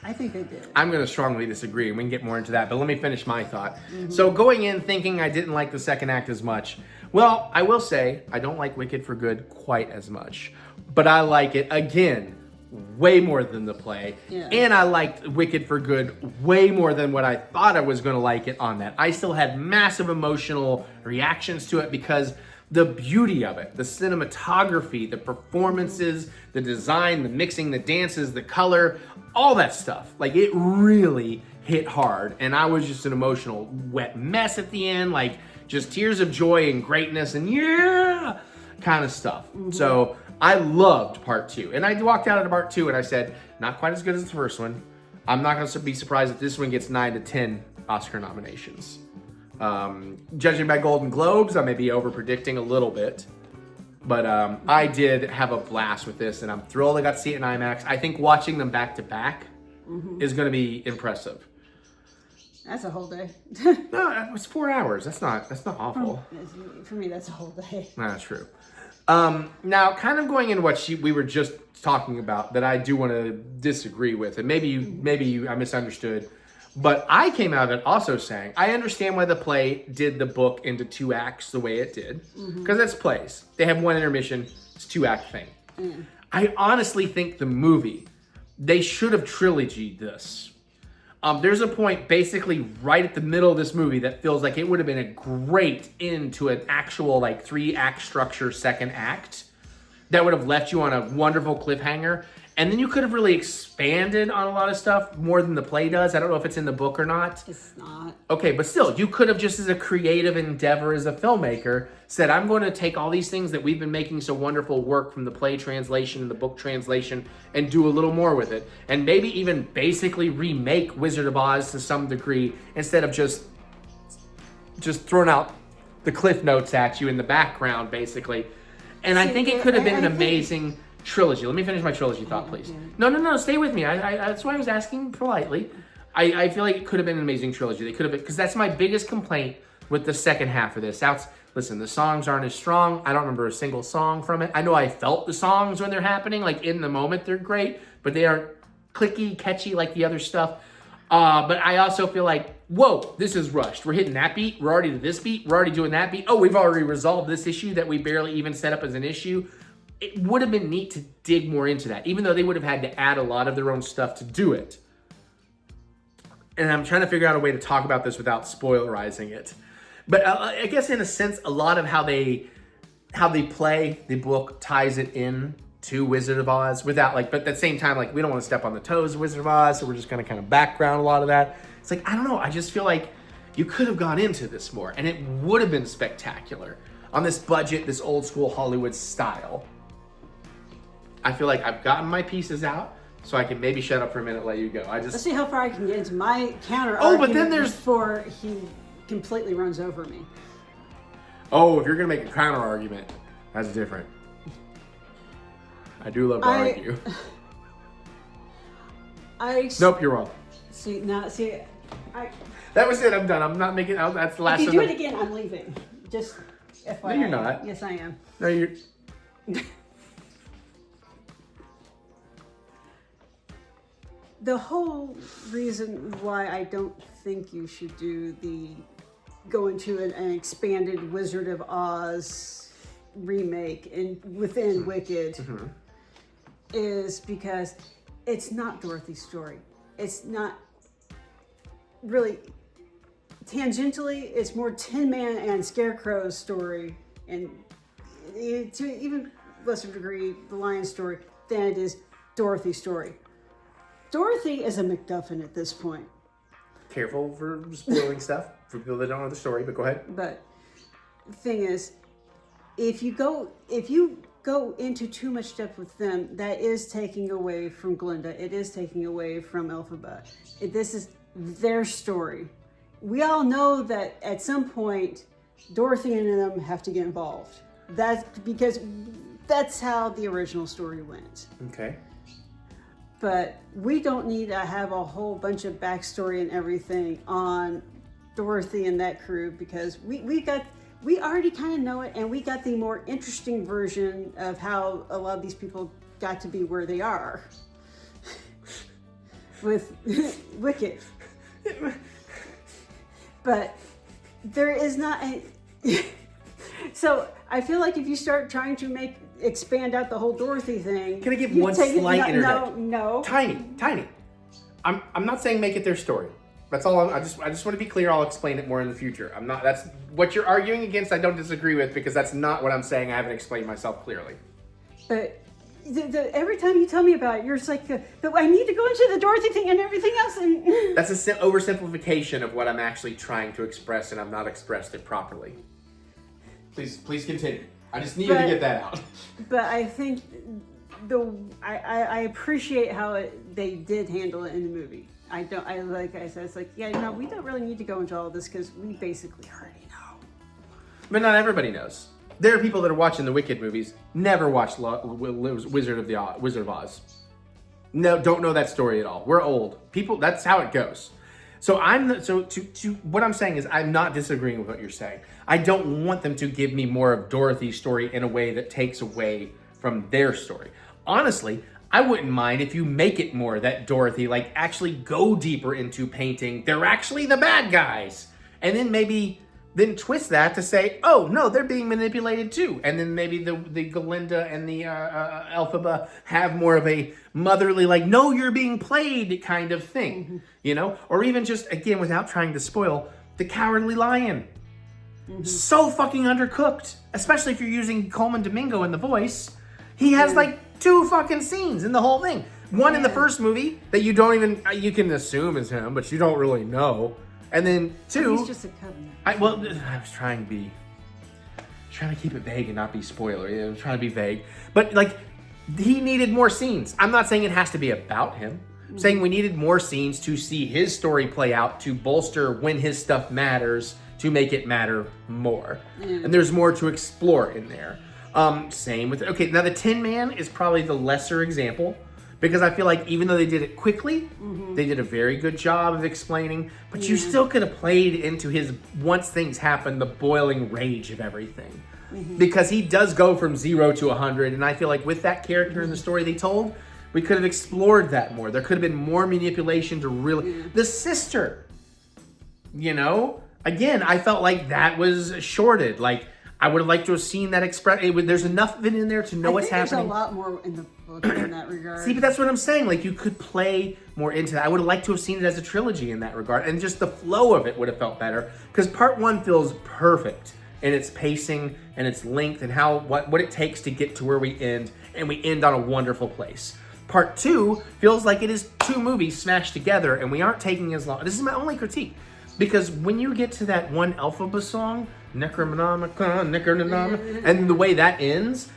I think they did. I'm going to strongly disagree, and we can get more into that, but let me finish my thought. So going in thinking I didn't like the second act as much, well, I will say I don't like Wicked for Good quite as much, but I like it, again, way more than the play, and I liked Wicked for Good way more than what I thought I was going to like it on that. I still had massive emotional reactions to it because the beauty of it, the cinematography, the performances, the design, the mixing, the dances, the color, all that stuff. Like, it really hit hard. And I was just an emotional wet mess at the end, like just tears of joy and greatness and kind of stuff. So I loved part 2. And I walked out of part 2 and I said, not quite as good as the first one. I'm not going to be surprised if this one gets 9 to 10 Oscar nominations. Judging by Golden Globes, I may be over predicting a little bit, but I did have a blast with this, and I'm thrilled I got to see it in IMAX. I think watching them back to back is going to be impressive. That's a whole day. No, it was 4 hours. That's not awful. For me, that's a whole day. That's true. Now, kind of going into what we were just talking about that I do want to disagree with, and maybe I misunderstood, but I came out of it also saying I understand why the play did the book into 2 acts the way it did, because that's plays. They have 1 intermission, it's a 2-act thing. I honestly think the movie, they should have trilogied this. There's a point basically right at the middle of this movie that feels like it would have been a great end to an actual like 3-act structure second act that would have left you on a wonderful cliffhanger. And then you could have really expanded on a lot of stuff more than the play does. I don't know if it's in the book or not. It's not. Okay, but still, you could have just as a creative endeavor as a filmmaker said, I'm going to take all these things that we've been making so wonderful work from the play translation and the book translation and do a little more with it. And maybe even basically remake Wizard of Oz to some degree instead of just throwing out the cliff notes at you in the background, basically. And I think it could have been an amazing trilogy. Let me finish my trilogy thought, please. No, stay with me. That's why I was asking politely. I feel like it could have been an amazing trilogy. They could have been, because that's my biggest complaint with the second half of this. Listen, the songs aren't as strong. I don't remember a single song from it. I know I felt the songs when they're happening, like in the moment they're great, but they aren't clicky, catchy like the other stuff. But I also feel like, whoa, this is rushed. We're hitting that beat. We're already to this beat. We're already doing that beat. Oh, we've already resolved this issue that we barely even set up as an issue. It would have been neat to dig more into that, even though they would have had to add a lot of their own stuff to do it. And I'm trying to figure out a way to talk about this without spoilerizing it. But I guess in a sense, a lot of how they play the book ties it in to Wizard of Oz without but at the same time, we don't want to step on the toes of Wizard of Oz, so we're just going to kind of background a lot of that. It's I don't know, I just feel like you could have gone into this more, and it would have been spectacular on this budget, this old school Hollywood style. I feel like I've gotten my pieces out, so I can maybe shut up for a minute and let you go. Let's see how far I can get into my counter but then there's before he completely runs over me. Oh, if you're gonna make a counter argument, that's different. I do love to argue. Nope, you're wrong. That was it. I'm done. I'm not making. That's the last. If you do it again, I'm leaving. Just FYI. No, you're not. Yes, I am. No, you're. The whole reason why I don't think you should go into an expanded Wizard of Oz remake within Wicked is because it's not Dorothy's story. It's not really tangentially. It's more Tin Man and Scarecrow's story, and to even lesser degree, the Lion's story than it is Dorothy's story. Dorothy is a MacGuffin at this point. Careful for spoiling stuff for people that don't know the story, but go ahead. But the thing is, if you go into too much depth with them, that is taking away from Glinda. It is taking away from Elphaba. This is their story. We all know that at some point, Dorothy and them have to get involved. That's because that's how the original story went. Okay. But we don't need to have a whole bunch of backstory and everything on Dorothy and that crew, because we already kind of know it, and we got the more interesting version of how a lot of these people got to be where they are with Wicked. But there is not so I feel like if you start trying to expand out the whole Dorothy thing. Can I give one slight interjection? No. Tiny. I'm not saying make it their story. That's all. I just want to be clear. I'll explain it more in the future. I'm not. That's what you're arguing against. I don't disagree with, because that's not what I'm saying. I haven't explained myself clearly. But every time you tell me about it, you're just like, but I need to go into the Dorothy thing and everything else. And that's an oversimplification of what I'm actually trying to express, and I've not expressed it properly. Please continue. I just needed to get that out. But I think I appreciate how they did handle it in the movie. Like I said, it's like, we don't really need to go into all of this because we basically already know. But not everybody knows. There are people that are watching the Wicked movies, never watched Wizard of Oz. No, don't know that story at all. We're old. People, that's how it goes. So to what I'm saying is I'm not disagreeing with what you're saying. I don't want them to give me more of Dorothy's story in a way that takes away from their story. Honestly, I wouldn't mind if you make it more that Dorothy like actually go deeper into painting. They're actually the bad guys. And then twist that to say, oh no, they're being manipulated too. And then maybe the Galinda and the Elphaba have more of a motherly, like, no, you're being played kind of thing, you know? Or even just, again, without trying to spoil, the Cowardly Lion. So fucking undercooked, especially if you're using Coleman Domingo in the voice. He has like 2 fucking scenes in the whole thing. One in the first movie that you don't even, you can assume is him, but you don't really know. And then 2. He's just a covenant. I was trying to keep it vague and not be spoiler. I was trying to be vague. But like, he needed more scenes. I'm not saying it has to be about him. I'm saying we needed more scenes to see his story play out, to bolster when his stuff matters, to make it matter more. And there's more to explore in there. Same with, okay, now the Tin Man is probably the lesser example, because I feel like even though they did it quickly, they did a very good job of explaining, but you still could have played into his, once things happen, the boiling rage of everything. Because he does go from 0 to 100, and I feel like with that character in the story they told, we could have explored that more. There could have been more manipulation to really... The sister, you know? Again, I felt like that was shorted. Like, I would have liked to have seen that there's enough of it in there to know what's happening. There's a lot more in the book in that regard. See, but that's what I'm saying. Like, you could play more into that. I would have liked to have seen it as a trilogy in that regard. And just the flow of it would have felt better. Because part 1 feels perfect in its pacing and its length and what it takes to get to where we end. And we end on a wonderful place. Part 2 feels like it is 2 movies smashed together and we aren't taking as long. This is my only critique. Because when you get to that one Elphaba song, Necronomicon, and the way that ends,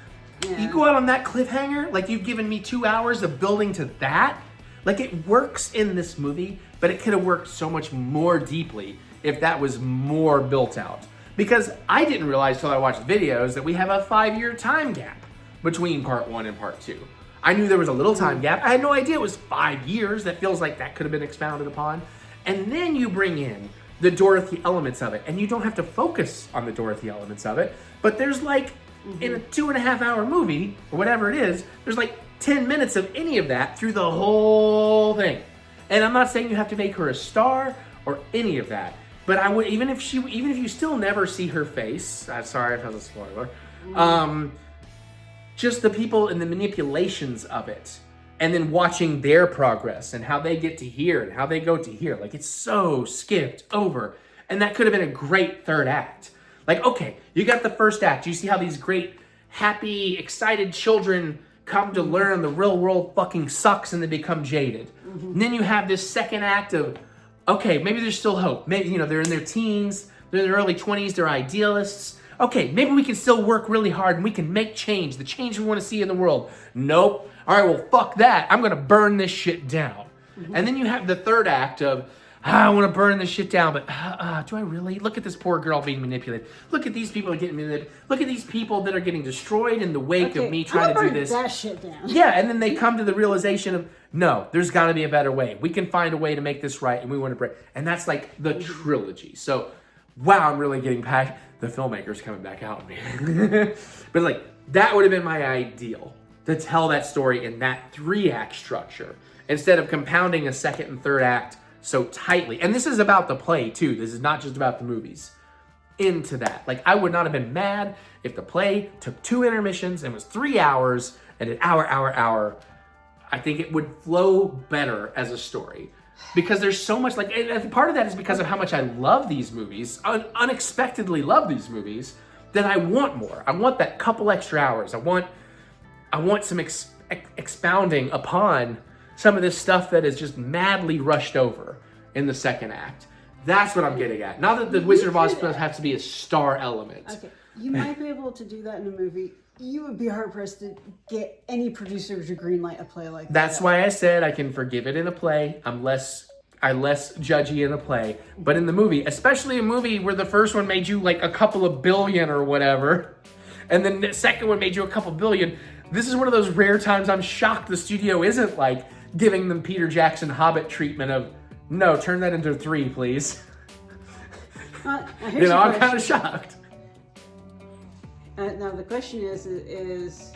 you go out on that cliffhanger, like you've given me 2 hours of building to that. Like, it works in this movie, but it could have worked so much more deeply if that was more built out. Because I didn't realize till I watched videos that we have a 5-year time gap between part 1 and part 2. I knew there was a little time gap. I had no idea it was 5 years. That feels like that could have been expounded upon. And then you bring in the Dorothy elements of it. And you don't have to focus on the Dorothy elements of it. But there's like, in a 2.5-hour movie, or whatever it is, there's like 10 minutes of any of that through the whole thing. And I'm not saying you have to make her a star or any of that. But I would, even if you still never see her face, I'm sorry if that was a spoiler, just the people and the manipulations of it. And then watching their progress and how they get to here and how they go to here. Like, it's so skipped over. And that could have been a great 3rd act. Like, okay, you got the 1st act. You see how these great, happy, excited children come to learn the real world fucking sucks and they become jaded. And then you have this 2nd act of, okay, maybe there's still hope. Maybe, you know, they're in their teens, they're in their early 20s, they're idealists. Okay, maybe we can still work really hard and we can make change, the change we want to see in the world. Nope. All right, well, fuck that. I'm going to burn this shit down. And then you have the 3rd act of, I want to burn this shit down, but do I really? Look at this poor girl being manipulated. Look at these people getting manipulated. Look at these people that are getting destroyed in the wake of me trying to do this. That shit down. Yeah, and then they come to the realization of, no, there's got to be a better way. We can find a way to make this right, and we want to break. And that's like the trilogy. So, wow, I'm really getting passionate. The filmmaker's coming back out, man. But like, that would have been my ideal, to tell that story in that 3-act structure instead of compounding a 2nd and 3rd act so tightly. And this is about the play too. This is not just about the movies. Into that. Like, I would not have been mad if the play took 2 intermissions and was 3 hours and an hour. I think it would flow better as a story. Because there's so much, like, and part of that is because of how much I love these movies, unexpectedly love these movies, that I want more. I want that couple extra hours. I want some expounding upon some of this stuff that is just madly rushed over in the 2nd act. That's what I'm getting at. Not that the Wizard of Oz has to be a star element. Okay, you might be able to do that in a movie. You would be hard-pressed to get any producer to greenlight a play like that. That's why I said I can forgive it in a play. I'm less judgy in a play. But in the movie, especially a movie where the first one made you like a couple of billion or whatever, and then the second one made you a couple billion, this is one of those rare times I'm shocked the studio isn't like giving them Peter Jackson Hobbit treatment of, No, turn that into 3, please. Here's You know, I'm the kind of question. shocked. Now the question is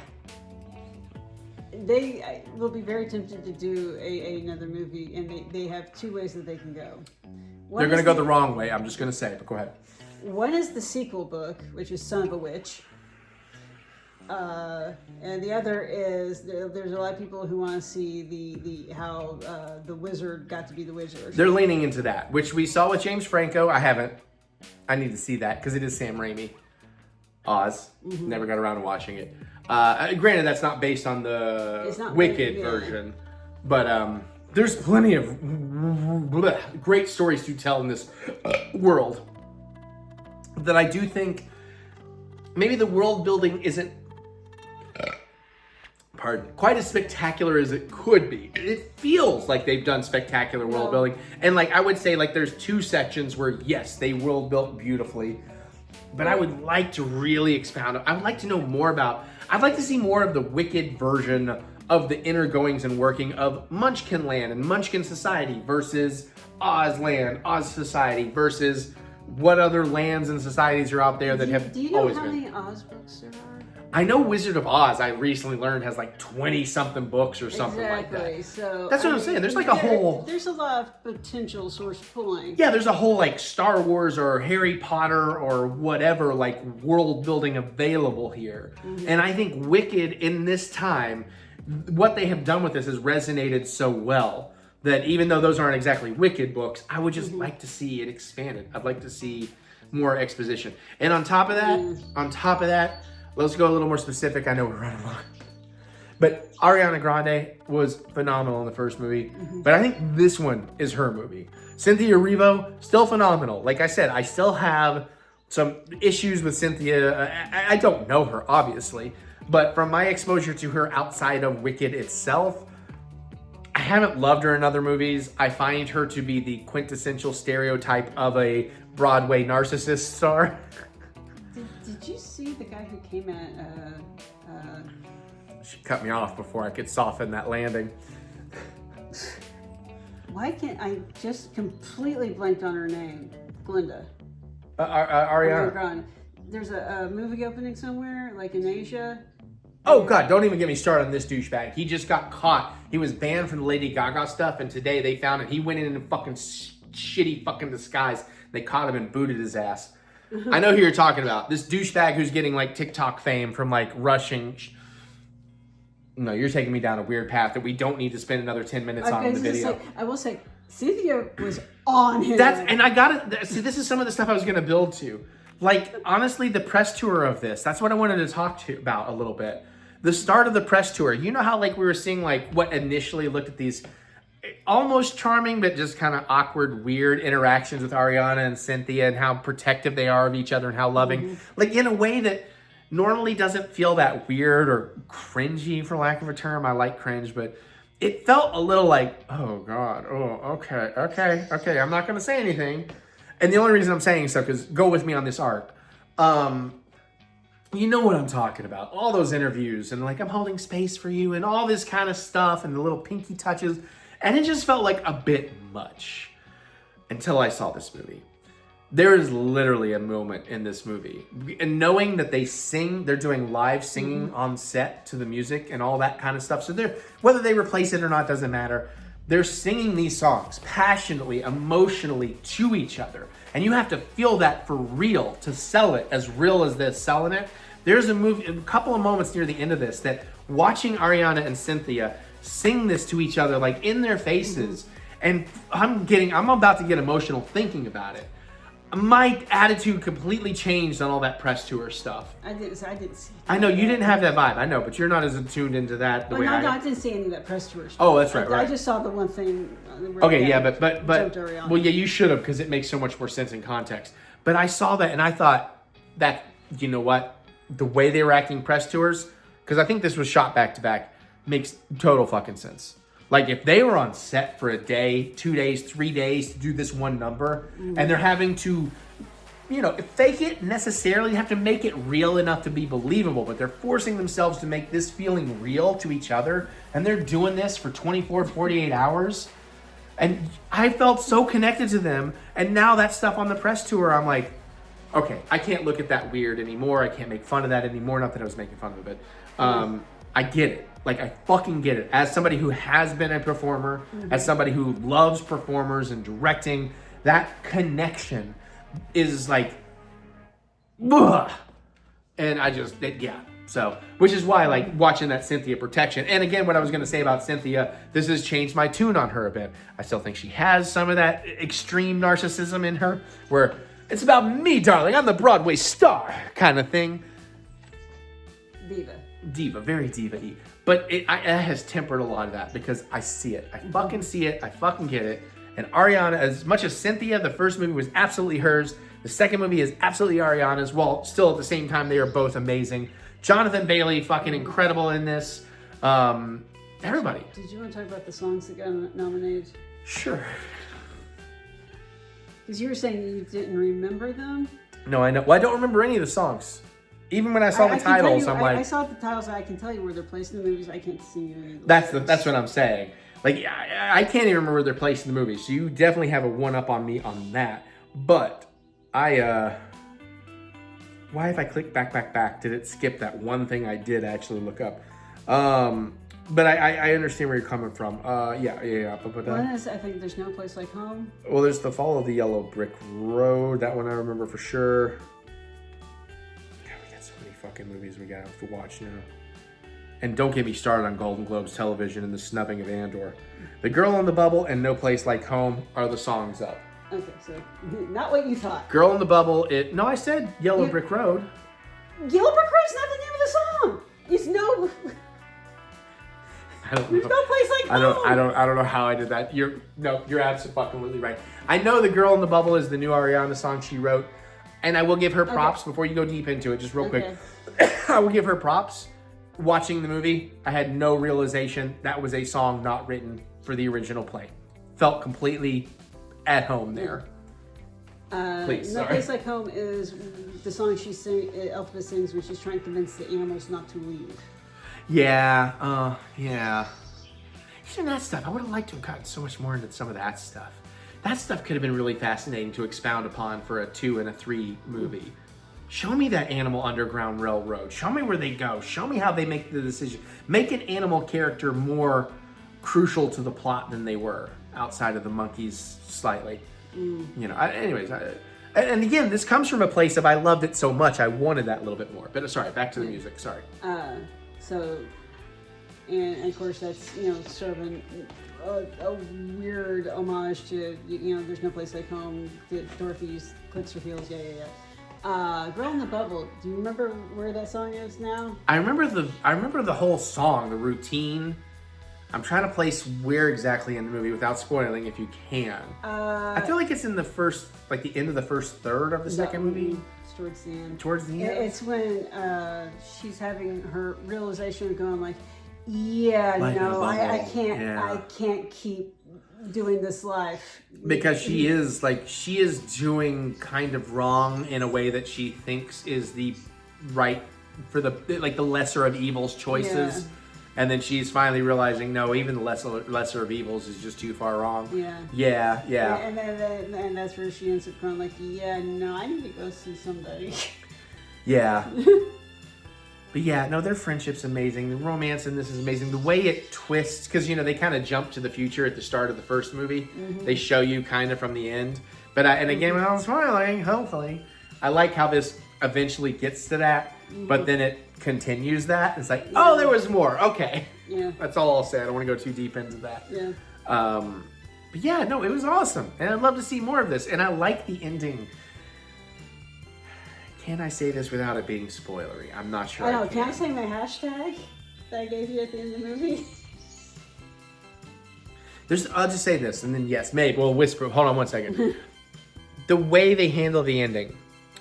they will be very tempted to do another movie, and they have 2 ways that they can go. One They're going to is go the wrong way. I'm just going to say it, but go ahead. One is the sequel book, which is Son of a Witch. And the other is there's a lot of people who want to see the how the wizard got to be the wizard. They're leaning into that, which we saw with James Franco. I haven't. I need to see that because it is Sam Raimi. Oz. Never got around to watching it. Granted, that's not based on the Wicked version, but there's plenty of great stories to tell in this world that I do think maybe the world building isn't quite as spectacular as it could be. It feels like they've done spectacular world building. And like I would say like there's 2 sections where yes, they world built beautifully. But I would like to really expound. I would like to know more about, I'd like to see more of the Wicked version of the inner goings and working of Munchkin Land and Munchkin Society versus Oz Land, Oz Society versus what other lands and societies are out there that have always been. Do you know how many Oz books there are? I know Wizard of Oz, I recently learned, has like 20-something books or something like that. So that's what I'm saying. There's like a whole... There's a lot of potential source pulling. Yeah, there's a whole like Star Wars or Harry Potter or whatever like world building available here. And I think Wicked in this time, what they have done with this has resonated so well that even though those aren't exactly Wicked books, I would just like to see it expanded. I'd like to see more exposition. And on top of that, let's go a little more specific. I know we're running long. But Ariana Grande was phenomenal in the first movie. But I think this one is her movie. Cynthia Erivo, still phenomenal. Like I said, I still have some issues with Cynthia. I don't know her, obviously. But from my exposure to her outside of Wicked itself, I haven't loved her in other movies. I find her to be the quintessential stereotype of a Broadway narcissist star. Did you see the guy who came at... She cut me off before I could soften that landing. Why can't I just completely blanked on her name? Glinda. Ariana. Grande. There's a movie opening somewhere, like in Asia. Oh God, don't even get me started on this douchebag. He just got caught. He was banned from the Lady Gaga stuff, and today they found it. He went in a fucking shitty fucking disguise. They caught him and booted his ass. I know who you're talking about. This douchebag who's getting like TikTok fame from like rushing. No, you're taking me down a weird path that we don't need to spend another 10 minutes on in the video. I will say, Cynthia was on him. And I got it. See, this is some of the stuff I was going to build to. Like, honestly, the press tour of this, that's what I wanted to talk to about a little bit. The start of the press tour, you know how like we were seeing like what initially looked at these almost charming but just kind of awkward, weird interactions with Ariana and Cynthia and how protective they are of each other and how loving. Like in a way that normally doesn't feel that weird or cringy, for lack of a term. I like cringe, but it felt a little like, oh God, oh, okay. I'm not going to say anything. And the only reason I'm saying so, because go with me on this arc. You know what I'm talking about. All those interviews and like, I'm holding space for you and all this kind of stuff and the little pinky touches. And it just felt like a bit much until I saw this movie. There is literally a moment in this movie. And knowing that they sing, they're doing live singing on set to the music and all that kind of stuff. So whether they replace it or not doesn't matter. They're singing these songs passionately, emotionally to each other. And you have to feel that for real to sell it as real as they're selling it. There's a couple of moments near the end of this that watching Ariana and Cynthia sing this to each other, like in their faces. And I'm about to get emotional thinking about it. My attitude completely changed on all that press tour stuff. I didn't see. I know you didn't have that vibe. I know, but you're not as tuned into that the way I am. I didn't see any of that press tour stuff. Oh, that's right. I just saw the one thing. Okay, yeah, but well, yeah, you should have because it makes so much more sense in context. But I saw that and I thought that, you know what, the way they were acting press tours, because I think this was shot back to back, makes total fucking sense. Like if they were on set for a day, 2 days, 3 days to do this one number, and they're having to, fake it necessarily, have to make it real enough to be believable, but they're forcing themselves to make this feeling real to each other, and they're doing this for 24, 48 hours. And I felt so connected to them. And now that stuff on the press tour, I'm like, okay, I can't look at that weird anymore. I can't make fun of that anymore. Not that I was making fun of it, but I get it. Like, I fucking get it. As somebody who has been a performer, as somebody who loves performers and directing, that connection is like, ugh. And I just, yeah. So, which is why I like watching that Cynthia protection. And again, what I was going to say about Cynthia, this has changed my tune on her a bit. I still think she has some of that extreme narcissism in her, where it's about me, darling, I'm the Broadway star kind of thing. Diva, very diva-y. But it has tempered a lot of that because I see it. I fucking see it. I fucking get it. And Ariana, as much as Cynthia, the first movie was absolutely hers. The second movie is absolutely Ariana's. While still at the same time, they are both amazing. Jonathan Bailey, fucking incredible in this. Everybody. Did you want to talk about the songs that got nominated? Sure. Because you were saying you didn't remember them? No, I know. Well, I don't remember any of the songs. Even when I saw the titles, I'm like... I saw the titles, I can tell you where they're placed in the movies. I can't see any of That's what I'm saying. Like, I can't even remember where they're placed in the movies. So you definitely have a one-up on me on that. But why if I click back, did it skip that one thing I did actually look up? But I understand where you're coming from. Yeah. One is, I think, There's No Place Like Home. Well, there's the Follow the Yellow Brick Road. That one I remember for sure. God, we got so many fucking movies we got to watch now. And don't get me started on Golden Globes television and the snubbing of Andor. The Girl in the Bubble and No Place Like Home are the songs up. Okay, so not what you thought. Girl in the Bubble, no, I said Yellow Brick Road. Yellow Brick Road's not the name of the song. It's no... I don't know. There's no place like home. I don't know how I did that. You're absolutely right. I know The Girl in the Bubble is the new Ariana song she wrote, and I will give her props before you go deep into it, just real quick. I will give her props. Watching the movie, I had no realization that was a song not written for the original play. Felt completely at home there. Please, No Place Like Home is the song Elphaba sings when she's trying to convince the animals not to leave. Yeah. Even that stuff, I would have liked to have gotten so much more into some of that stuff. That stuff could have been really fascinating to expound upon for a 2 and a 3 movie. Show me that animal underground railroad. Show me where they go. Show me how they make the decision. Make an animal character more crucial to the plot than they were outside of the monkeys slightly. You know, and again, this comes from a place of I loved it so much, I wanted that a little bit more. But sorry, back to the music, sorry. And of course that's, sort of a weird homage to, There's No Place Like Home, Dorothy's clicks her heels, yeah. Girl in the Bubble, do you remember where that song is now? I remember the whole song, the routine. I'm trying to place where exactly in the movie without spoiling if you can. I feel like it's in the the end of the first third of the second movie. It's towards the end. Towards the end? It's when she's having her realization of going like, I can't keep doing this life. Because she is doing kind of wrong in a way that she thinks is the right for the lesser of evil's choices. Yeah. And then she's finally realizing, no, even the lesser of evils is just too far wrong. Yeah. And that's where she ends up going like, I need to go see somebody. Yeah. But yeah, no, their friendship's amazing. The romance in this is amazing. The way it twists, because, they kind of jump to the future at the start of the first movie. Mm-hmm. They show you kind of from the end. But, and again, when I'm smiling, hopefully, I like how this eventually gets to that. But then it continues that. It's like, oh, there was more. Okay. Yeah. That's all I'll say. I don't want to go too deep into that. Yeah. But yeah, no, it was awesome. And I'd love to see more of this. And I like the ending. Can I say this without it being spoilery? I'm not sure. I know. Can I say my hashtag that I gave you at the end of the movie? I'll just say this, and then yes, maybe we'll whisper. Hold on one second. The way they handle the ending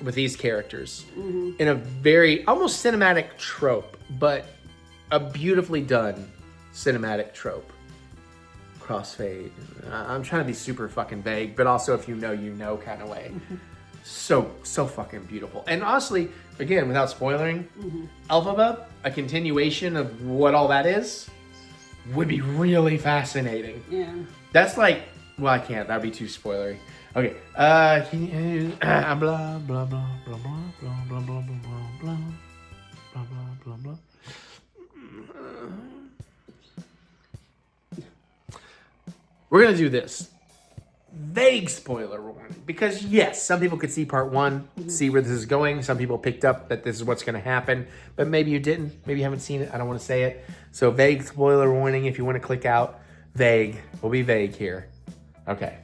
with these characters in a very almost cinematic trope, but a beautifully done cinematic trope. Crossfade. I'm trying to be super fucking vague, but also if you know kind of way. So fucking beautiful. And honestly, again, without spoiling, Elphaba, a continuation of what all that is, would be really fascinating. Yeah. That's like Well, I can't. That'd be too spoilery. Okay. Can you blah blah blah blah blah blah blah blah blah blah blah blah blah. We're gonna do this. Vague spoiler warning. Because yes, some people could see part 1, see where this is going. Some people picked up that this is what's gonna happen, but maybe you didn't. Maybe you haven't seen it. I don't want to say it. So vague spoiler warning. If you want to click out, vague. We'll be vague here. Okay.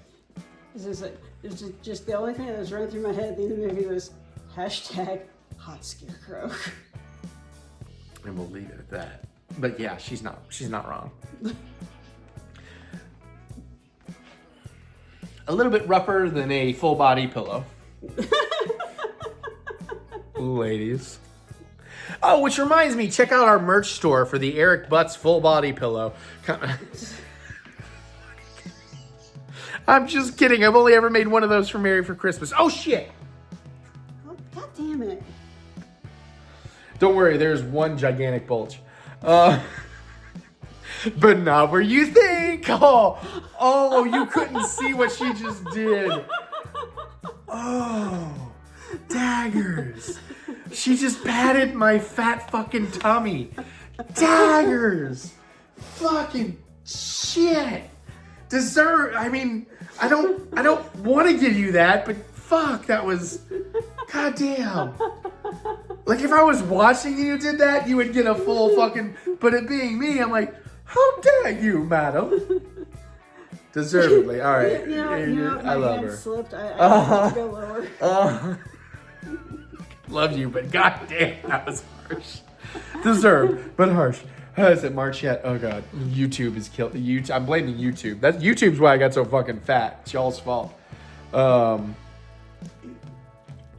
It's just the only thing that was running through my head at the end of the movie was hashtag hot scarecrow. And we'll leave it at that. But yeah, she's not wrong. A little bit rougher than a full body pillow. Ladies. Oh, which reminds me, check out our merch store for the TheEricButts full body pillow. I'm just kidding. I've only ever made one of those for Mary for Christmas. Oh, shit. Oh, God damn it. Don't worry, there's one gigantic bulge. But not where you think. Oh, you couldn't see what she just did. Oh, daggers. She just patted my fat fucking tummy. Daggers. Fucking shit. I mean, I don't want to give you that, but fuck, that was, goddamn. Like if I was watching you did that, you would get a full fucking, but it being me, I'm like, how dare you, madam? Deservedly, all right. I love her. Slipped. I to go lower. Love you, but goddamn, that was harsh. Deserved, but harsh. Is it March yet? Oh god, YouTube is killed. I'm blaming YouTube. YouTube's why I got so fucking fat. It's y'all's fault.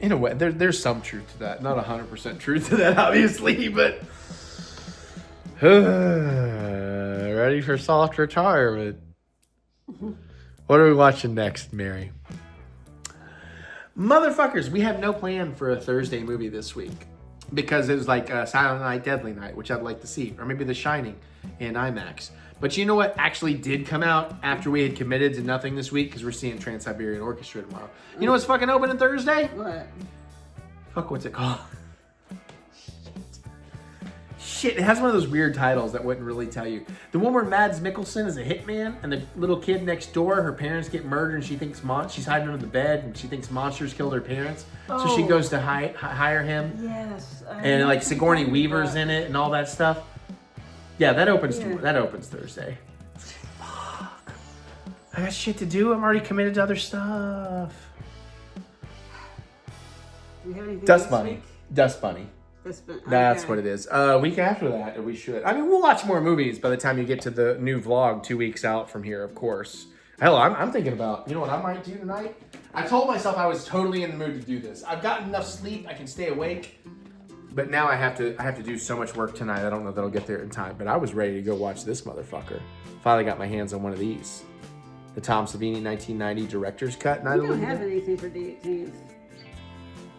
In a way, there's some truth to that. Not 100% truth to that, obviously, but ready for soft retirement. What are we watching next, Mary? Motherfuckers, we have no plan for a Thursday movie this week because it was like Silent Night, Deadly Night, which I'd like to see, or maybe The Shining in IMAX. But you know what actually did come out after we had committed to nothing this week? Because we're seeing Trans-Siberian Orchestra tomorrow. You know what's fucking opening Thursday? What? Fuck, what's it called? Shit, it has one of those weird titles that wouldn't really tell you. The one where Mads Mikkelsen is a hitman and the little kid next door, her parents get murdered and she thinks she's hiding under the bed and she thinks monsters killed her parents. Oh. So she goes to hire him. Yes. And like Sigourney Weaver's in it and all that stuff. Yeah, that opens Thursday. Fuck. I got shit to do. I'm already committed to other stuff. Do you have anything Dust Bunny. That's okay. what it is. Week after that, we should. I mean, we'll watch more movies by the time you get to the new vlog 2 weeks out from here, of course. Hell, I'm thinking about, you know what I might do tonight? I told myself I was totally in the mood to do this. I've gotten enough sleep. I can stay awake. But now I have to do so much work tonight. I don't know that I'll get there in time. But I was ready to go watch this motherfucker. Finally got my hands on one of these. The Tom Savini 1990 director's cut. We don't have anything for the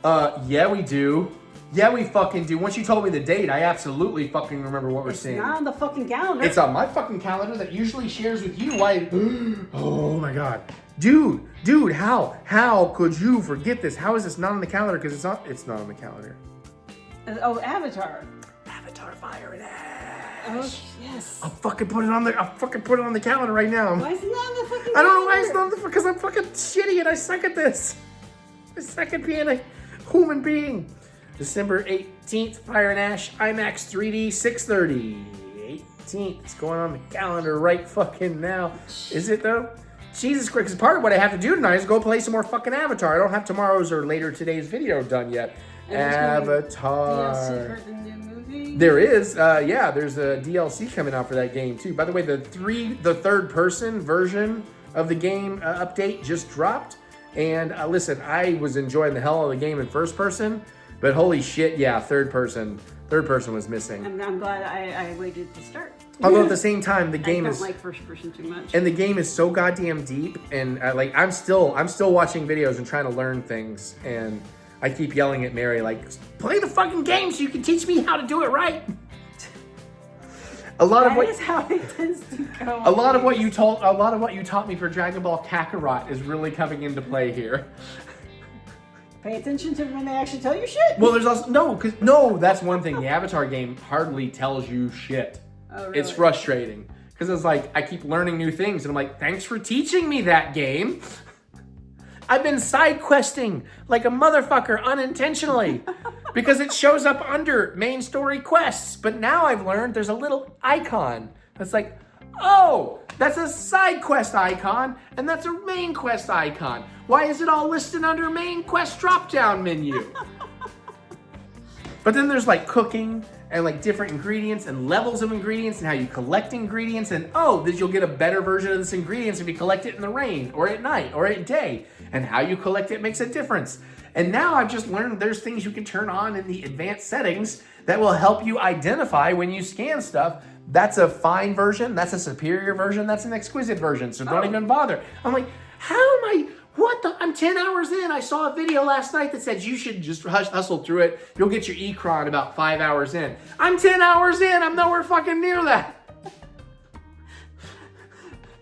18th. Yeah, we do. Yeah, we fucking do. Once you told me the date, I absolutely fucking remember what we're seeing. It's not on the fucking calendar. It's on my fucking calendar that usually shares with you. Why? Oh my god. Dude, how could you forget this? How is this not on the calendar? Because it's not on the calendar. Oh, Avatar. Avatar Fire and Ash. Oh, yes. I'll fucking put it on the calendar right now. Why is it not on the fucking calendar? I don't know why it's not on the because I'm fucking shitty and I suck at this. I suck at being a human being. December 18th, Fire and Ash, IMAX 3D, 6:30. 18th. It's going on the calendar right fucking now. Is it though? Jesus Christ, because part of what I have to do tonight is go play some more fucking Avatar. I don't have tomorrow's or later today's video done yet. Avatar. DLC for the new movie? There is, there's a DLC coming out for that game too. By the way, the third person version of the game update just dropped. And listen, I was enjoying the hell out of the game in first person, but holy shit, yeah, third person was missing. I'm glad I waited to start. Although at the same time, the game I don't like first person too much. And the game is so goddamn deep, and I'm still watching videos and trying to learn things, and I keep yelling at Mary like, play the fucking game so you can teach me how to do it right. A lot of what is how it tends to go. a lot of what you taught me for Dragon Ball Kakarot is really coming into play here. Pay attention to when they actually tell you shit. Well, there's also that's one thing. The Avatar game hardly tells you shit. Oh, really? It's frustrating because it's like I keep learning new things, and I'm like, thanks for teaching me that game. I've been side questing like a motherfucker unintentionally because it shows up under main story quests. But now I've learned there's a little icon that's like, oh, that's a side quest icon and that's a main quest icon. Why is it all listed under main quest drop-down menu? But then there's like cooking and like different ingredients and levels of ingredients and how you collect ingredients and that you'll get a better version of this ingredients if you collect it in the rain or at night or at day, and how you collect it makes a difference. And now I've just learned there's things you can turn on in the advanced settings that will help you identify when you scan stuff. That's a fine version, that's a superior version, that's an exquisite version, so don't even bother. I'm like, I'm 10 hours in. I saw a video last night that said you should just hustle through it. You'll get your Ecron about 5 hours in. I'm 10 hours in. I'm nowhere fucking near that.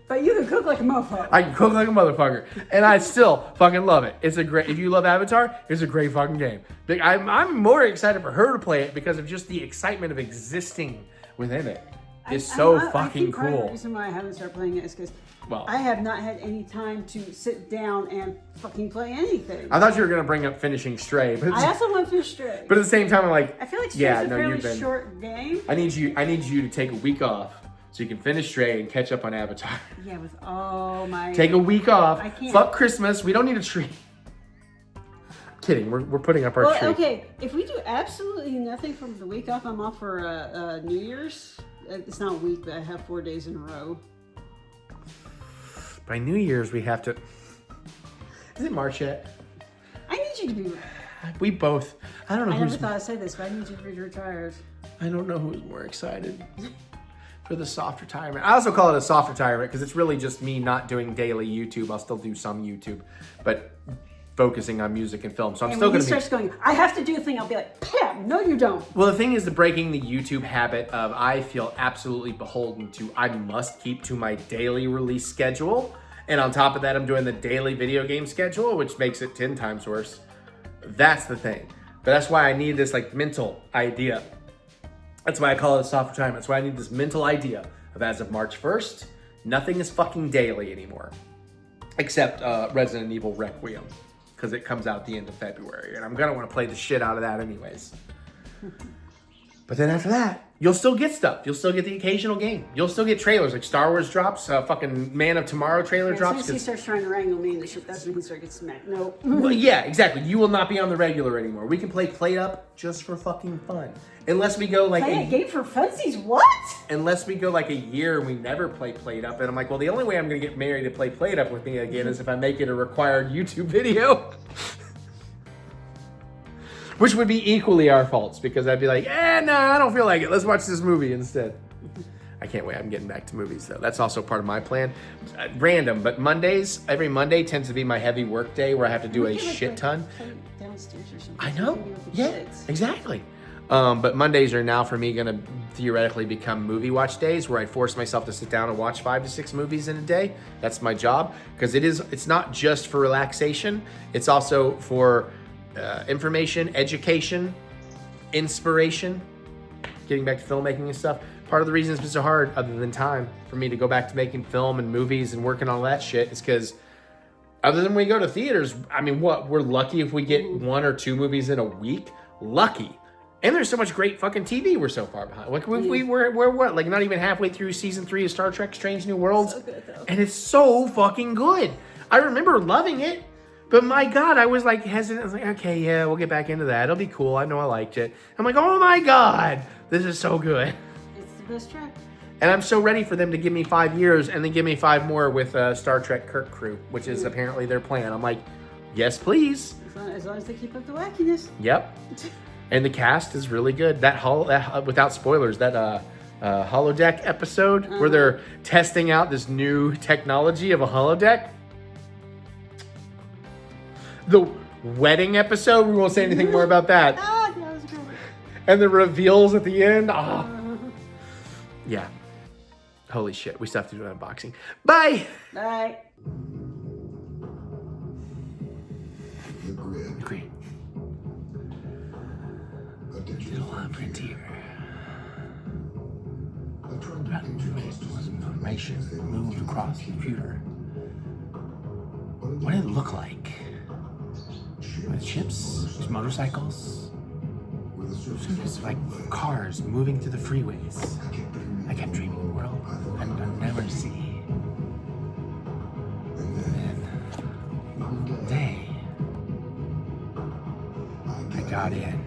But you can cook like a motherfucker. I can cook like a motherfucker. And I still fucking love it. If you love Avatar, it's a great fucking game. I'm more excited for her to play it because of just the excitement of existing within it. It's so fucking cool. The reason why I haven't started playing it is because I have not had any time to sit down and fucking play anything. I thought you were going to bring up finishing Stray. But I also want to finish Stray. But at the same time, I'm like, I feel like Stray's a fairly short game. I need you to take a week off so you can finish Stray and catch up on Avatar. Yeah, with all my... Take a week off. I can't. Fuck Christmas. We don't need a tree. Kidding. We're putting up our tree. Okay. If we do absolutely nothing from the week off, I'm off for New Year's. It's not a week, but I have 4 days in a row. By New Year's, we have to... Is it March yet? I need you to be... We both... I don't know I never thought I'd say this, but I need you to be retired. I don't know who's more excited for the soft retirement. I also call it a soft retirement because it's really just me not doing daily YouTube. I'll still do some YouTube, but focusing on music and film. So I'm still going to be... when he starts going, I have to do a thing, I'll be like, Pam, no you don't. Well, the thing is breaking the YouTube habit of I feel absolutely beholden to, I must keep to my daily release schedule. And on top of that, I'm doing the daily video game schedule, which makes it 10 times worse. That's the thing. But that's why I need this like mental idea. That's why I call it a soft retirement. That's why I need this mental idea of as of March 1st, nothing is fucking daily anymore. Except Resident Evil Requiem. Because it comes out at the end of February. And I'm going to want to play the shit out of that anyways. But then after that, you'll still get stuff. You'll still get the occasional game. You'll still get trailers. Like Star Wars drops, fucking Man of Tomorrow trailer drops. As soon as he starts trying to wrangle me in the shit, that's when he starts getting smacked. Nope. Well, yeah, exactly. You will not be on the regular anymore. We can play Play Up just for fucking fun. Unless we go like play a game for funsies? What? Unless we go like a year and we never play Played Up. And I'm like, well, the only way I'm going to get married to play Played Up with me again is if I make it a required YouTube video. Which would be equally our faults because I'd be like, no, I don't feel like it. Let's watch this movie instead. I can't wait. I'm getting back to movies though. That's also part of my plan. Random, but every Monday tends to be my heavy work day where I have to do a shit ton. Downstairs or something. I know. Yeah, exactly. But Mondays are now for me going to theoretically become movie watch days where I force myself to sit down and watch 5 to 6 movies in a day. That's my job because it's not just for relaxation. It's also for information, education, inspiration, getting back to filmmaking and stuff. Part of the reason it's been so hard, other than time, for me to go back to making film and movies and working on all that shit is because other than we go to theaters, I mean, we're lucky if we get 1 or 2 movies in a week. Lucky. And there's so much great fucking TV we're so far behind. Like we're what? Like not even halfway through season 3 of Star Trek Strange New Worlds. So good, though. And it's so fucking good. I remember loving it. But my God, I was like hesitant. I was like, okay, yeah, we'll get back into that. It'll be cool. I know I liked it. I'm like, oh my God, this is so good. It's the best track. And I'm so ready for them to give me 5 years and then give me 5 more with Star Trek Kirk crew, which is apparently their plan. I'm like, yes, please. As long as they keep up the wackiness. Yep. And the cast is really good. That without spoilers, that holodeck episode where they're testing out this new technology of a holodeck. The wedding episode, we won't say anything more about that. Yeah, that was great. And the reveals at the end. Yeah. Holy shit, we still have to do an unboxing. Bye! Bye. The grid. Agree. A digital Frontier. electronic Information moved across the computer. What did it look like? Ships, motorcycles, just like cars moving through the freeways. I kept dreaming of a world I'd never see. And then, one day, I got in.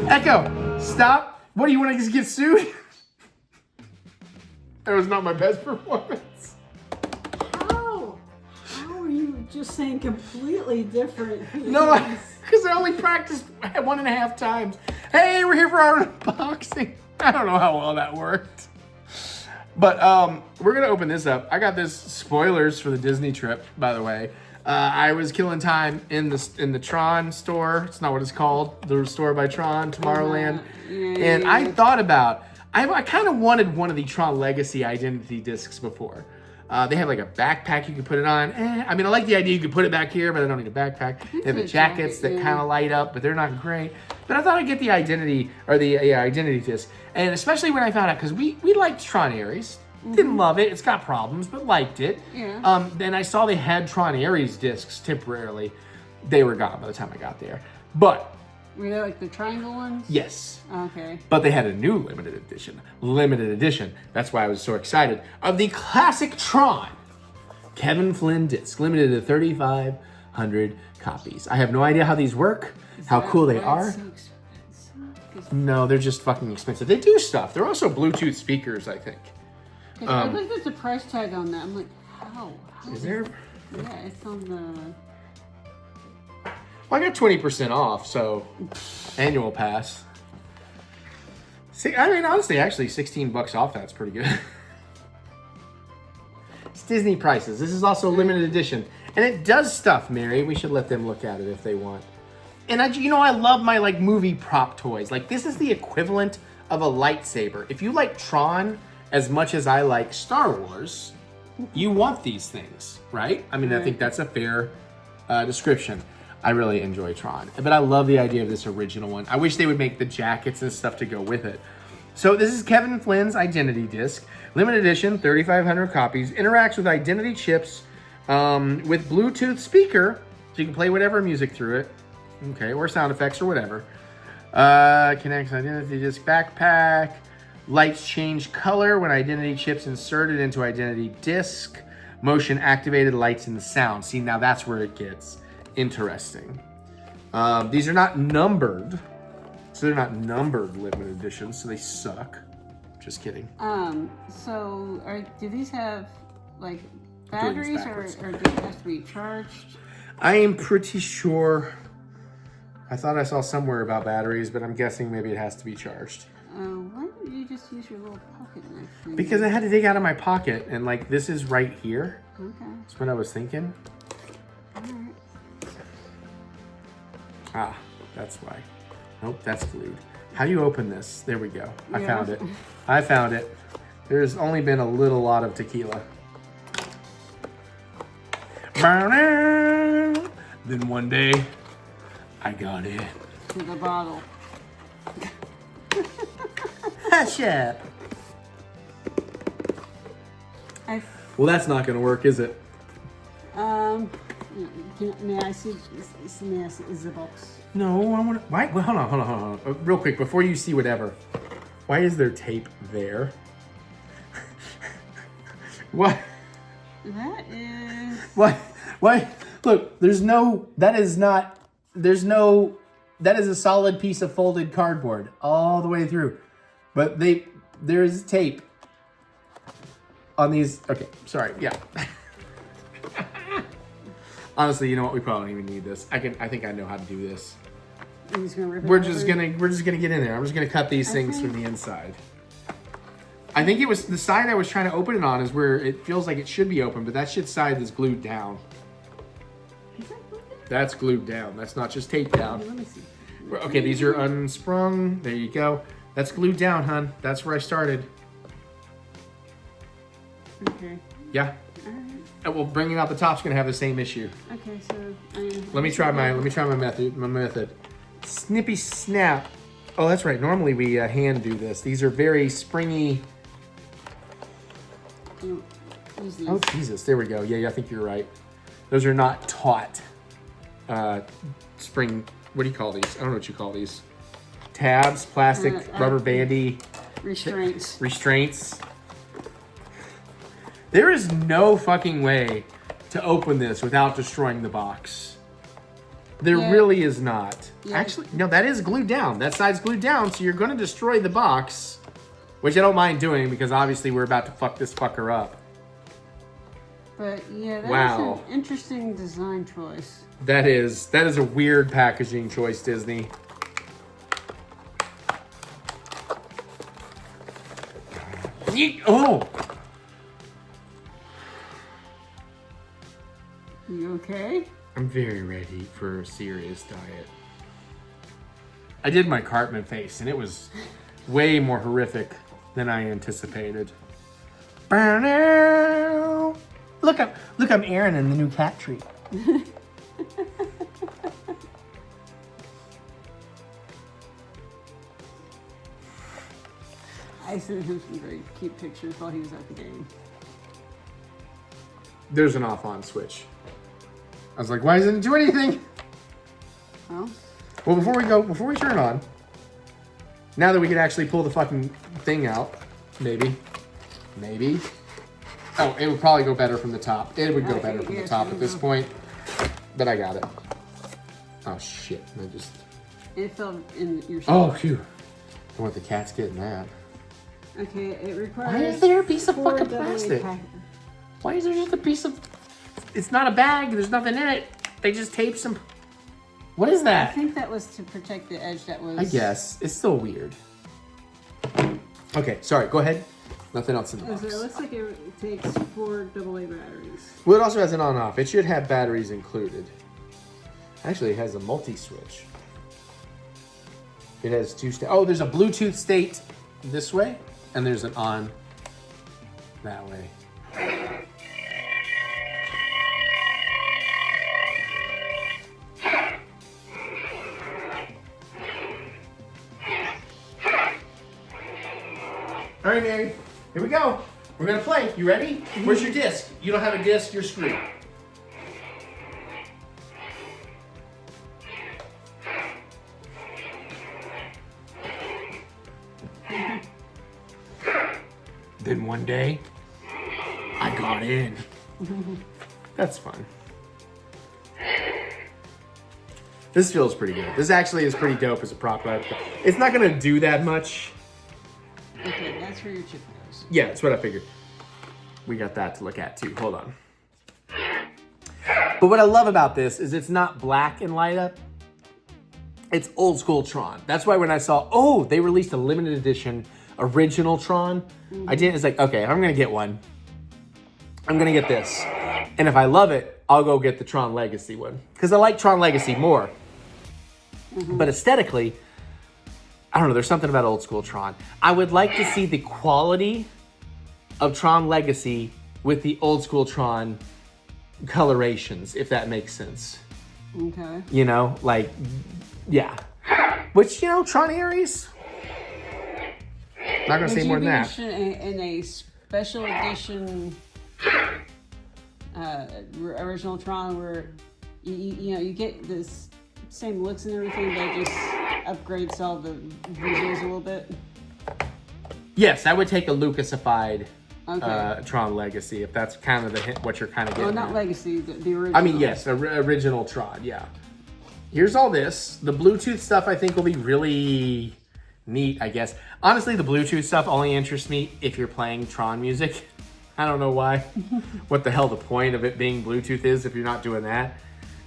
Echo, stop. What do you want to get sued? That was not my best performance. How? How are you just saying completely different things? No, because I only practiced 1.5 times. Hey, we're here for our unboxing. I don't know how well that worked. But we're going to open this up. I got this spoilers for the Disney trip, by the way. I was killing time in the Tron store. It's not what it's called. The store by Tron, Tomorrowland. And I thought about, I kind of wanted one of the Tron Legacy identity discs before. They have like a backpack you can put it on. I mean, I like the idea you could put it back here, but I don't need a backpack. They have the jackets that kind of light up, but they're not great. But I thought I'd get the identity, or the identity disc. And especially when I found out, because we liked Tron Ares. Didn't love it. It's got problems, but liked it. Yeah. Then I saw they had Tron Ares discs temporarily. They were gone by the time I got there. But Were they like the triangle ones? yes. Okay. But they had a new limited edition. Limited edition. That's why I was so excited. Of the classic Tron Kevin Flynn disc. Limited to 3,500 copies. I have no idea how these work. How cool they are. So expensive? No, they're just fucking expensive. They do stuff. They're also Bluetooth speakers, I think. I looked at the price tag on that. I'm like, how? Is there? Yeah, it's on the... Well, I got 20% off, so annual pass. See, I mean, honestly, actually, $16 off, that's pretty good. It's Disney prices. This is also limited edition. And it does stuff, Mary. We should let them look at it if they want. And I love my, like, movie prop toys. Like, this is the equivalent of a lightsaber. If you like Tron as much as I like Star Wars, you want these things, right? I mean, I think that's a fair description. I really enjoy Tron, but I love the idea of this original one. I wish they would make the jackets and stuff to go with it. So this is Kevin Flynn's Identity Disc, limited edition, 3,500 copies. Interacts with identity chips with Bluetooth speaker, so you can play whatever music through it, okay, or sound effects or whatever. Connects identity disc backpack. Lights change color when identity chips inserted into identity disc. Motion activated lights and sound. See, now that's where it gets interesting. These are not numbered. So they're not numbered limited editions, so they suck. Just kidding. So do these have like batteries or do they have to be charged? I am pretty sure. I thought I saw somewhere about batteries, but I'm guessing maybe it has to be charged. Why don't you just use your little pocket knife? Because I had to dig out of my pocket, and like this is right here. Okay. That's what I was thinking. Alright. Ah, that's why. Nope, that's glued. How do you open this? There we go. I found it. I found it. There's only been a little lot of tequila. Then one day, I got in. To the bottle. Hush up. Well, that's not going to work, is it? May I see the box? No, I want to. Why? Well, hold on. Real quick, before you see whatever. Why is there tape there? What? That is... Why? Look, there's no... That is not... There's no... That is a solid piece of folded cardboard all the way through. But there's tape on these. Okay, sorry. Yeah. Honestly, you know what? We probably don't even need this. I think I know how to do this. I'm just gonna rip it We're over. just gonna get in there. I'm just gonna cut these things from the inside. I think it was the side I was trying to open it on is where it feels like it should be open, but that shit side is glued down. Is that glued down? That's glued down. That's not just taped down. Let me see. Okay, these are unsprung. There you go. That's glued down, hun. That's where I started. Okay. Yeah. Alright. Well, bringing out the top's gonna have the same issue. Okay, so Let me try my method. My method. Snippy snap. Oh, that's right. Normally we hand do this. These are very springy. use these. Oh Jesus! There we go. Yeah, I think you're right. Those are not taut. Spring. What do you call these? I don't know what you call these. Tabs, plastic, rubber bandy. Restraints. There is no fucking way to open this without destroying the box. There really is not. Yeah. Actually, no, that is glued down. That side's glued down, so you're going to destroy the box, which I don't mind doing because obviously we're about to fuck this fucker up. But yeah, that's Wow. an interesting design choice. That is a weird packaging choice, Disney. Oh! You okay? I'm very ready for a serious diet. I did my Cartman face, and it was way more horrific than I anticipated. Look, I'm Aaron in the new cat treat. I sent him some very cute pictures while he was at the game. There's an off-on switch. I was like, why doesn't it do anything? Oh. Well, before we turn it on, now that we can actually pull the fucking thing out, maybe. Oh, it would probably go better from the top. It would go better from the top at this point, but I got it. Oh shit! It fell in your. Oh phew! I want the cats getting that. Okay, it requires. Why is there a piece of 4 fucking AA plastic? pack- Why is there just a piece of? It's not a bag. There's nothing in it. They just taped some. What is I that? think that was to protect the edge. That was. I guess it's still weird. Okay, sorry. Go ahead. Nothing else in the box. So it looks like it takes 4 AA batteries. Well, it also has an on-off. It should have batteries included. Actually, it has a multi-switch. It has 2 states. Oh, there's a Bluetooth state this way, and there's an on that way. All right, Mary. Here we go. We're gonna play. You ready? Where's your disc? You don't have a disc, you're screwed. Then one day, I got in. That's fun. This feels pretty good. This actually is pretty dope as a prop. It's not gonna do that much. Okay, that's where your chip goes. Yeah, that's what I figured. We got that to look at too. Hold on. But what I love about this is it's not black and light up. It's old school Tron. That's why when I saw, they released a limited edition original Tron, I didn't, it's like, okay, if I'm gonna get one, I'm gonna get this. And if I love it, I'll go get the Tron Legacy one. Because I like Tron Legacy more. But aesthetically, I don't know, there's something about old school Tron. I would like to see the quality of Tron Legacy with the old school Tron colorations, if that makes sense. Okay. You know, like, yeah. Which, you know, Tron Ares. Not gonna say more than that. In a special edition original Tron where you get this same looks and everything, but it just upgrades all the visuals a little bit. Yes, I would take a Lucasified Okay. Tron Legacy if that's kind of the hint, what you're kind of Well, getting. not at. Legacy, the original. I mean, yes, original Tron. Yeah. Here's all this. The Bluetooth stuff I think will be really neat. I guess honestly, the Bluetooth stuff only interests me if you're playing Tron music. I don't know why. What the hell the point of it being Bluetooth is if you're not doing that.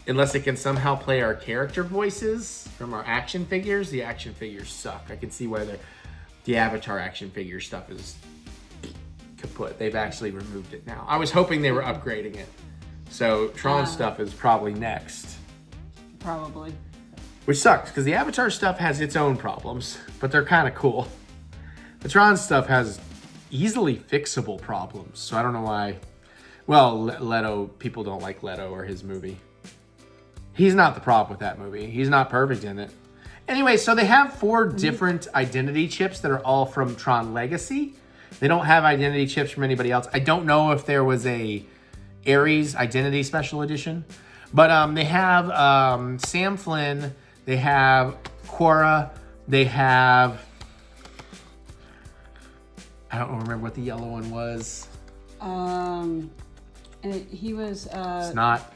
Unless it can somehow play our character voices from our action figures. The action figures suck. I can see why the Avatar action figure stuff is kaput. They've actually removed it now. I was hoping they were upgrading it. So Tron stuff is probably next. Probably. Which sucks, because the Avatar stuff has its own problems, but they're kind of cool. The Tron stuff has easily fixable problems, so I don't know why. Well, Leto, people don't like Leto or his movie. He's not the problem with that movie. He's not perfect in it. Anyway, so they have 4 different identity chips that are all from Tron Legacy. They don't have identity chips from anybody else. I don't know if there was a Ares Identity Special Edition, but they have Sam Flynn, they have Korra, they have... I don't remember what the yellow one was. He was... it's not...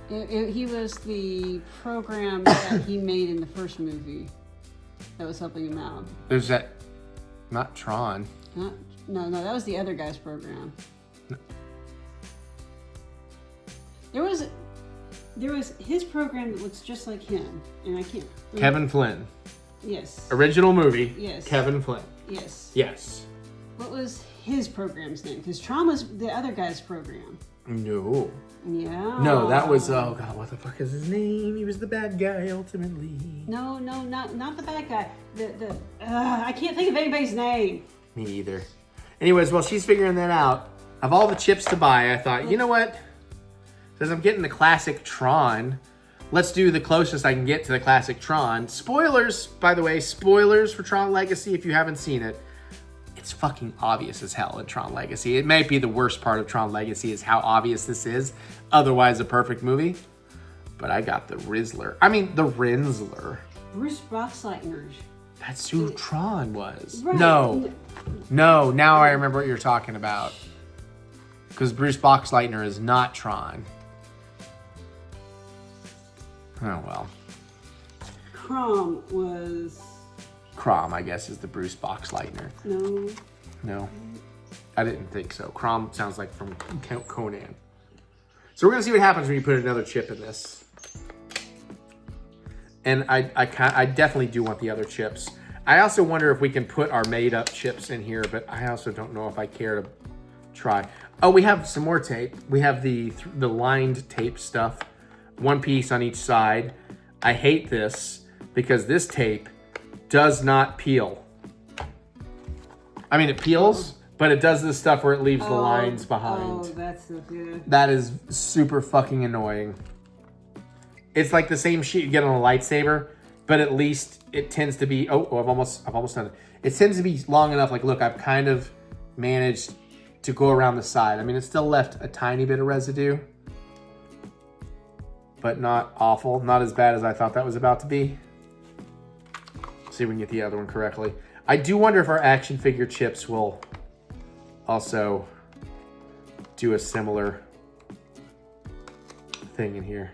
he was the program that he made in the first movie that was helping him out. There's that... Not Tron. No, that was the other guy's program. No. There was his program that looks just like him, and I can't... Kevin Flynn. Yes. Original movie. Yes. Kevin Flynn. Yes. Yes. What was his program's name? Because Tron was the other guy's program. No. Yeah. No, that was, oh God, what the fuck is his name? He was the bad guy, ultimately. No, not the bad guy. I can't think of anybody's name. Me either. Anyways, while she's figuring that out, of all the chips to buy, I thought, you know what? Since I'm getting the classic Tron, let's do the closest I can get to the classic Tron. Spoilers, by the way, spoilers for Tron Legacy if you haven't seen it. It's fucking obvious as hell in Tron Legacy. It might be the worst part of Tron Legacy is how obvious this is. Otherwise, a perfect movie. But I got the Rinsler. Bruce Boxleitner. That's who Tron was. Right. No, now I remember what you're talking about. Because Bruce Boxleitner is not Tron. Oh, well. Crom, I guess, is the Bruce Boxleitner. No. I didn't think so. Crom sounds like from Conan. So we're going to see what happens when you put another chip in this. And I definitely do want the other chips. I also wonder if we can put our made-up chips in here, but I also don't know if I care to try. Oh, we have some more tape. We have the lined tape stuff. 1 piece on each side. I hate this because this tape does not peel. I mean, it peels, but it does this stuff where it leaves the lines behind. Oh, that's so good. That is super fucking annoying. It's like the same sheet you get on a lightsaber, but at least it tends to be... Oh, I've almost done it. It tends to be long enough. Like, look, I've kind of managed to go around the side. I mean, it still left a tiny bit of residue, but not awful. Not as bad as I thought that was about to be. See if we can get the other one correctly. I do wonder if our action figure chips will also do a similar thing in here.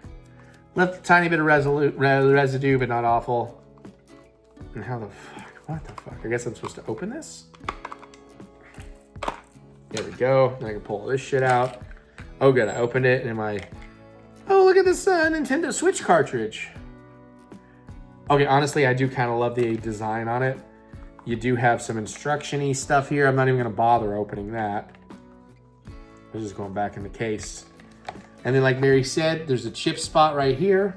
Left a tiny bit of residue, but not awful. And how the fuck? What the fuck? I guess I'm supposed to open this? There we go. Then I can pull this shit out. Oh, good. I opened it, and oh, look at this Nintendo Switch cartridge. Okay, honestly, I do kind of love the design on it. You do have some instruction-y stuff here. I'm not even going to bother opening that. I'm just going back in the case. And then, like Mary said, there's a chip spot right here.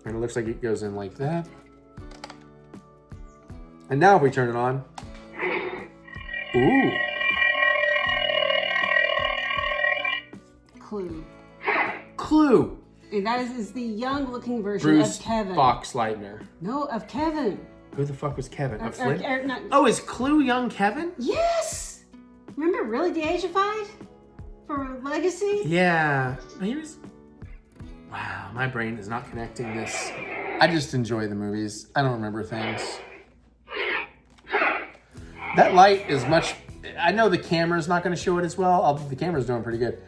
And it looks like it goes in like that. And now if we turn it on. Ooh. Clue. And that is the young-looking version of Kevin. Bruce Boxleitner. No, of Kevin. Who the fuck was Kevin? Of Flynn? Not... Oh, is Clue young Kevin? Yes! Remember Really De-Ageified? For Legacy? Yeah. He was... Wow, my brain is not connecting this. I just enjoy the movies. I don't remember things. That light is much... I know the camera's not going to show it as well. Although the camera's doing pretty good.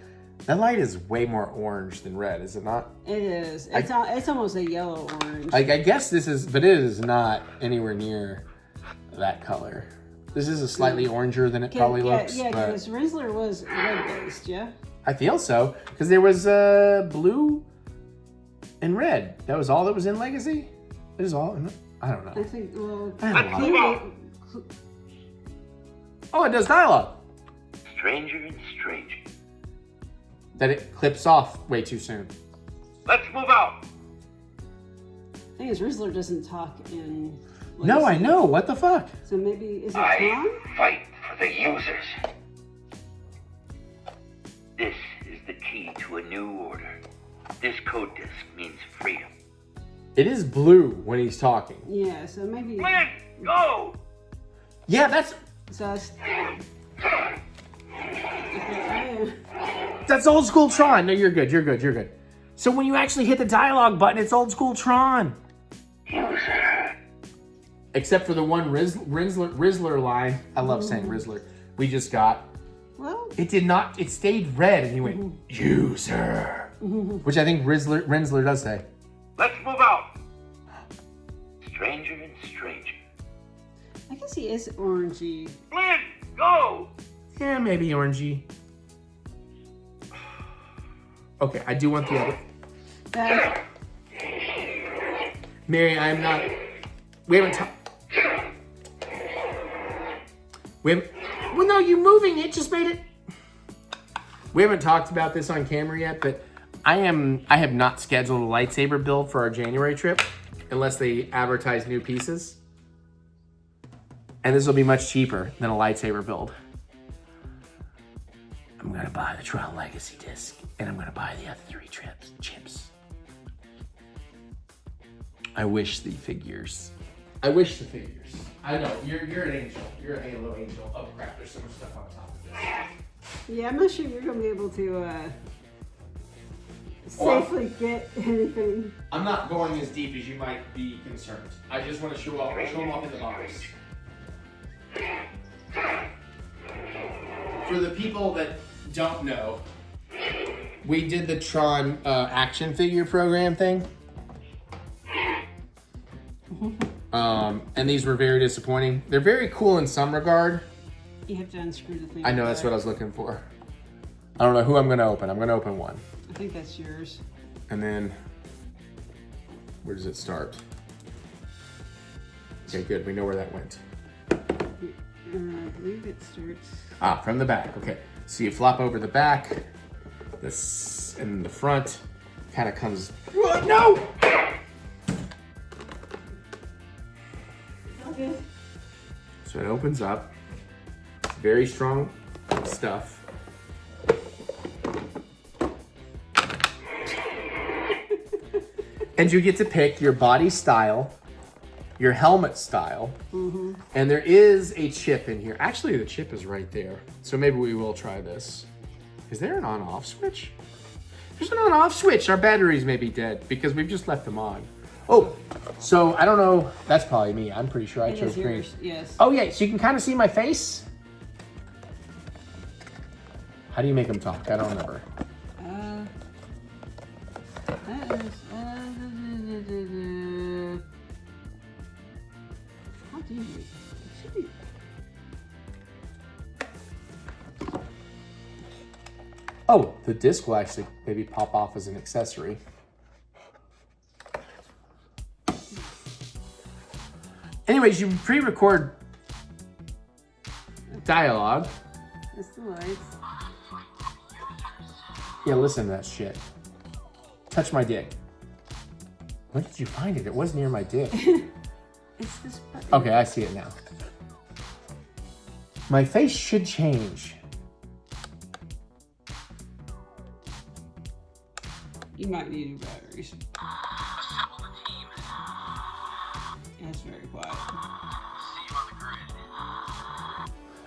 That light is way more orange than red, is it not? It is. It's almost a yellow orange. I guess this is, but it is not anywhere near that color. This is a slightly oranger than it probably looks. Yeah, because Rinsler was red-based, yeah? I feel so, because there was blue and red. That was all that was in Legacy? It was all, I don't know. I think, well... Oh, it does dialogue. Stranger and stranger. That it clips off way too soon. Let's move out. The thing is, Rizzler doesn't talk in. No, I know. What the fuck? So maybe is it I Tron? fight for the users. This is the key to a new order. This code disc means freedom. It is blue when he's talking. Yeah, so maybe. Flynn, go! Yeah, that's So it's, that's old school Tron. No, you're good. You're good. You're good. So when you actually hit the dialogue button, it's old school Tron. User. Except for the one Rizzler line. I love saying Rizzler. We just got. well, It did not. It stayed red, and he went user, which I think Rinsler does say. Let's move out. Stranger and stranger. I guess he is orangey. Flynn, go! Yeah, maybe orangey. Okay, I do want the other. That's, Mary, I'm not. We haven't talked. Well, no, you moving it just made it. We haven't talked about this on camera yet, but I have not scheduled a lightsaber build for our January trip unless they advertise new pieces. And this will be much cheaper than a lightsaber build. I'm gonna buy the Tron Legacy disc, and I'm gonna buy the other 3 chips. I wish the figures. I know, you're an angel. You're a Halo angel. Oh crap, there's so much stuff on top of this. yeah, I'm not sure you're gonna be able to safely get anything. I'm not going as deep as you might be concerned. I just want to show them off in the box. For the people that don't know, we did the Tron action figure program thing. And these were very disappointing. They're very cool in some regard. You have to unscrew the thing. I know, that's what I was looking for. I don't know who I'm going to open. I'm going to open one. I think that's yours. And then, where does it start? Okay, good. We know where that went. I believe it starts. Ah, from the back. Okay. So you flop over the back. This and the front kind of comes. Whoa, no! Okay. So it opens up. Very strong stuff. And you get to pick your body style, your helmet style, and there is a chip in here. Actually, the chip is right there. So maybe we will try this. Is there an on-off switch? There's an on-off switch. Our batteries may be dead because we've just left them on. Oh, so I don't know. That's probably me. I'm pretty sure I It chose is green. yours, yes. Oh yeah, so you can kind of see my face. How do you make them talk? I don't remember. That is, how do you make it? Should be. Oh, the disc will actually maybe pop off as an accessory. Anyways, you pre-record dialogue. It's the lights. Yeah, listen to that shit. Touch my dick. When did you find it? It was near my dick. It's this button. Okay, I see it now. My face should change. You might need new batteries. That's very quiet.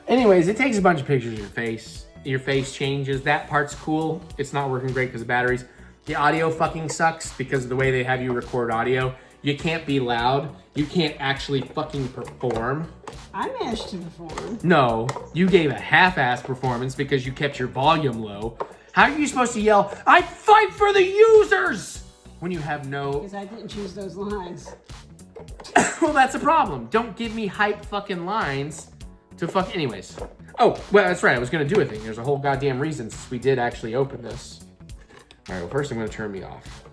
Anyways, it takes a bunch of pictures of your face. Your face changes. That part's cool. It's not working great because of batteries. The audio fucking sucks because of the way they have you record audio. You can't be loud. You can't actually fucking perform. I managed to perform. No, you gave a half-ass performance because you kept your volume low. How are you supposed to yell, "I fight for the users," when you have no... Because I didn't choose those lines. Well, that's a problem. Don't give me hype fucking lines to fuck... Anyways. Oh, well, that's right. I was going to do a thing. There's a whole goddamn reason since we did actually open this. All right, well, first I'm going to turn me off.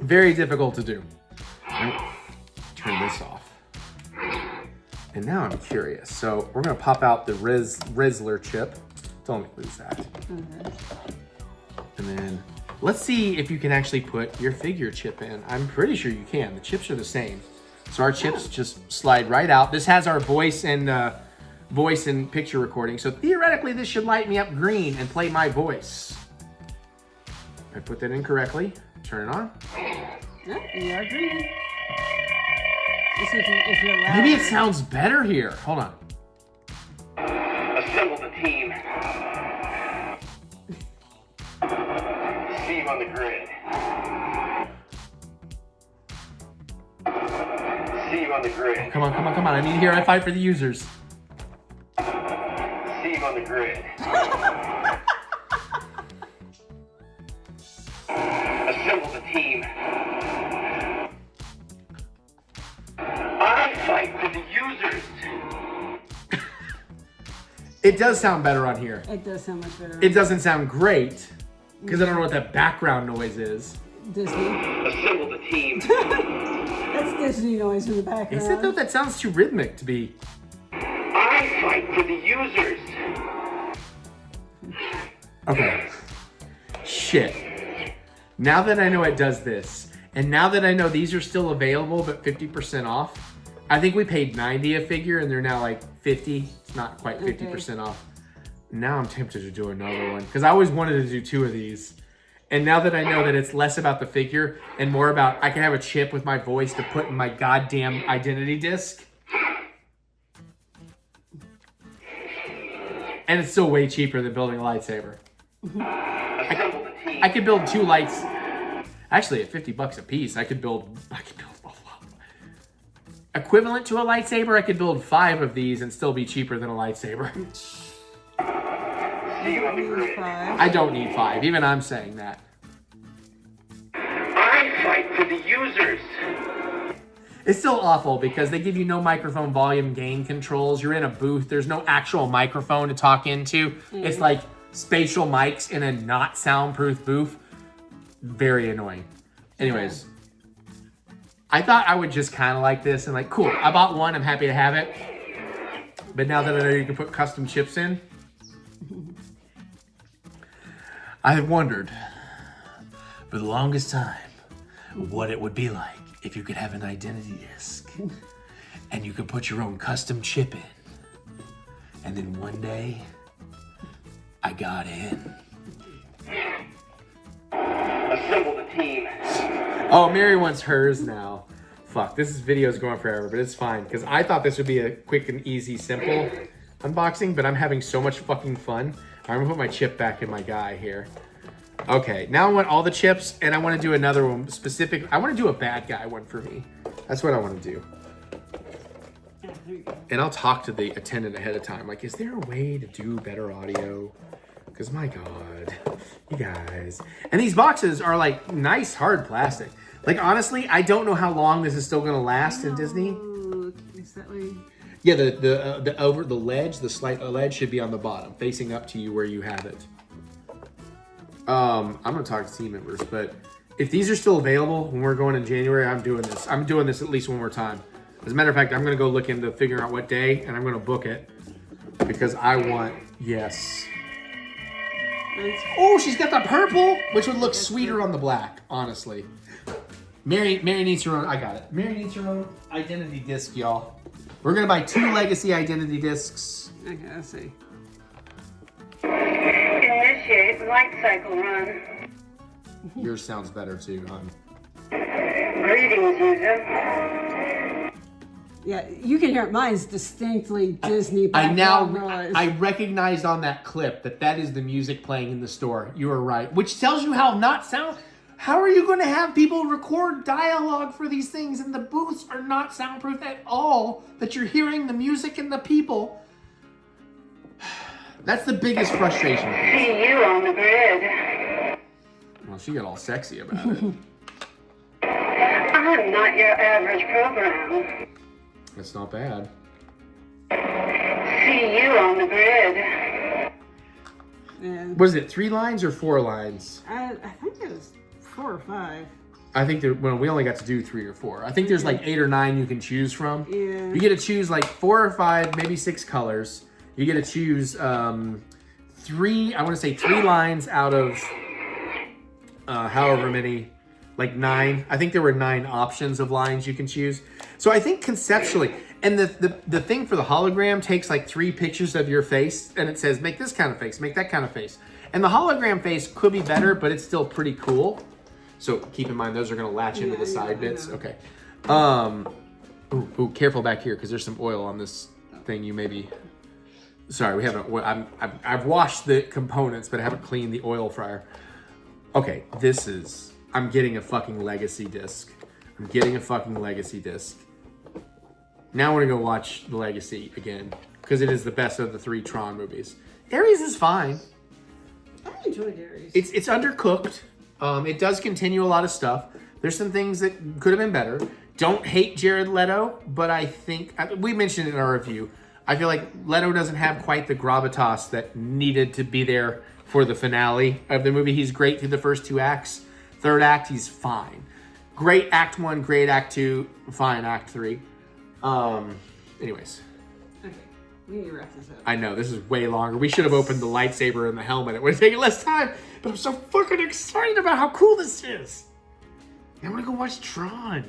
Very difficult to do. Turn this off. And now I'm curious. So we're gonna pop out the Rizzler chip. Don't let me lose that. Okay. And then let's see if you can actually put your figure chip in. I'm pretty sure you can. The chips are the same. So our chips just slide right out. This has our voice and picture recording. So theoretically, this should light me up green and play my voice. I put that in correctly. Turn it on. Yep, you are green. Let's see if you're loud. Maybe it sounds better here. Hold on. Assemble the team. See you on the grid. See you on the grid. Come on, come on, come on. I need to hear I fight for the users. See you on the grid. Assemble the team. I fight for the users. It does sound better on here. It does sound much better. It doesn't sound great because I don't know what that background noise is. Disney. Assemble the team. That's Disney noise in the background. Is it though? That sounds too rhythmic to be. I fight for the users. Okay. Shit. Now that I know it does this, and now that I know these are still available but 50% off, I think we paid $90 a figure and they're now like 50. It's not quite 50% off. Now I'm tempted to do another one because I always wanted to do 2 of these. And now that I know that it's less about the figure and more about I can have a chip with my voice to put in my goddamn identity disc. And it's still way cheaper than building a lightsaber. I could build 2 lights. Actually, at $50 a piece, I could build equivalent to a lightsaber. I could build 5 of these and still be cheaper than a lightsaber. See you on the grid. I don't need 5. Even I'm saying that. I fight for the users. It's still awful because they give you no microphone volume gain controls. You're in a booth. There's no actual microphone to talk into. It's like spatial mics in a not soundproof booth. Very annoying. Anyways, I thought I would just kind of like this and like, cool. I bought one. I'm happy to have it. But now that I know you can put custom chips in, I have wondered for the longest time what it would be like if you could have an identity disc and you could put your own custom chip in. And then one day, I got in. Assemble the team. Oh, Mary wants hers now. Fuck, this video's going forever, but it's fine. Because I thought this would be a quick and easy, simple unboxing, but I'm having so much fucking fun. I'm gonna put my chip back in my guy here. Okay, now I want all the chips, and I want to do another one specific. I want to do a bad guy one for me. That's what I want to do. And I'll talk to the attendant ahead of time. Like, is there a way to do better audio? Because my God, you guys. And these boxes are like nice hard plastic. Like, honestly, I don't know how long this is still gonna last in Disney. Is that way? Yeah, the ledge, the slight ledge should be on the bottom, facing up to you where you have it. I'm gonna talk to team members, but if these are still available when we're going in January, I'm doing this. I'm doing this at least one more time. As a matter of fact, I'm gonna go look into figuring out what day, and I'm gonna book it because I want, yes. Oh, she's got the purple, which would look sweeter on the black, honestly. Mary needs her own, I got it. Mary needs her own identity disc, y'all. We're gonna buy 2 legacy identity discs. Okay, let's see. Initiate light cycle run. Yours sounds better too, hon. Greetings, user. Yeah, you can hear it. Mine's distinctly Disney. I noise. recognized on that clip that is the music playing in the store. You are right. Which tells you how are you going to have people record dialogue for these things and the booths are not soundproof at all, that you're hearing the music and the people? That's the biggest frustration. See you on the grid. Well, she got all sexy about it. I'm not your average program. That's not bad. See you on the grid. Yeah. Was it 3 lines or 4 lines? I think it was 4 or 5. I think we only got to do 3 or 4. I think there's like 8 or 9 you can choose from. Yeah. You get to choose like 4 or 5, maybe 6 colors. You get to choose 3, I want to say 3 lines out of however many, like 9. I think there were 9 options of lines you can choose. So I think conceptually, and the thing for the hologram takes like 3 pictures of your face and it says, make this kind of face, make that kind of face. And the hologram face could be better, but it's still pretty cool. So keep in mind, those are going to latch into the side bits. Okay. Ooh, careful back here because there's some oil on this thing. You maybe. Sorry, we haven't. I've washed the components, but I haven't cleaned the oil fryer. Okay, this is. I'm getting a fucking legacy disc. Now I want to go watch the Legacy again because it is the best of the 3 Tron movies. Ares is fine. I enjoyed Ares. It's undercooked. It does continue a lot of stuff. There's some things that could have been better. Don't hate Jared Leto, but I think we mentioned it in our review. I feel like Leto doesn't have quite the gravitas that needed to be there for the finale of the movie. He's great through the first 2 acts. 3rd act, he's fine. Great act 1, great act 2, fine act 3. Anyways. Okay, we need to wrap this up. I know, this is way longer. We should have opened the lightsaber and the helmet. It would have taken less time. But I'm so fucking excited about how cool this is. I want to go watch Tron.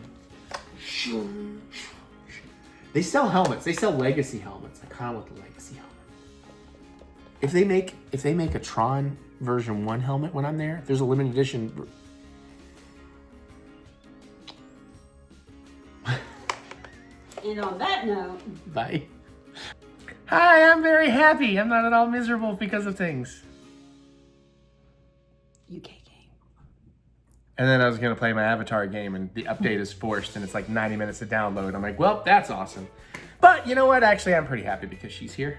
They sell helmets. They sell Legacy helmets. I kind of want the Legacy helmet. If they make a Tron version 1 helmet when I'm there, if there's a limited edition. And on that note, Bye. Hi, I'm very happy. I'm not at all miserable because of things. UK game. And then I was going to play my Avatar game, and the update is forced, and it's like 90 minutes to download. I'm like, well, that's awesome. But you know what? Actually, I'm pretty happy because she's here.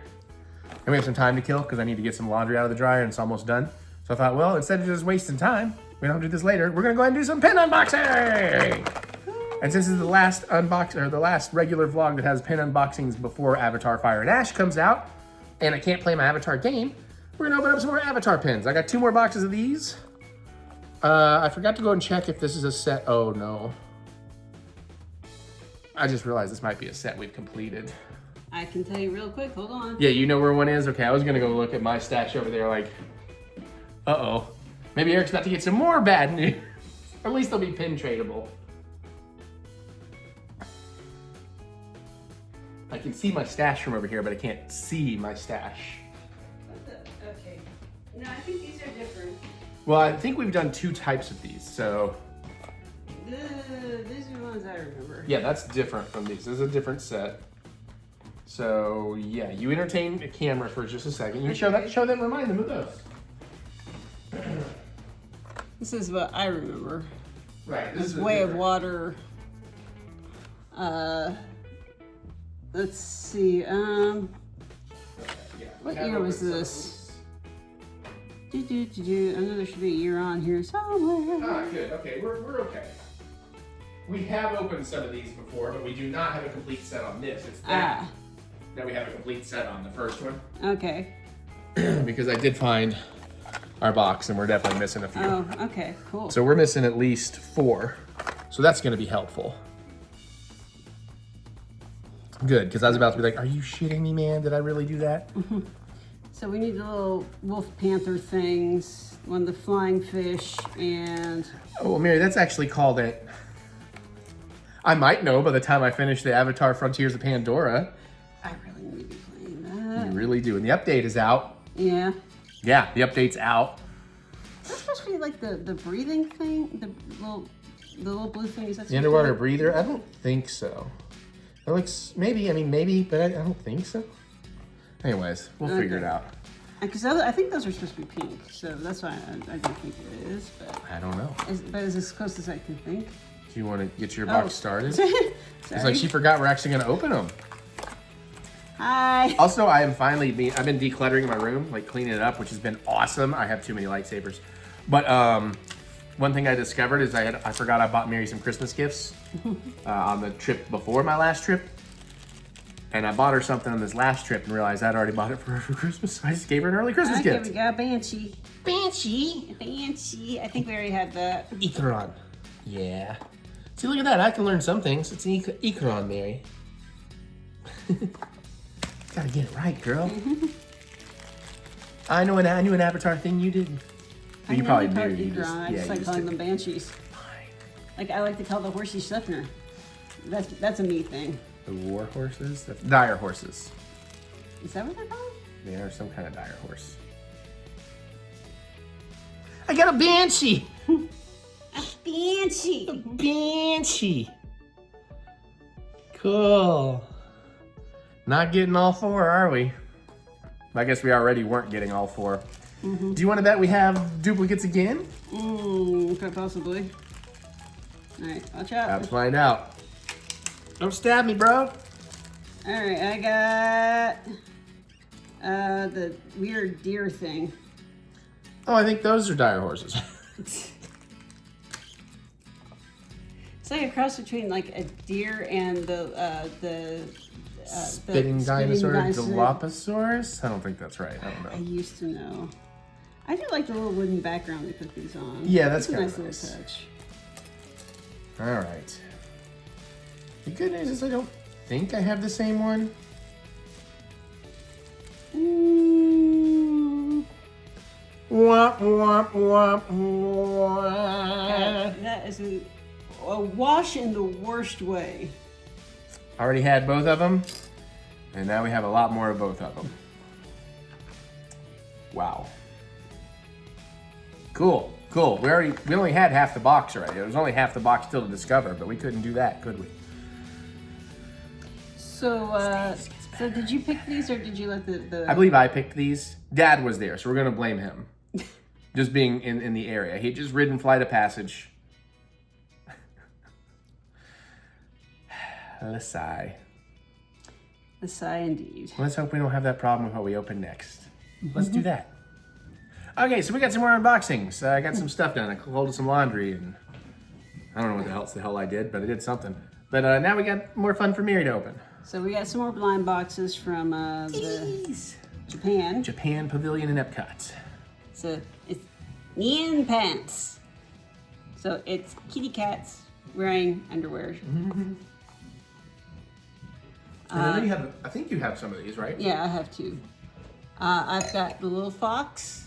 And we have some time to kill because I need to get some laundry out of the dryer, and it's almost done. So I thought, well, instead of just wasting time, we don't have to do this later. We're going to go ahead and do some pin unboxing. And since this is the last the last regular vlog that has pin unboxings before Avatar Fire and Ash comes out, and I can't play my Avatar game, we're gonna open up some more Avatar pins. I got 2 more boxes of these. I forgot to go and check if this is a set. Oh no. I just realized this might be a set we've completed. I can tell you real quick, hold on. Yeah, you know where one is? Okay, I was gonna go look at my stash over there like, uh-oh. Maybe Eric's about to get some more bad news. Or at least they'll be pin tradable. I can see my stash from over here, but I can't see my stash. Okay. No, I think these are different. Well, I think we've done 2 types of these, so. These are the ones I remember. Yeah, that's different from these. This is a different set. So, yeah, you entertain the camera for just a second. You can show them, remind them of those. This is what I remember. Right, This Way of Water. Let's see. What year was this? I know there should be a year on here somewhere. Ah, good. Okay, we're okay. We have opened some of these before, but we do not have a complete set on this. It's that we have a complete set on the first one. Okay. Because I did find our box, and we're definitely missing a few. Oh, okay, cool. So we're missing at least 4. So that's going to be helpful. Good, because I was about to be like, are you shitting me, man? Did I really do that? So we need the little wolf panther things, one of the flying fish, and... Oh, well, Mary, that's actually called it. I might know by the time I finish the Avatar Frontiers of Pandora. I really need to be playing that. You really do. And the update is out. Yeah. Yeah, the update's out. Is that supposed to be like the breathing thing? The little blue thing? Is that The underwater breather? I don't think so. It looks, maybe, but I don't think so. Anyways, we'll figure it out. Because I think those are supposed to be pink, so that's why I don't think it is. But I don't know. But is as close as I can think? Do you want to get your box started? It's like she forgot we're actually going to open them. Hi. Also, I've been decluttering my room, like cleaning it up, which has been awesome. I have too many lightsabers. But one thing I discovered is I forgot I bought Mary some Christmas gifts on the trip before my last trip. And I bought her something on this last trip and realized I'd already bought it for her for Christmas. So I just gave her an early Christmas gift. We got Banshee. Banshee. I think we already had that. Etheron. Yeah. See, look at that. I can learn some things. It's an econ, Mary. Gotta get it right, girl. I knew an Avatar thing you didn't. Well, you probably do. You just, I just like calling them banshees. Like I like to call the horsey Schliffner. That's a me thing. The war horses? That's dire horses. Is that what they're called? They are some kind of dire horse. I got a banshee! Banshee! Banshee! Cool. Not getting all four, are we? I guess we already weren't getting all four. Do you want to bet we have duplicates again? Quite possibly. Alright, watch out. Let's find out. Don't stab me, bro. Alright, I got the weird deer thing. Oh, I think those are dire horses. It's like a cross between like a deer and the Spitting dinosaur, Dilophosaurus? I don't think that's right. I don't know. I used to know. I do like the little wooden background they put these on. Yeah, that's a kind nice of little nice. touch. All right. The good news is I don't think I have the same one. Womp, womp, womp, womp. That is a wash in the worst way. Already had both of them, and now we have a lot more of both of them. Wow. Cool, cool. We only had half the box already. There was only half the box still to discover, but we couldn't do that, could we? So, so did you pick these or did you let the... I believe I picked these. Dad was there, so we're gonna blame him. Just being in the area. He just ridden Flight of Passage. The sigh. The sigh indeed. Let's hope we don't have that problem with what we open next. Let's do that. Okay, so we got some more unboxings. I got some stuff done. I folded some laundry, and I don't know what the hell I did, but I did something. But now we got more fun for Mary to open. So we got some more blind boxes from the Japan. Japan Pavilion and Epcot. So it's Nyan pants. So it's kitty cats wearing underwear. I think you have some of these, right? Yeah, I have two. I've got the little fox,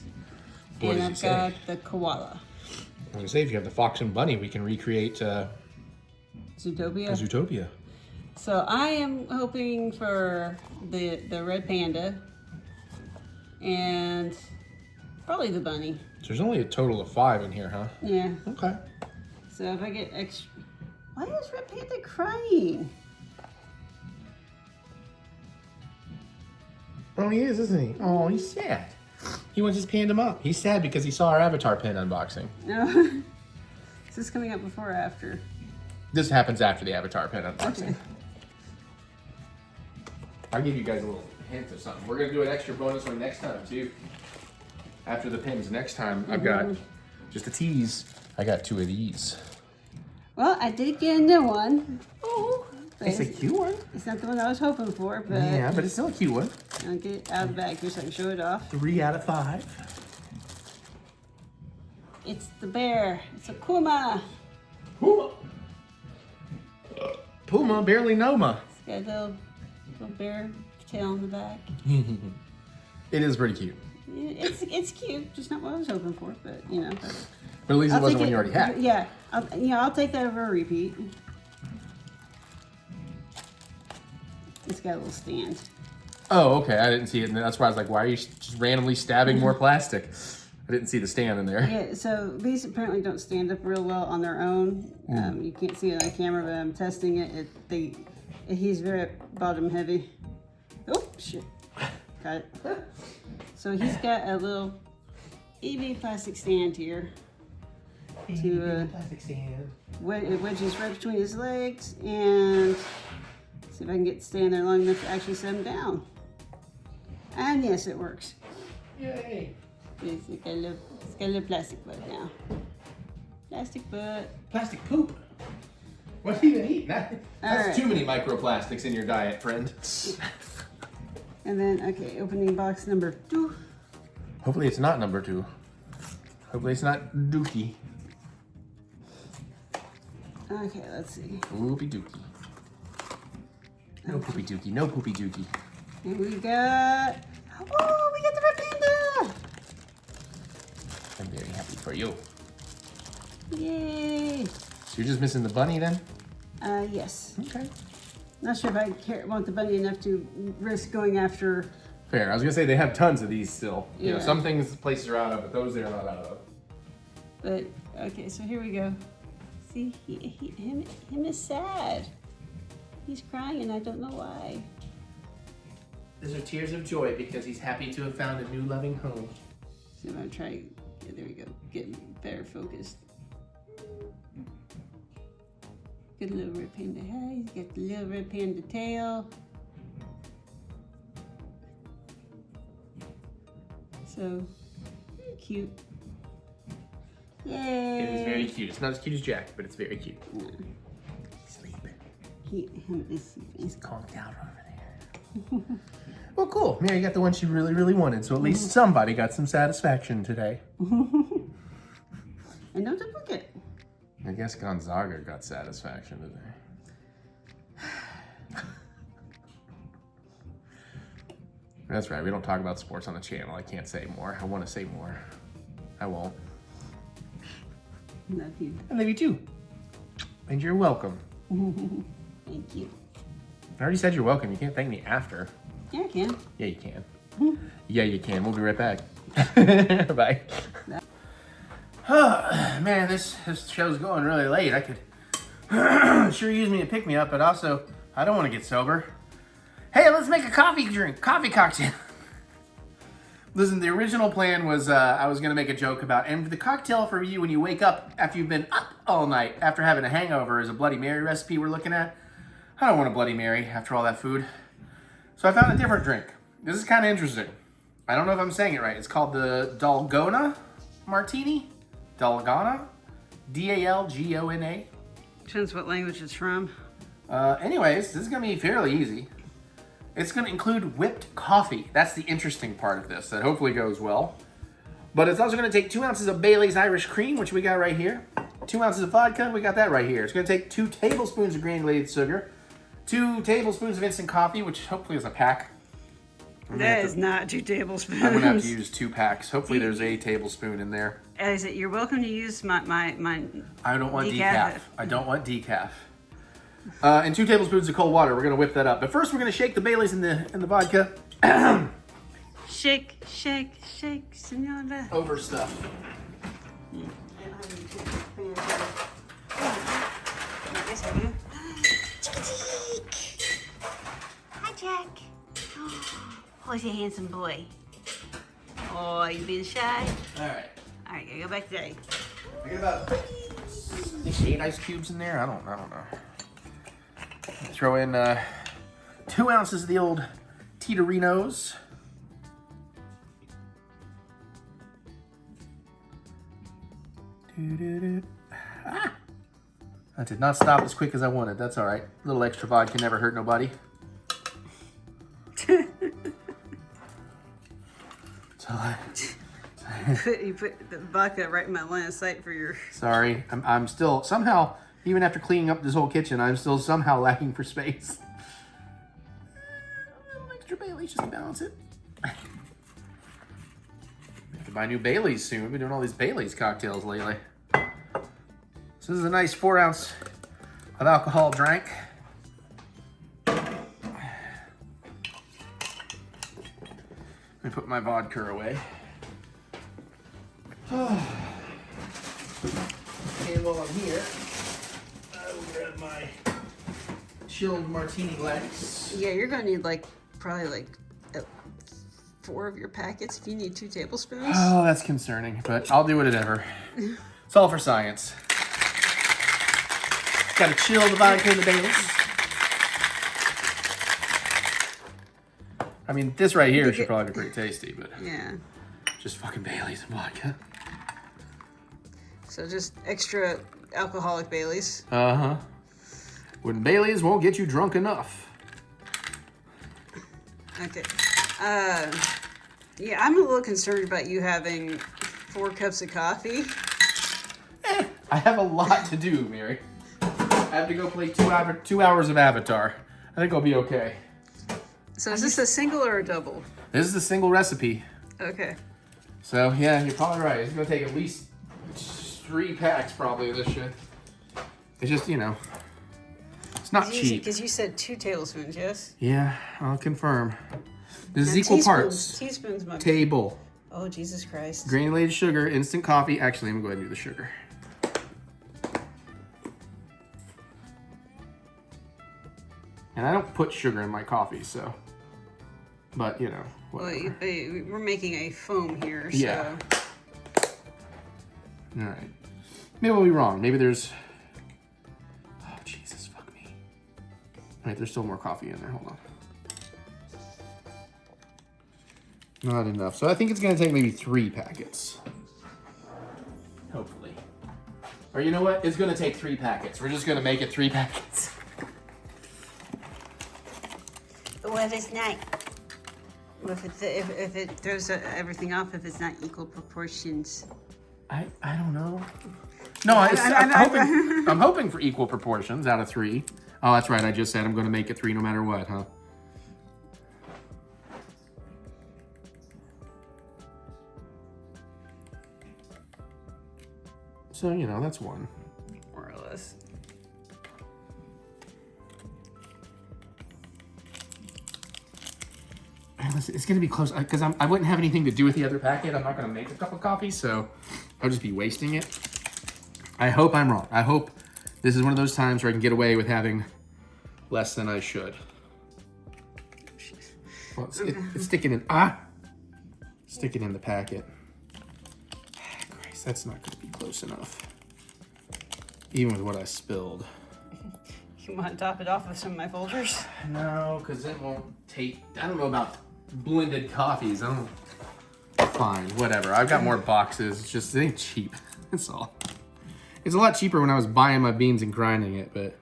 What and does it I've say? got the koala. I'm gonna say if you have the fox and bunny, we can recreate Zootopia. Zootopia. So I am hoping for the red panda, and probably the bunny. So there's only a total of 5 in here, huh? Yeah. Okay. So if I get extra, why is red panda crying? Oh, he is, isn't he? Oh, he's sad. He wants his panda mom. He's sad because he saw our Avatar pin unboxing. No. Is this coming up before or after? This happens after the Avatar pin unboxing. Okay. I'll give you guys a little hint of something. We're gonna do an extra bonus one next time too. After the pins, next time I've got just a tease. I got 2 of these. Well, I did get a new one. Oh, It's a cute one. It's not the one I was hoping for, but Yeah, but it's still a cute one. I'll get it out of the bag here so I can show it off. 3 out of 5. It's the bear. It's a Kuma. Puma. Puma, barely Noma. It's got a little bear tail on the back. It is pretty cute. It's cute, just not what I was hoping for, but you know. But at least it I'll wasn't take one you already had. Yeah, I'll take that over a repeat. It's got a little stand. Oh, okay. I didn't see it. And that's why I was like, why are you just randomly stabbing more plastic? I didn't see the stand in there. Yeah, so these apparently don't stand up real well on their own. You can't see it on camera, but I'm testing it. He's very bottom heavy. Oh, shit. Got it. So he's got a little itty plastic stand here. Plastic stand. It wedges right between his legs, and see if I can get to stand there long enough to actually set him down. And yes, it works. Yay. It's got a little plastic butt now. Plastic butt. Plastic poop. What do you even eat? That's right. too many microplastics in your diet, friend. And then, okay, opening box number 2. Hopefully it's not number 2. Hopefully it's not Dookie. Okay, let's see. Poopy dookie. No poopy dookie. No poopy dookie. And we got the red panda. I'm very happy for you. Yay. So you're just missing the bunny then? Yes. Okay. Not sure if I want the bunny enough to risk going after. Fair. I was gonna say they have tons of these still. You know, Yeah. some things places are out of, but those they're not out of. But okay, so here we go. See, him is sad. He's crying, and I don't know why. Those are tears of joy because he's happy to have found a new loving home. So I'm gonna try. Yeah, there we go. Getting better focused. Good little red panda head. He's got the little red panda tail. So cute. Yay! It is very cute. It's not as cute as Jack, but it's very cute. Sleeping. Him is He's conked out over there. Well, cool. Mary got the one she really, really wanted, so at least somebody got some satisfaction today. and no duplicate. I guess Gonzaga got satisfaction today. That's right. We don't talk about sports on the channel. I can't say more. I want to say more. I won't. Love you. I love you too. And you're welcome. Thank you. I already said you're welcome. You can't thank me after. Yeah, I can. Yeah, you can. Yeah, you can. We'll be right back. Bye. Man, this show's going really late. I could sure use me to pick me up, but also I don't want to get sober. Hey, let's make a coffee cocktail. Listen, the original plan was I was gonna make a joke about, and the cocktail for you when you wake up after you've been up all night after having a hangover is a Bloody Mary recipe we're looking at. I don't want a Bloody Mary after all that food. So I found a different drink. This is kind of interesting. I don't know if I'm saying it right. It's called the Dalgona Martini. Dalgona? D-A-L-G-O-N-A. Depends what language it's from. Anyways, this is going to be fairly easy. It's going to include whipped coffee. That's the interesting part of this. That hopefully goes well. But it's also going to take 2 ounces of Bailey's Irish Cream, which we got right here. 2 ounces of vodka, we got that right here. It's going to take 2 tablespoons of granulated sugar. 2 tablespoons of instant coffee, which hopefully is a pack. That is not 2 tablespoons. I'm going to have to use 2 packs. Hopefully there's a tablespoon in there. Is it, you're welcome to use my I don't want decaf. I don't want decaf. And 2 tablespoons of cold water. We're going to whip that up. But first we're going to shake the Baileys in the vodka. Shake, shake, shake, senora. Over stuff. Yes, I do. Hi, Jack. Oh, he's a handsome boy. Oh, you being shy? All right. All right, gotta go back today. I got about 8 ice cubes in there. I don't know. Throw in 2 ounces of the old Titarinos. Ah! That did not stop as quick as I wanted. That's all right. A little extra vodka never hurt nobody. You put the vodka right in my line of sight for your... Sorry, I'm still somehow, even after cleaning up this whole kitchen, I'm still somehow lacking for space. A little extra Baileys just to balance it. I have to buy new Baileys soon. We've been doing all these Baileys cocktails lately. So this is a nice 4 ounce of alcohol drink. Let me put my vodka away. And while I'm here, I will grab my chilled martini glass. Yeah, you're gonna need probably 4 of your packets if you need 2 tablespoons. Oh, that's concerning, but I'll do whatever. It's all for science. Gotta chill the vodka in the Baileys. I mean, this right here should probably be pretty tasty, but Yeah. just fucking Baileys and vodka. So just extra alcoholic Baileys. Uh-huh. When Baileys won't get you drunk enough. Okay. Yeah, I'm a little concerned about you having 4 cups of coffee. I have a lot to do, Mary. I have to go play 2 hours of Avatar. I think I'll be okay. So is this a single or a double? This is a single recipe. Okay. So yeah, you're probably right. It's gonna take at least 3 packs probably of this shit. It's just, you know, it's not cheap. Because you said 2 tablespoons, yes? Yeah, I'll confirm. This is Now, equal teaspoons- parts. Teaspoons, my Table. Oh, Jesus Christ. Granulated sugar, instant coffee. Actually, I'm gonna go ahead and do the sugar. And I don't put sugar in my coffee, so. But, you know, Well, whatever. we're making a foam here, so. Yeah. All right. Maybe we'll be wrong. Maybe there's. Oh, Jesus, fuck me. Wait, there's still more coffee in there. Hold on. Not enough. So I think it's going to take maybe 3 packets. Hopefully. Or you know what? It's going to take 3 packets. We're just going to make it 3 packets. What if it's not? If it throws everything off, if it's not equal proportions. I don't know. No, I'm hoping for equal proportions out of 3. Oh, that's right. I just said I'm going to make it 3 no matter what, huh? So, you know, that's 1. More or less. It's going to be close because I wouldn't have anything to do with the other packet. I'm not going to make a cup of coffee, so I'll just be wasting it. I hope I'm wrong. I hope this is one of those times where I can get away with having less than I should. Well, it's sticking in. Sticking in the packet. Christ, that's not going to be close enough. Even with what I spilled. You want to top it off with some of my Folgers? No, because it won't take. I don't know about blended coffees. I don't. Fine, whatever. I've got more boxes. It's just, it ain't cheap. That's all. It's a lot cheaper when I was buying my beans and grinding it, but.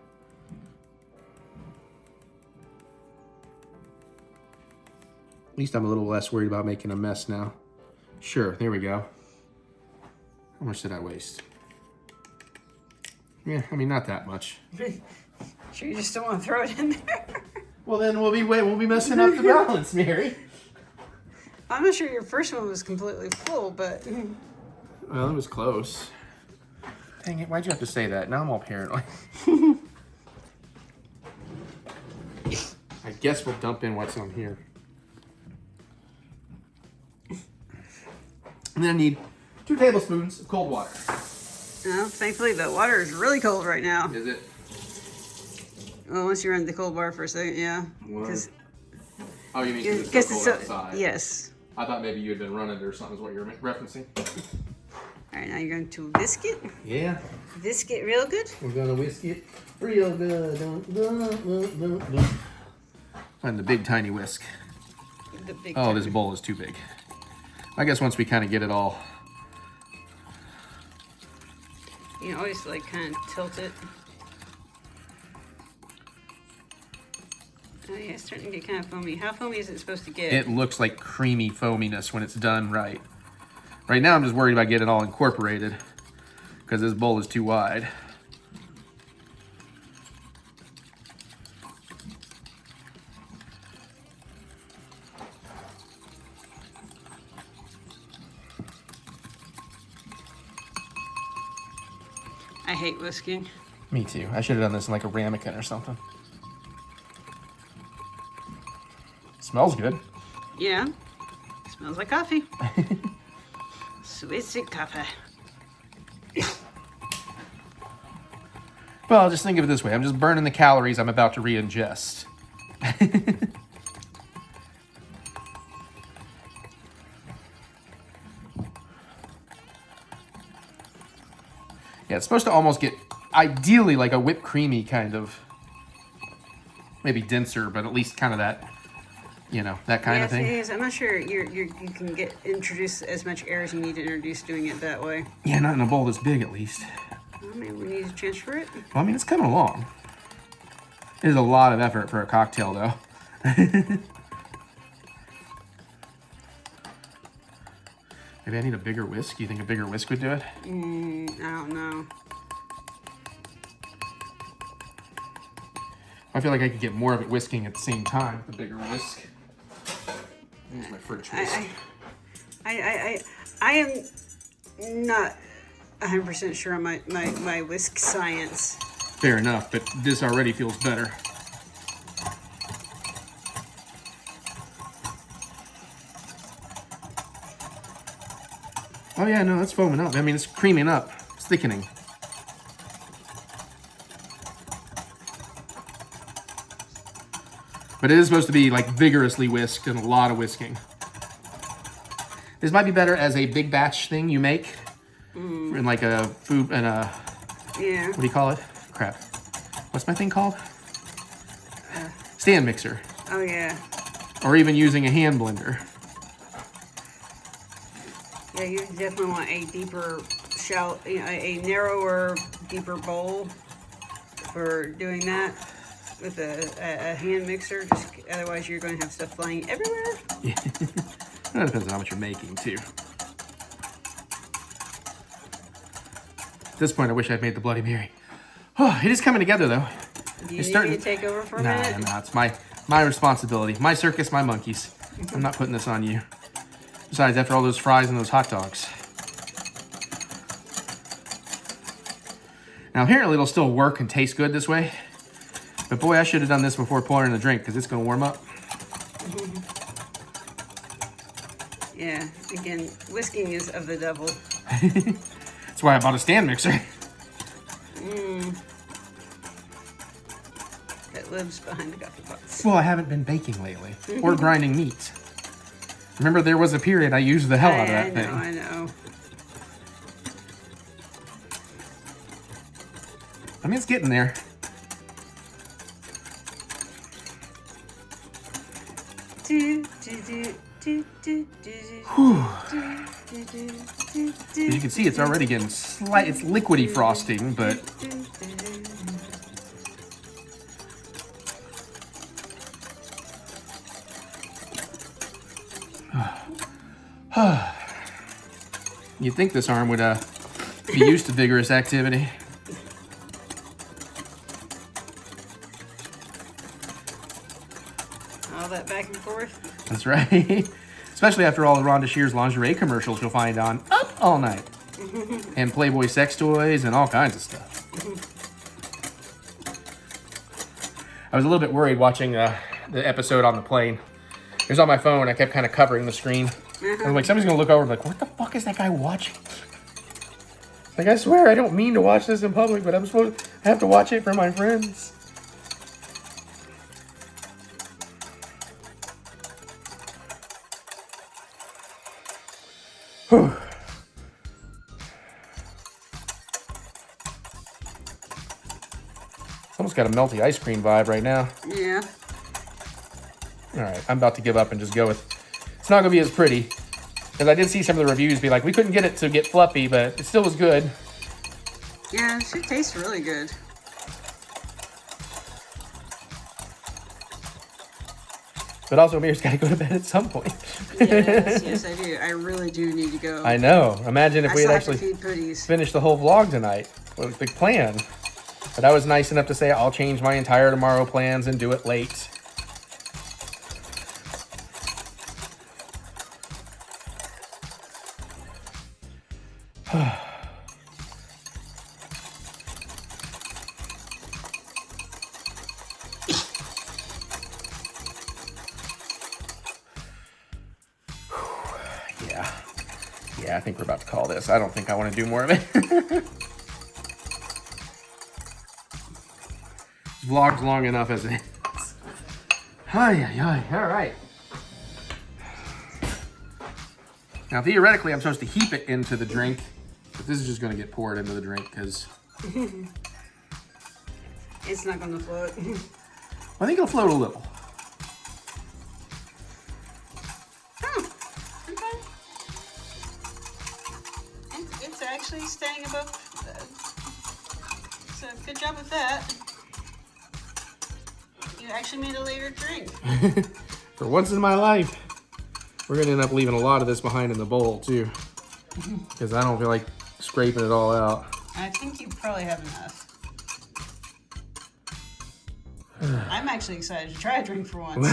At least I'm a little less worried about making a mess now. Sure, there we go. How much did I waste? Yeah, I mean, not that much. Sure, you just don't want to throw it in there? Well, then we'll be messing up the balance, Mary. I'm not sure your first one was completely full, but Well, it was close. Dang it, why'd you have to say that? Now I'm all paranoid. I guess we'll dump in what's on here. And then I need 2 tablespoons of cold water. thankfully the water is really cold right now. Is it? Well, once you run the cold water for a second, yeah. Because Oh, you mean because it's so cold outside? Yes. I thought maybe you had been running it or something is what you're referencing. All right, now you're going to whisk it. Yeah. Whisk it real good. We're gonna whisk it real good. Find the big tiny whisk. The big Oh, time. this bowl is too big. I guess once we kind of get it all. You can always like kind of tilt it. Oh yeah, it's starting to get kind of foamy. How foamy is it supposed to get? It looks like creamy foaminess when it's done right. Right now I'm just worried about getting it all incorporated because this bowl is too wide. I hate whisking. Me too. I should have done this in like a ramekin or something. Smells good. Yeah, smells like coffee. Sweet coffee. Well, just think of it this way. I'm just burning the calories I'm about to re-ingest. Yeah, it's supposed to almost get, ideally, like a whipped creamy kind of, maybe denser, but at least kind of that, you know, that kind of thing. Yes, I'm not sure you can introduce as much air as you need to introduce doing it that way. Yeah, not in a bowl this big, at least. Well, maybe we need to transfer it. Well, I mean, it's coming along. It is a lot of effort for a cocktail, though. Maybe I need a bigger whisk. Do you think a bigger whisk would do it? I don't know. I feel like I could get more of it whisking at the same time. The bigger whisk. Here's my fridge whisk. I am not 100% sure on my whisk science. Fair enough, but this already feels better. Oh yeah, no, that's foaming up. I mean, it's creaming up. It's thickening. But it is supposed to be like vigorously whisked and a lot of whisking. This might be better as a big batch thing you make. In like a food and a... Yeah. What do you call it? Crap. What's my thing called? Stand mixer. Oh yeah. Or even using a hand blender. Yeah, you definitely want a deeper shell, a narrower, deeper bowl for doing that with a hand mixer. Just otherwise, you're going to have stuff flying everywhere. Yeah. That depends on how much you're making too. At this point, I wish I'd made the Bloody Mary. Oh, it is coming together though. Do you need me to take over for a minute? Nah, it's my responsibility. My circus, my monkeys. I'm not putting this on you. Besides, after all those fries and those hot dogs. Now, apparently it'll still work and taste good this way. But boy, I should have done this before pouring in the drink because it's going to warm up. Yeah, again, whisking is of the devil. That's why I bought a stand mixer. That lives behind the coffee pots. Well, I haven't been baking lately or grinding meat. Remember, there was a period I used the hell out of that thing. I know. I mean, it's getting there. As you can see, it's already getting slight. It's liquidy frosting, but you'd think this arm would be used to vigorous activity. All that back and forth. That's right. Especially after all the Rhonda Shear's lingerie commercials you'll find on Up All Night. And Playboy sex toys and all kinds of stuff. I was a little bit worried watching the episode on the plane. It was on my phone. I kept kind of covering the screen. I'm like, somebody's going to look over and like, what the fuck is that guy watching? Like, I swear, I don't mean to watch this in public, but I have to watch it for my friends. Whew. It's almost got a melty ice cream vibe right now. Yeah. All right, I'm about to give up and just go with... It's not going to be as pretty. Because I did see some of the reviews be like, we couldn't get it to get fluffy, but it still was good. Yeah, it should taste really good. But also, Amir's got to go to bed at some point. Yes, I do. I really do need to go. I know. Imagine if we had actually feed finished the whole vlog tonight. What was the big plan? But I was nice enough to say I'll change my entire tomorrow plans and do it late. Yeah, I think we're about to call this. I don't think I want to do more of it. This vlog's long enough as it is. Hi. All right. Now, theoretically, I'm supposed to heap it into the drink, but this is just going to get poured into the drink because... It's not going to float. I think it'll float a little. It's actually staying above. So good job with that. You actually made a later drink. For once in my life, we're gonna end up leaving a lot of this behind in the bowl too, because I don't feel like scraping it all out. I think you probably have enough. I'm actually excited to try a drink for once.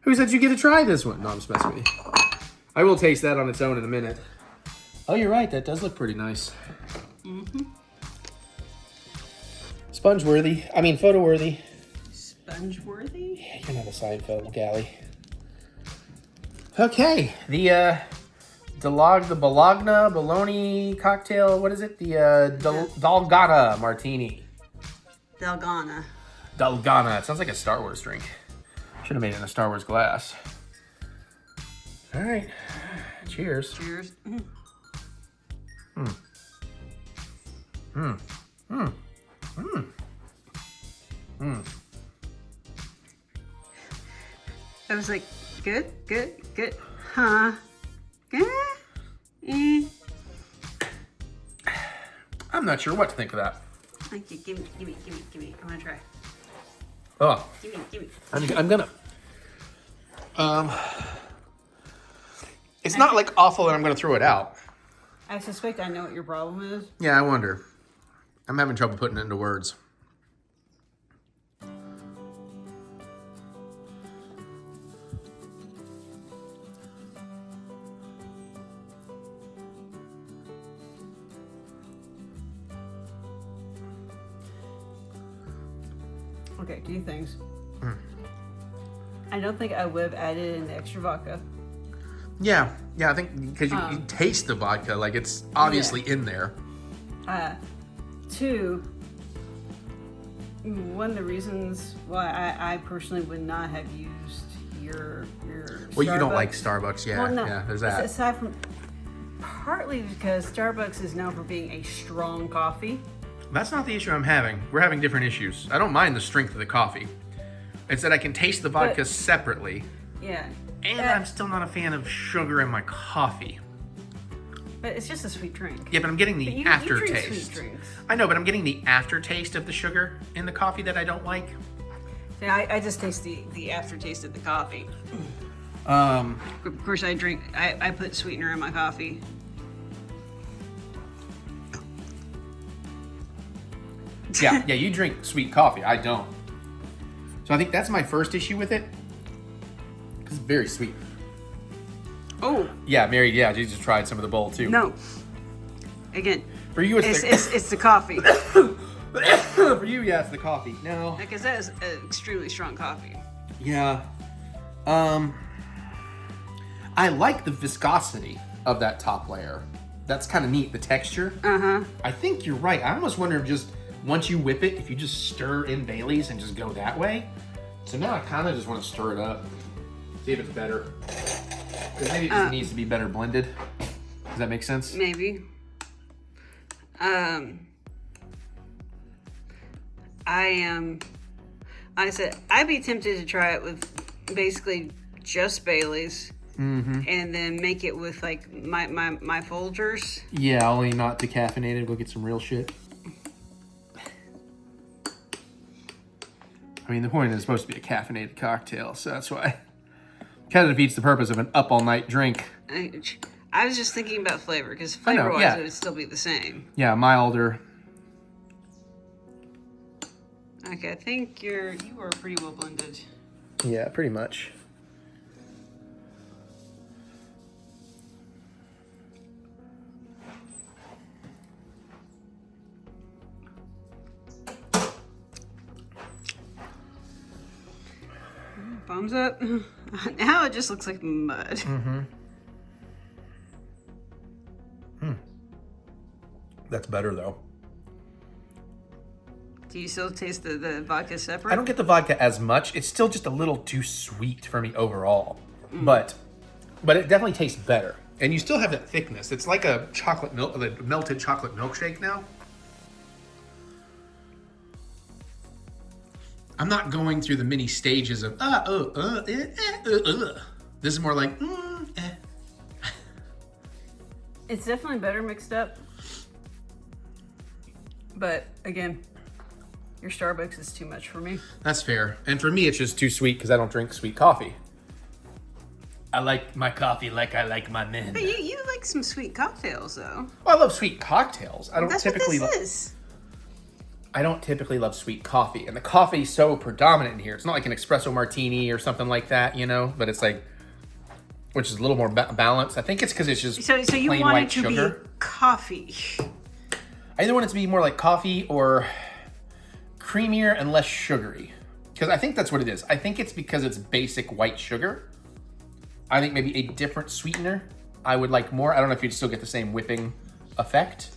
Who said you get to try this one? No, I'm just messing with you. I will taste that on its own in a minute. Oh, you're right. That does look pretty nice. Mm-hmm. Sponge-worthy. I mean, photo-worthy. Sponge-worthy? Yeah, you're not a Seinfeld galley. Okay, the bologna cocktail. What is it? The Dalgona Martini. Dalgona. Dalgona. It sounds like a Star Wars drink. Should have made it in a Star Wars glass. All right. Cheers. Cheers. I was like, good. Huh? I'm not sure what to think of that. Thank you. Give me. I'm gonna try. Oh. Give me. I'm gonna. It's not like awful and I'm gonna throw it out. I suspect I know what your problem is. Yeah, I wonder. I'm having trouble putting it into words. Okay, two things. I don't think I would have added an extra vodka. Yeah, I think because you taste the vodka, like it's obviously in there. Two, one of the reasons why I personally would not have used your Well, Starbucks. you don't like Starbucks, yeah. Well, no. Yeah, there's that. Aside from, partly because Starbucks is known for being a strong coffee. That's not the issue I'm having. We're having different issues. I don't mind the strength of the coffee. It's that I can taste the vodka separately. Yeah. And I'm still not a fan of sugar in my coffee. But it's just a sweet drink. Yeah, but I'm getting the You aftertaste. drink sweet drinks. I know, but I'm getting the aftertaste of the sugar in the coffee that I don't like. See, I just taste the aftertaste of the coffee. Um, Of course, I put sweetener in my coffee. yeah, you drink sweet coffee. I don't. So I think that's my first issue with it. Because it's very sweet. Oh. Yeah, Mary, yeah, she just tried some of the bowl too. No. Again. For you, it's the coffee. For you, yeah, it's the coffee. No. Because that is an extremely strong coffee. Yeah. I like the viscosity of that top layer. That's kind of neat, the texture. Uh-huh. I think you're right. I almost wonder if just, once you whip it, if you just stir in Baileys and just go that way. So now I kind of just want to stir it up. See if it's better. Because maybe it just needs to be better blended. Does that make sense? Maybe. I said, I'd be tempted to try it with basically just Baileys. Mm-hmm. And then make it with like my Folgers. Yeah, only not decaffeinated. Go get some real shit. I mean, the point is it's supposed to be a caffeinated cocktail, so that's why. Kind of defeats the purpose of an up-all-night drink. I was just thinking about flavor, because flavor-wise it would still be the same. Yeah, milder. Okay, I think you are pretty well blended. Yeah, pretty much. Thumbs up. Now it just looks like mud. Mm-hmm. That's better, though. Do you still taste the vodka separate? I don't get the vodka as much. It's still just a little too sweet for me overall. But it definitely tastes better. And you still have that thickness. It's like a melted chocolate milkshake now. I'm not going through the many stages of This is more like It's definitely better mixed up. But again, your Starbucks is too much for me. That's fair. And for me, it's just too sweet because I don't drink sweet coffee. I like my coffee like I like my men. But you like some sweet cocktails, though. Well, I love sweet cocktails. I don't That's typically what this is. I don't typically love sweet coffee, and the coffee's so predominant in here. It's not like an espresso martini or something like that, you know, but it's like, which is a little more balanced. I think it's because it's just So you plain want white it to sugar. be coffee. I either want it to be more like coffee or creamier and less sugary. Because I think that's what it is. I think it's because it's basic white sugar. I think maybe a different sweetener I would like more. I don't know if you'd still get the same whipping effect.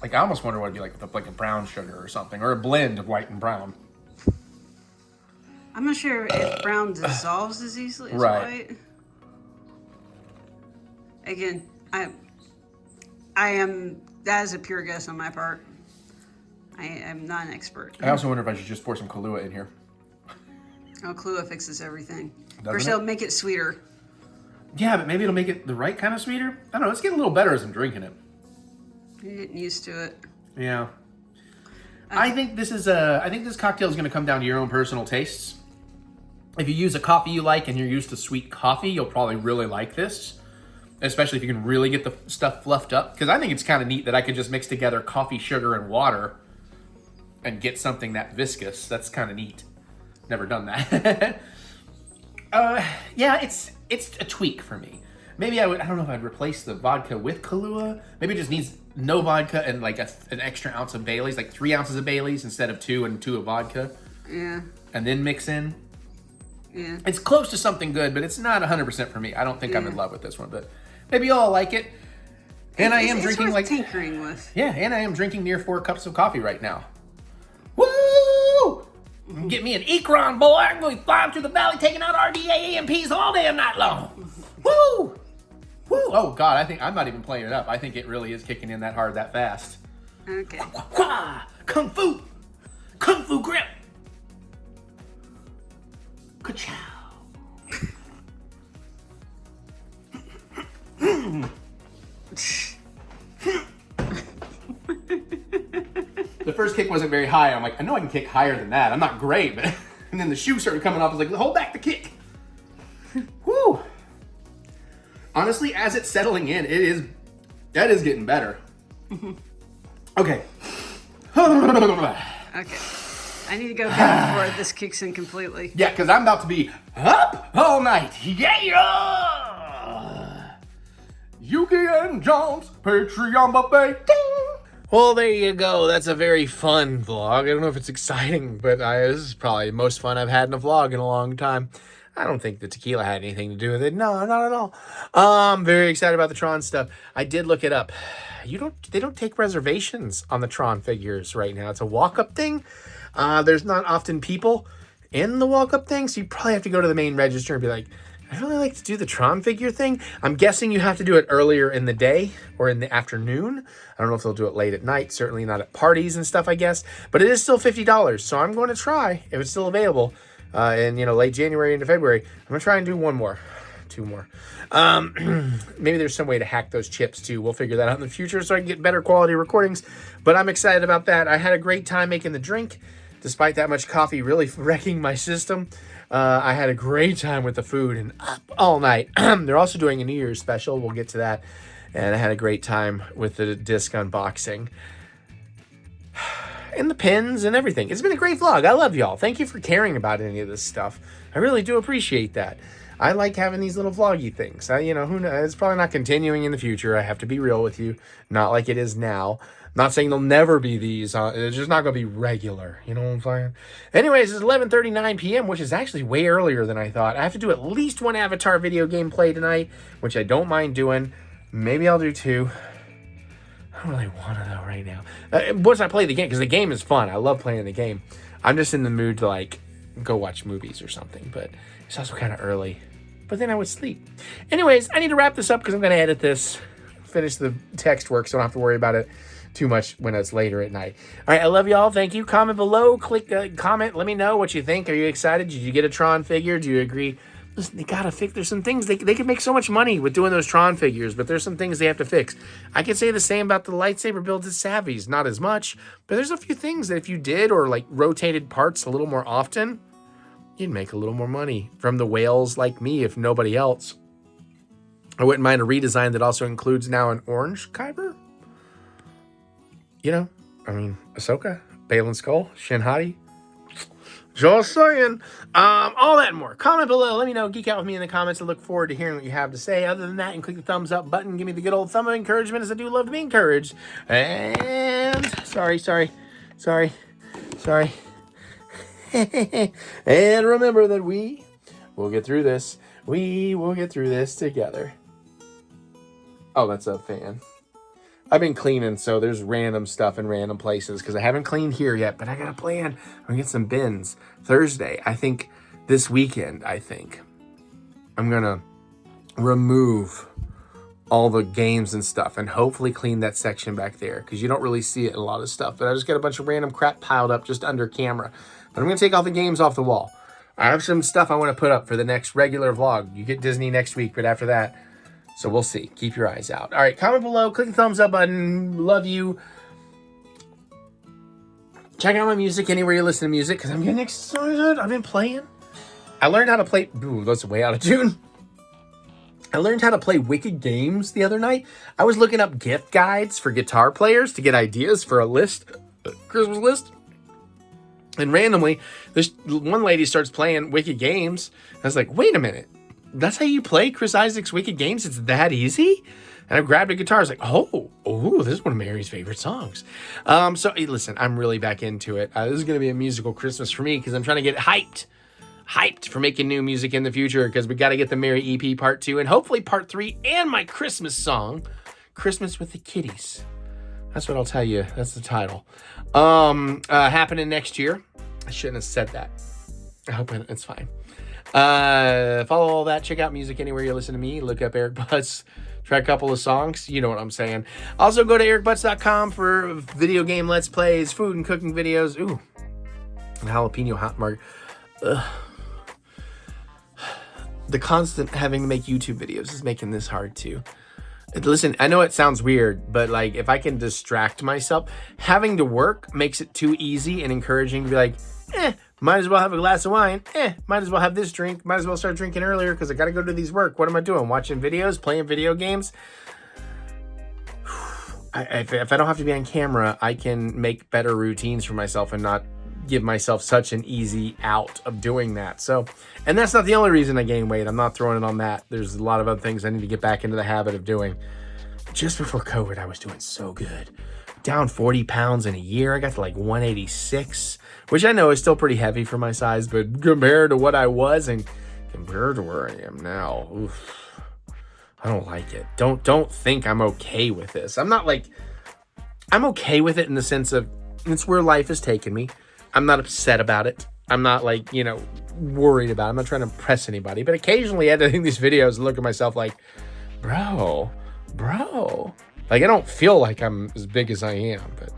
Like, I almost wonder what it'd be like with like a brown sugar or something, or a blend of white and brown. I'm not sure if brown dissolves as easily as Right. white. Again, I am, that is a pure guess on my part. I am not an expert. I also wonder if I should just pour some Kahlua in here. Oh, Kahlua fixes everything. Doesn't First, it? it'll make it sweeter. Yeah, but maybe it'll make it the right kind of sweeter. I don't know. It's getting a little better as I'm drinking it. You're getting used to it. Yeah. I think this is I think this cocktail is going to come down to your own personal tastes. If you use a coffee you like and you're used to sweet coffee, you'll probably really like this. Especially if you can really get the stuff fluffed up. Because I think it's kind of neat that I could just mix together coffee, sugar, and water and get something that viscous. That's kind of neat. Never done that. Yeah, it's a tweak for me. Maybe I don't know if I'd replace the vodka with Kahlua. Maybe it just needs no vodka and like an extra ounce of Bailey's, like 3 ounces of Bailey's instead of 2 and 2 of vodka. Yeah. And then mix in. Yeah. It's close to something good, but it's not 100% for me. I don't think I'm in love with this one, but maybe y'all like it. And I am drinking worth like tinkering with. Yeah, and I am drinking near 4 cups of coffee right now. Woo! Get me an Ekron, boy. I'm going to be flying through the valley, taking out RDA AMPs all damn night long. Woo! Woo! Oh, God, I think I'm not even playing it up. I think it really is kicking in that hard, that fast. Okay. Wah! Kung Fu! Kung Fu grip! Ka-chow! The first kick wasn't very high. I'm like, I know I can kick higher than that. I'm not great, but and then the shoe started coming off. I was like, hold back the kick. Woo! Honestly, as it's settling in, that is getting better. Okay. Okay. I need to go bed before this kicks in completely. Yeah, because I'm about to be up all night. Yeah! Yuki and John's Patreon buffet. Ding! Well, there you go. That's a very fun vlog. I don't know if it's exciting, but this is probably the most fun I've had in a vlog in a long time. I don't think the tequila had anything to do with it. No, not at all. I'm very excited about the Tron stuff. I did look it up. They don't take reservations on the Tron figures right now. It's a walk-up thing. There's not often people in the walk-up thing, so you probably have to go to the main register and be like, I'd really like to do the Tron figure thing. I'm guessing you have to do it earlier in the day or in the afternoon. I don't know if they'll do it late at night. Certainly not at parties and stuff, I guess. But it is still $50, so I'm going to try, if it's still available, in late January into February. I'm going to try and do 2 more. Maybe there's some way to hack those chips too. We'll figure that out in the future so I can get better quality recordings. But I'm excited about that. I had a great time making the drink, despite that much coffee really wrecking my system. I had a great time with the food and up all night. They're also doing a New Year's special. We'll get to that. And I had a great time with the disc unboxing. And the pins and everything. It's been a great vlog. I love y'all. Thank you for caring about any of this stuff. I really do appreciate that. I like having these little vloggy things. Who knows? It's probably not continuing in the future. I have to be real with you. Not like it is now. Not saying there'll never be these. It's just not going to be regular. You know what I'm saying? Anyways, it's 11:39 p.m., which is actually way earlier than I thought. I have to do at least 1 Avatar video game play tonight, which I don't mind doing. Maybe I'll do 2. I don't really want to, though, right now. Once I play the game, because the game is fun. I love playing the game. I'm just in the mood to, like, go watch movies or something. But it's also kind of early. But then I would sleep. Anyways, I need to wrap this up because I'm going to edit this. Finish the text work so I don't have to worry about it too much when it's later at night. All right, I love y'all. Thank you. Comment below. Click comment. Let me know what you think. Are you excited? Did you get a Tron figure? Do you agree? Listen, they gotta fix. There's some things they can make so much money with doing those Tron figures, but there's some things they have to fix. I could say the same about the lightsaber builds at Savvy's. Not as much, but there's a few things that if you did or like rotated parts a little more often, you'd make a little more money from the whales like me, if nobody else. I wouldn't mind a redesign that also includes now an orange Kyber. I mean, Ahsoka, Balin Skull, Shin Hati. Just saying. All that and more. Comment below. Let me know. Geek out with me in the comments. I look forward to hearing what you have to say. Other than that, and click the thumbs up button. Give me the good old thumb of encouragement, as I do love to be encouraged. And sorry. And remember that we will get through this. We will get through this together. Oh, that's a fan. I've been cleaning, so there's random stuff in random places because I haven't cleaned here yet, but I got a plan. I'm going to get some bins Thursday. I think this weekend, I'm going to remove all the games and stuff and hopefully clean that section back there because you don't really see it in a lot of stuff. But I just got a bunch of random crap piled up just under camera. But I'm going to take all the games off the wall. I have some stuff I want to put up for the next regular vlog. You get Disney next week, but after that, so we'll see. Keep your eyes out. All right, comment below. Click the thumbs up button. Love you. Check out my music anywhere you listen to music because I'm getting excited. I've been playing. I learned how to play. Ooh, that's way out of tune. I learned how to play Wicked games the other night. I was looking up gift guides for guitar players to get ideas for a list, Christmas list. And randomly, this one lady starts playing Wicked games. I was like, wait a minute. That's how you play Chris Isaac's Wicked games? It's that easy? And I grabbed a guitar. I was like, oh, this is one of Mary's favorite songs. So hey, listen, I'm really back into it. This is going to be a musical Christmas for me because I'm trying to get hyped for making new music in the future because we got to get the Mary EP Part 2 and hopefully Part 3 and my Christmas song, Christmas with the Kitties. That's what I'll tell you. That's the title. Happening next year. I shouldn't have said that. I hope it's fine. Follow all that. Check out music anywhere you listen to me. Look up TheEricButts. Try a couple of songs. You know what I'm saying. Also, go to TheEricButts.com for video game let's plays, food and cooking videos. Ooh, and jalapeno hot mark. The constant having to make YouTube videos is making this hard too. Listen, I know it sounds weird, but like if I can distract myself, having to work makes it too easy and encouraging to be like, might as well have a glass of wine. Might as well have this drink. Might as well start drinking earlier because I got to go to these work. What am I doing? Watching videos? Playing video games? If I don't have to be on camera, I can make better routines for myself and not give myself such an easy out of doing that. So, and that's not the only reason I gain weight. I'm not throwing it on that. There's a lot of other things I need to get back into the habit of doing. Just before COVID, I was doing so good. Down 40 pounds in a year. I got to like 186, which I know is still pretty heavy for my size, but compared to what I was and compared to where I am now, oof, I don't like it. Don't think I'm okay with this. I'm okay with it in the sense of it's where life has taken me. I'm not upset about it. I'm not like, worried about it. I'm not trying to impress anybody, but occasionally editing these videos and look at myself like, bro, like I don't feel like I'm as big as I am, but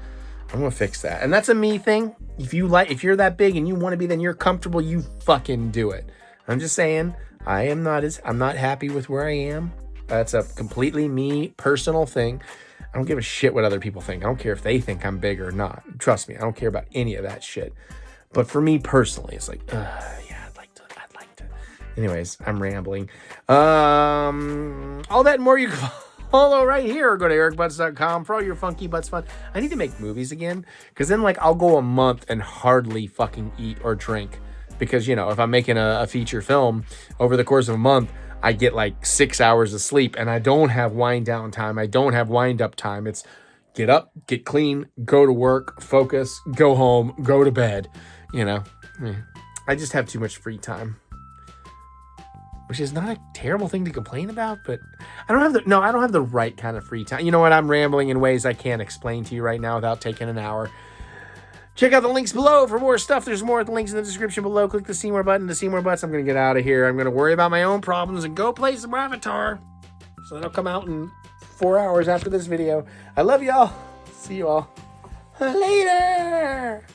I'm gonna fix that. And that's a me thing. If you're that big and you want to be, then you're comfortable, you fucking do it. I'm just saying, I'm not happy with where I am. That's a completely me personal thing. I don't give a shit what other people think. I don't care if they think I'm big or not. Trust me, I don't care about any of that shit. But for me personally, it's like, yeah, I'd like to. Anyways, I'm rambling. All that and more you can follow right here, or go to TheEricButts.com for all your funky butts fun. I need to make movies again, because then like I'll go a month and hardly fucking eat or drink, because if I'm making a feature film over the course of a month, I get like 6 hours of sleep and I don't have wind down time. I don't have wind up time. It's get up, get clean, go to work, focus, go home, go to bed. I just have too much free time, which is not a terrible thing to complain about, but I don't have the right kind of free time. You know what? I'm rambling in ways I can't explain to you right now without taking an hour. Check out the links below for more stuff. There's more at the links in the description below. Click the see more button to see more butts. I'm going to get out of here. I'm going to worry about my own problems and go play some Avatar. So that'll come out in 4 hours after this video. I love y'all. See you all later.